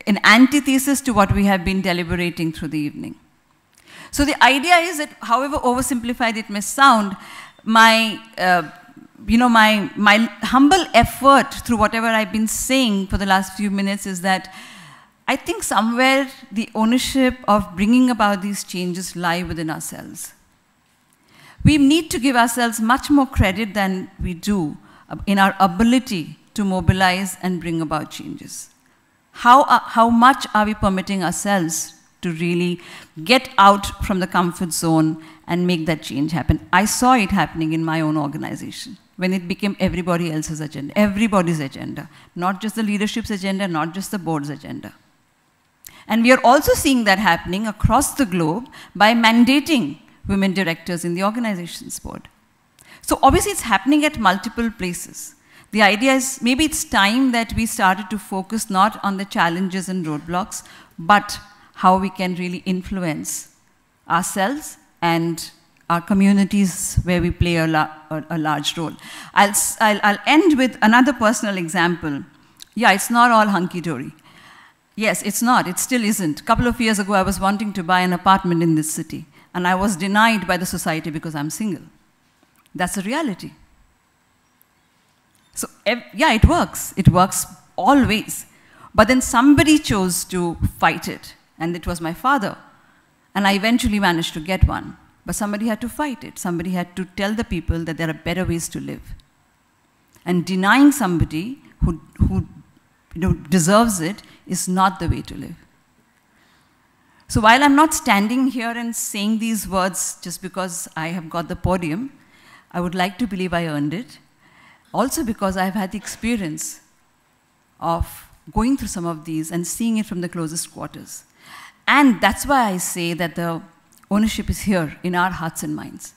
an antithesis to what we have been deliberating through the evening. So the idea is that, however oversimplified it may sound, my humble effort through whatever I've been saying for the last few minutes is that I think somewhere the ownership of bringing about these changes lie within ourselves. We need to give ourselves much more credit than we do in our ability to mobilize and bring about changes. How much are we permitting ourselves to really get out from the comfort zone and make that change happen? I saw it happening in my own organization when it became everybody else's agenda, everybody's agenda, not just the leadership's agenda, not just the board's agenda. And we are also seeing that happening across the globe by mandating women directors in the organization's board. So obviously it's happening at multiple places. The idea is maybe it's time that we started to focus not on the challenges and roadblocks, but how we can really influence ourselves and our communities where we play a large role. I'll end with another personal example. Yeah, it's not all hunky-dory. Yes, it's not. It still isn't. A couple of years ago, I was wanting to buy an apartment in this city, and I was denied by the society because I'm single. That's a reality. So, yeah, it works. It works always. But then somebody chose to fight it, and it was my father. And I eventually managed to get one. But somebody had to fight it. Somebody had to tell the people that there are better ways to live. And denying somebody who deserves it is not the way to live. So while I'm not standing here and saying these words just because I have got the podium, I would like to believe I earned it. Also because I've had the experience of going through some of these and seeing it from the closest quarters. And that's why I say that the ownership is here in our hearts and minds.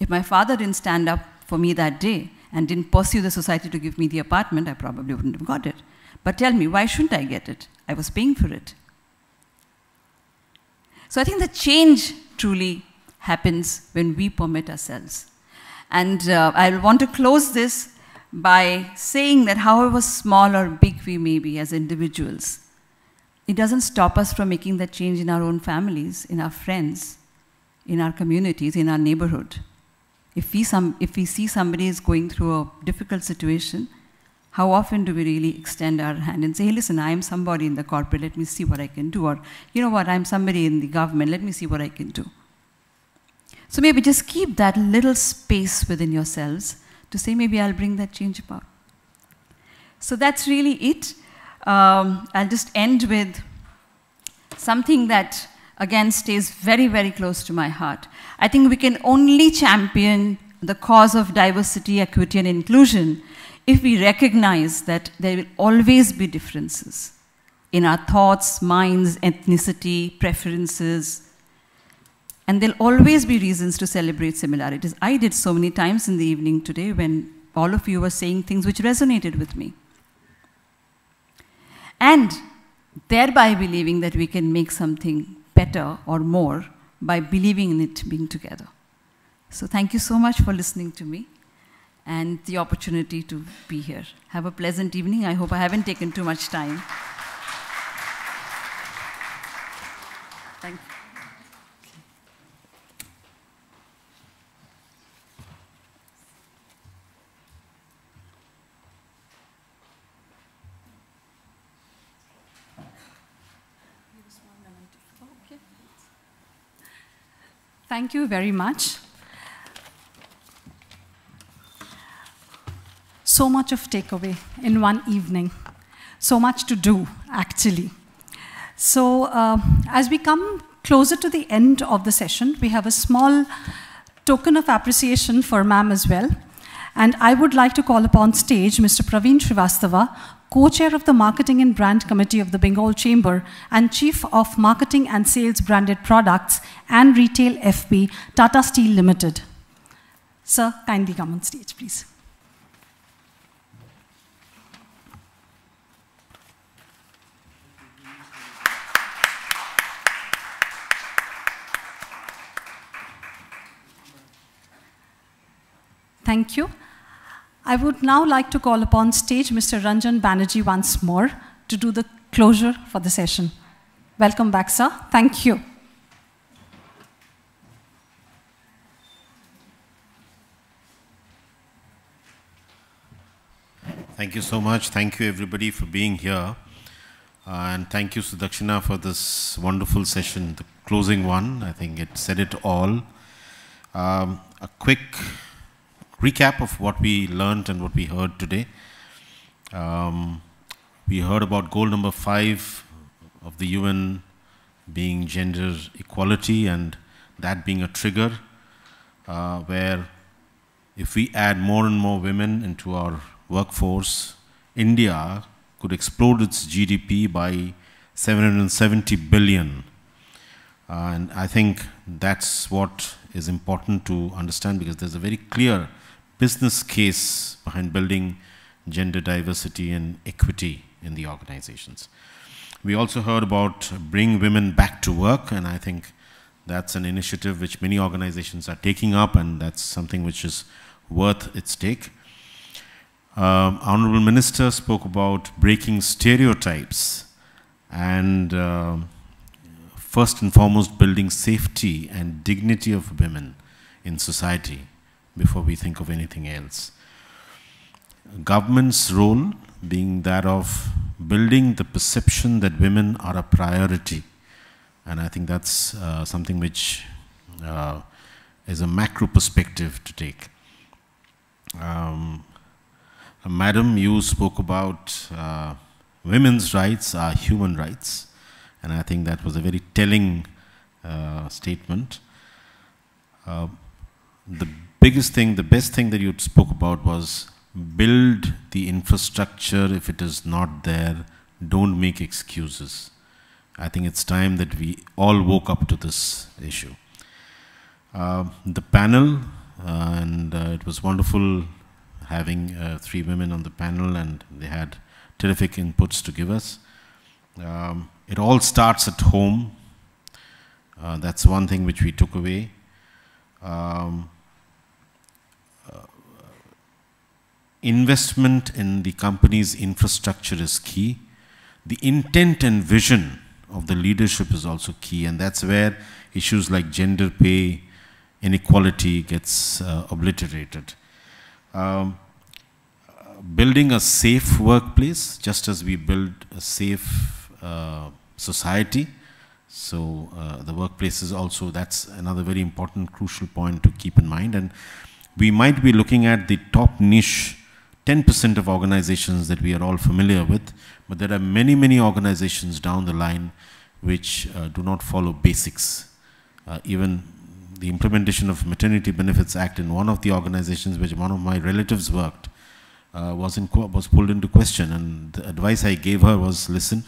If my father didn't stand up for me that day and didn't pursue the society to give me the apartment, I probably wouldn't have got it. But tell me, why shouldn't I get it? I was paying for it. So I think the change truly happens when we permit ourselves. And I want to close this by saying that however small or big we may be as individuals, it doesn't stop us from making that change in our own families, in our friends, in our communities, in our neighborhood. If we see somebody is going through a difficult situation, how often do we really extend our hand and say, hey, listen, I am somebody in the corporate, let me see what I can do. Or, you know what, I'm somebody in the government, let me see what I can do. So maybe just keep that little space within yourselves to say, maybe I'll bring that change about. So that's really it. I'll just end with something that, again, stays very, very close to my heart. I think we can only champion the cause of diversity, equity, and inclusion if we recognize that there will always be differences in our thoughts, minds, ethnicity, preferences, and there'll always be reasons to celebrate similarities. I did so many times in the evening today when all of you were saying things which resonated with me. And thereby believing that we can make something better or more by believing in it being together. So thank you so much for listening to me and the opportunity to be here. Have a pleasant evening. I hope I haven't taken too much time. Thank you. Thank you very much. So much of takeaway in one evening. So much to do, actually. So as we come closer to the end of the session, we have a small token of appreciation for ma'am as well. And I would like to call upon stage Mr. Praveen Srivastava, Co-Chair of the Marketing and Brand Committee of the Bengal Chamber and Chief of Marketing and Sales Branded Products and Retail FP, Tata Steel Limited. Sir, kindly come on stage, please. Thank you. I would now like to call upon stage Mr. Ranjan Banerjee once more to do the closure for the session. Welcome back, sir. Thank you. Thank you so much. Thank you, everybody, for being here. And thank you, Sudakshina, for this wonderful session, the closing one. I think it said it all. A quick recap of what we learned and what we heard today. We heard about goal number 5 of the UN being gender equality, and that being a trigger where if we add more and more women into our workforce, India could explode its GDP by 770 billion. And I think that's what is important to understand, because there's a very clear business case behind building gender diversity and equity in the organizations. We also heard about bring women back to work, and I think that's an initiative which many organizations are taking up, and that's something which is worth its take. Honorable Minister spoke about breaking stereotypes and first and foremost building safety and dignity of women in society before we think of anything else. Government's role being that of building the perception that women are a priority, and I think that's something which is a macro perspective to take. Madam, you spoke about women's rights are human rights, and I think that was a very telling statement. The biggest thing, the best thing that you spoke about was build the infrastructure. If it is not there, don't make excuses. I think it's time that we all woke up to this issue. The panel, and it was wonderful having 3 women on the panel, and they had terrific inputs to give us. It all starts at home. That's one thing which we took away. Investment in the company's infrastructure is key. The intent and vision of the leadership is also key, and that's where issues like gender pay inequality gets obliterated. Building a safe workplace, just as we build a safe society, so the workplace is also, that's another very important, crucial point to keep in mind. And we might be looking at the top niche 10% of organizations that we are all familiar with, but there are many, many organizations down the line which do not follow basics. Even the implementation of Maternity Benefits Act in one of the organizations which one of my relatives worked was pulled into question, and the advice I gave her was, listen,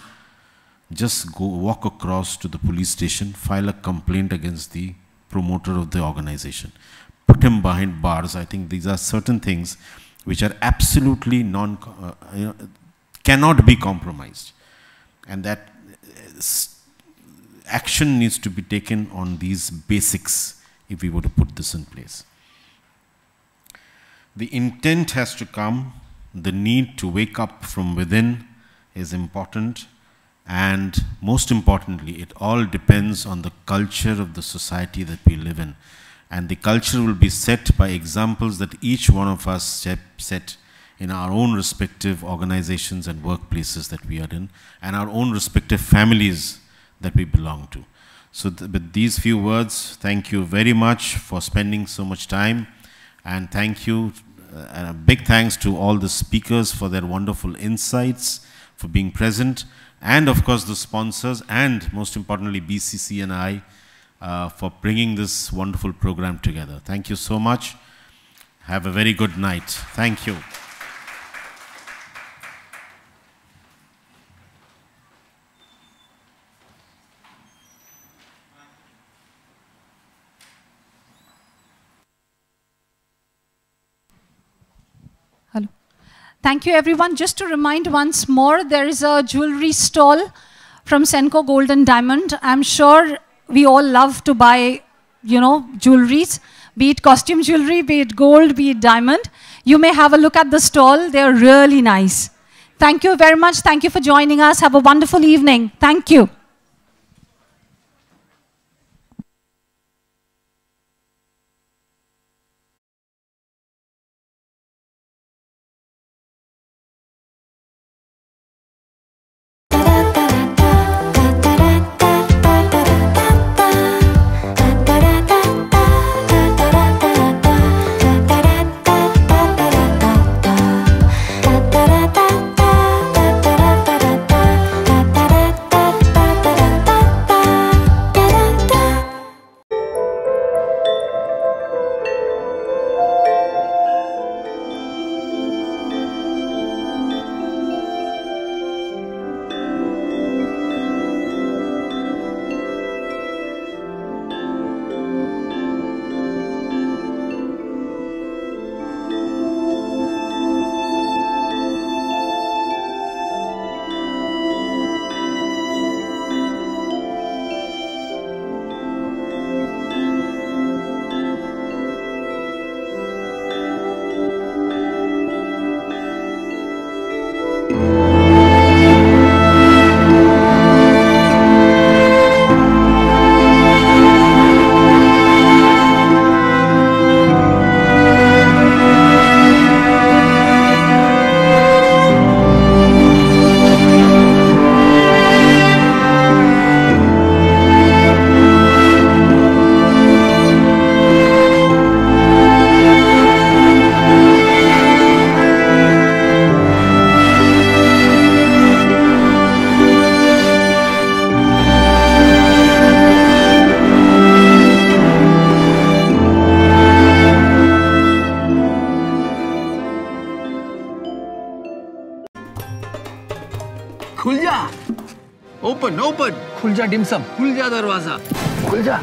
just go walk across to the police station, file a complaint against the promoter of the organization, put him behind bars. I think these are certain things which are absolutely cannot be compromised, and that action needs to be taken on these basics if we were to put this in place. The intent has to come, the need to wake up from within is important, and most importantly, it all depends on the culture of the society that we live in. And the culture will be set by examples that each one of us set in our own respective organizations and workplaces that we are in, and our own respective families that we belong to. So with these few words, thank you very much for spending so much time, and thank you, and a big thanks to all the speakers for their wonderful insights, for being present, and of course the sponsors, and most importantly BCCI for bringing this wonderful program together. Thank you so much. Have a very good night. Thank you. Hello. Thank you, everyone. Just to remind once more, there is a jewelry stall from Senco Gold and Diamond. I'm sure we all love to buy, jewelries, be it costume jewelry, be it gold, be it diamond. You may have a look at the stall. They're really nice. Thank you very much. Thank you for joining us. Have a wonderful evening. Thank you. Open खुल जा dim sum, खुल जा दरवाजा, खुल जा।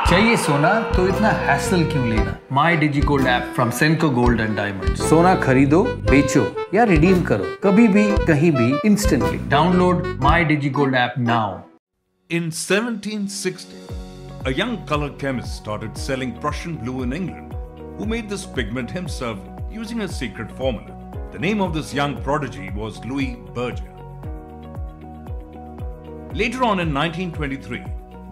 चाहिए सोना तो इतना हैसल क्यों लेना? My digi gold app from Senco gold and diamond. सोना खरीदो, बेचो या रिडीम करो, कभी भी कहीं भी instantly. Download my digi gold app now. In 1760, a young color chemist started selling Prussian blue in England, who made this pigment himself using a secret formula. The name of this young prodigy was Louis Berger. Later on in 1923,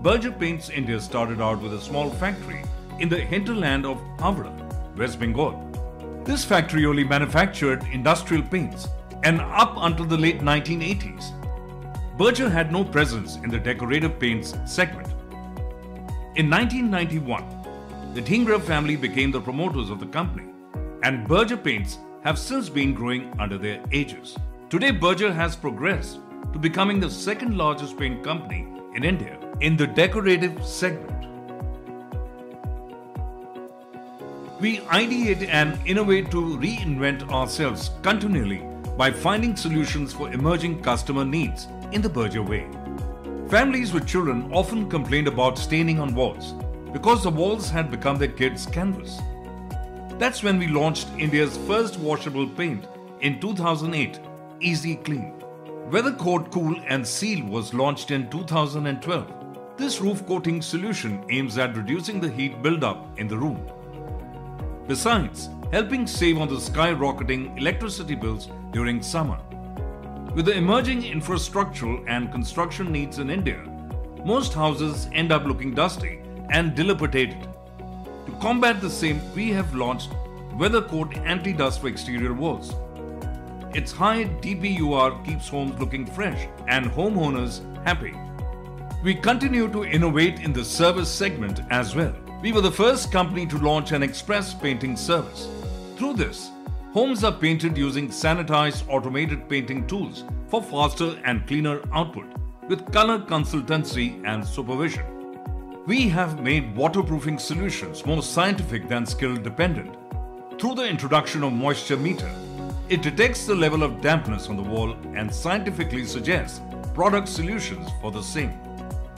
Berger Paints India started out with a small factory in the hinterland of Havra, West Bengal. This factory only manufactured industrial paints, and up until the late 1980s, Berger had no presence in the decorative paints segment. In 1991, the Dhingra family became the promoters of the company, and Berger Paints have since been growing under their aegis. Today, Berger has progressed to becoming the second largest paint company in India in the decorative segment. We ideate and innovate to reinvent ourselves continually by finding solutions for emerging customer needs in the Berger way. Families with children often complained about staining on walls because the walls had become their kids' canvas. That's when we launched India's first washable paint in 2008, Easy Clean. Weathercoat Cool and Seal was launched in 2012. This roof coating solution aims at reducing the heat buildup in the room. Besides, helping save on the skyrocketing electricity bills during summer. With the emerging infrastructural and construction needs in India, most houses end up looking dusty and dilapidated. To combat the same, we have launched Weathercoat Anti-Dust for exterior walls. Its high DPUR keeps homes looking fresh and homeowners happy. We continue to innovate in the service segment as well. We were the first company to launch an express painting service. Through this, homes are painted using sanitized automated painting tools for faster and cleaner output with color consultancy and supervision. We have made waterproofing solutions more scientific than skill dependent. Through the introduction of moisture meter, it detects the level of dampness on the wall and scientifically suggests product solutions for the same.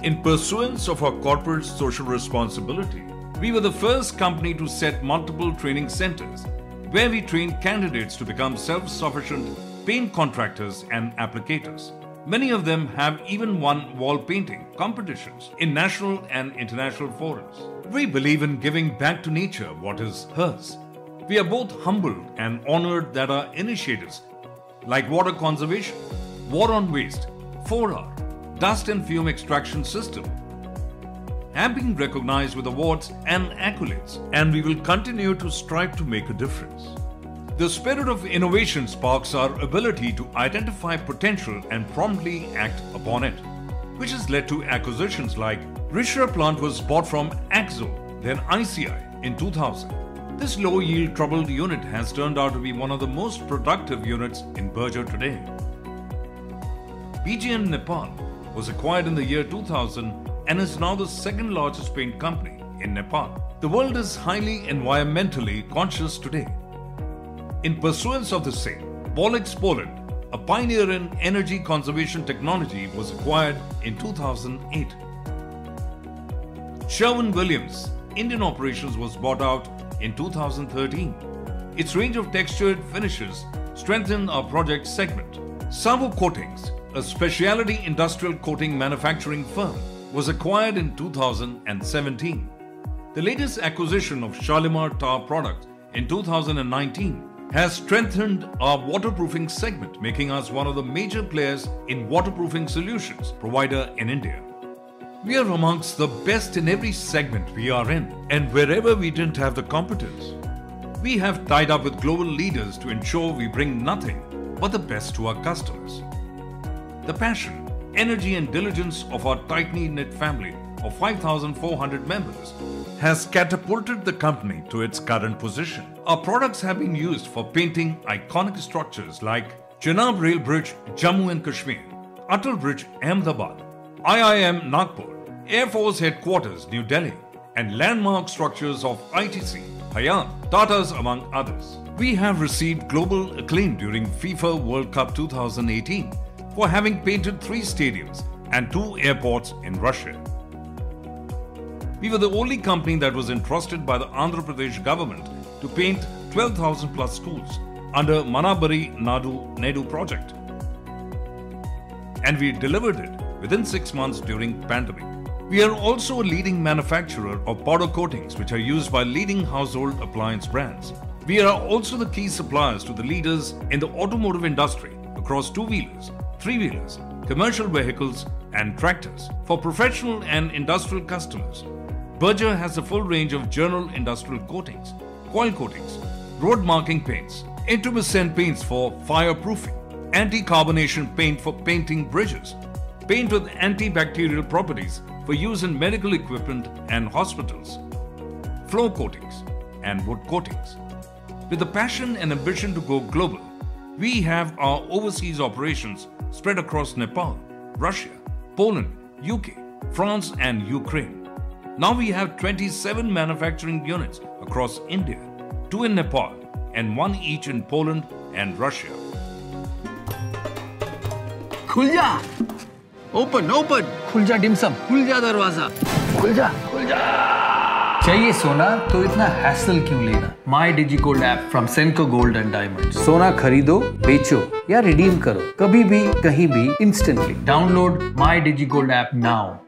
In pursuance of our corporate social responsibility, we were the first company to set multiple training centers where we trained candidates to become self-sufficient paint contractors and applicators. Many of them have even won wall painting competitions in national and international forums. We believe in giving back to nature what is hers. We are both humbled and honored that our initiatives like water conservation, war on waste, 4R, dust and fume extraction system have been recognized with awards and accolades, and we will continue to strive to make a difference. The spirit of innovation sparks our ability to identify potential and promptly act upon it, which has led to acquisitions like Rishabh plant was bought from Axo, then ICI in 2000. This low-yield troubled unit has turned out to be one of the most productive units in Berger today. BGN Nepal was acquired in the year 2000 and is now the second largest paint company in Nepal. The world is highly environmentally conscious today. In pursuance of the same, Bolex Poland, a pioneer in energy conservation technology, was acquired in 2008. Sherwin-Williams Indian operations was bought out in 2013. Its range of textured finishes strengthened our project segment. Savo Coatings, a specialty industrial coating manufacturing firm, was acquired in 2017. The latest acquisition of Shalimar Tar Products in 2019 has strengthened our waterproofing segment, making us one of the major players in waterproofing solutions provider in India. We are amongst the best in every segment we are in, and wherever we didn't have the competence, we have tied up with global leaders to ensure we bring nothing but the best to our customers. The passion, energy and diligence of our tightly knit family of 5,400 members has catapulted the company to its current position. Our products have been used for painting iconic structures like Chenab Rail Bridge, Jammu and Kashmir, Atal Bridge, Ahmedabad, IIM Nagpur, Air Force Headquarters, New Delhi, and landmark structures of ITC, Hayat, Tata's among others. We have received global acclaim during FIFA World Cup 2018 for having painted 3 stadiums and 2 airports in Russia. We were the only company that was entrusted by the Andhra Pradesh government to paint 12,000 plus schools under Manabari Nadu project. And we delivered it within 6 months during pandemic. We are also a leading manufacturer of powder coatings which are used by leading household appliance brands. We are also the key suppliers to the leaders in the automotive industry across 2-wheelers, 3-wheelers, commercial vehicles and tractors. For professional and industrial customers, Berger has a full range of general industrial coatings, coil coatings, road marking paints, intumescent paints for fireproofing, anti-carbonation paint for painting bridges, paint with antibacterial properties for use in medical equipment and hospitals, floor coatings and wood coatings. With the passion and ambition to go global, we have our overseas operations spread across Nepal, Russia, Poland, UK, France and Ukraine. Now we have 27 manufacturing units across India, 2 in Nepal and 1 each in Poland and Russia. खुल जा, open, open, खुल जा dim sum, खुल जा दरवाजा, खुल जा, खुल जा। चाहिए सोना तो इतना हैसल क्यों लेना? My DigiGold app from Senco Gold and Diamonds. सोना खरीदो, बेचो या रिडीम करो, कभी भी, कहीं भी, instantly. Download My DigiGold app now.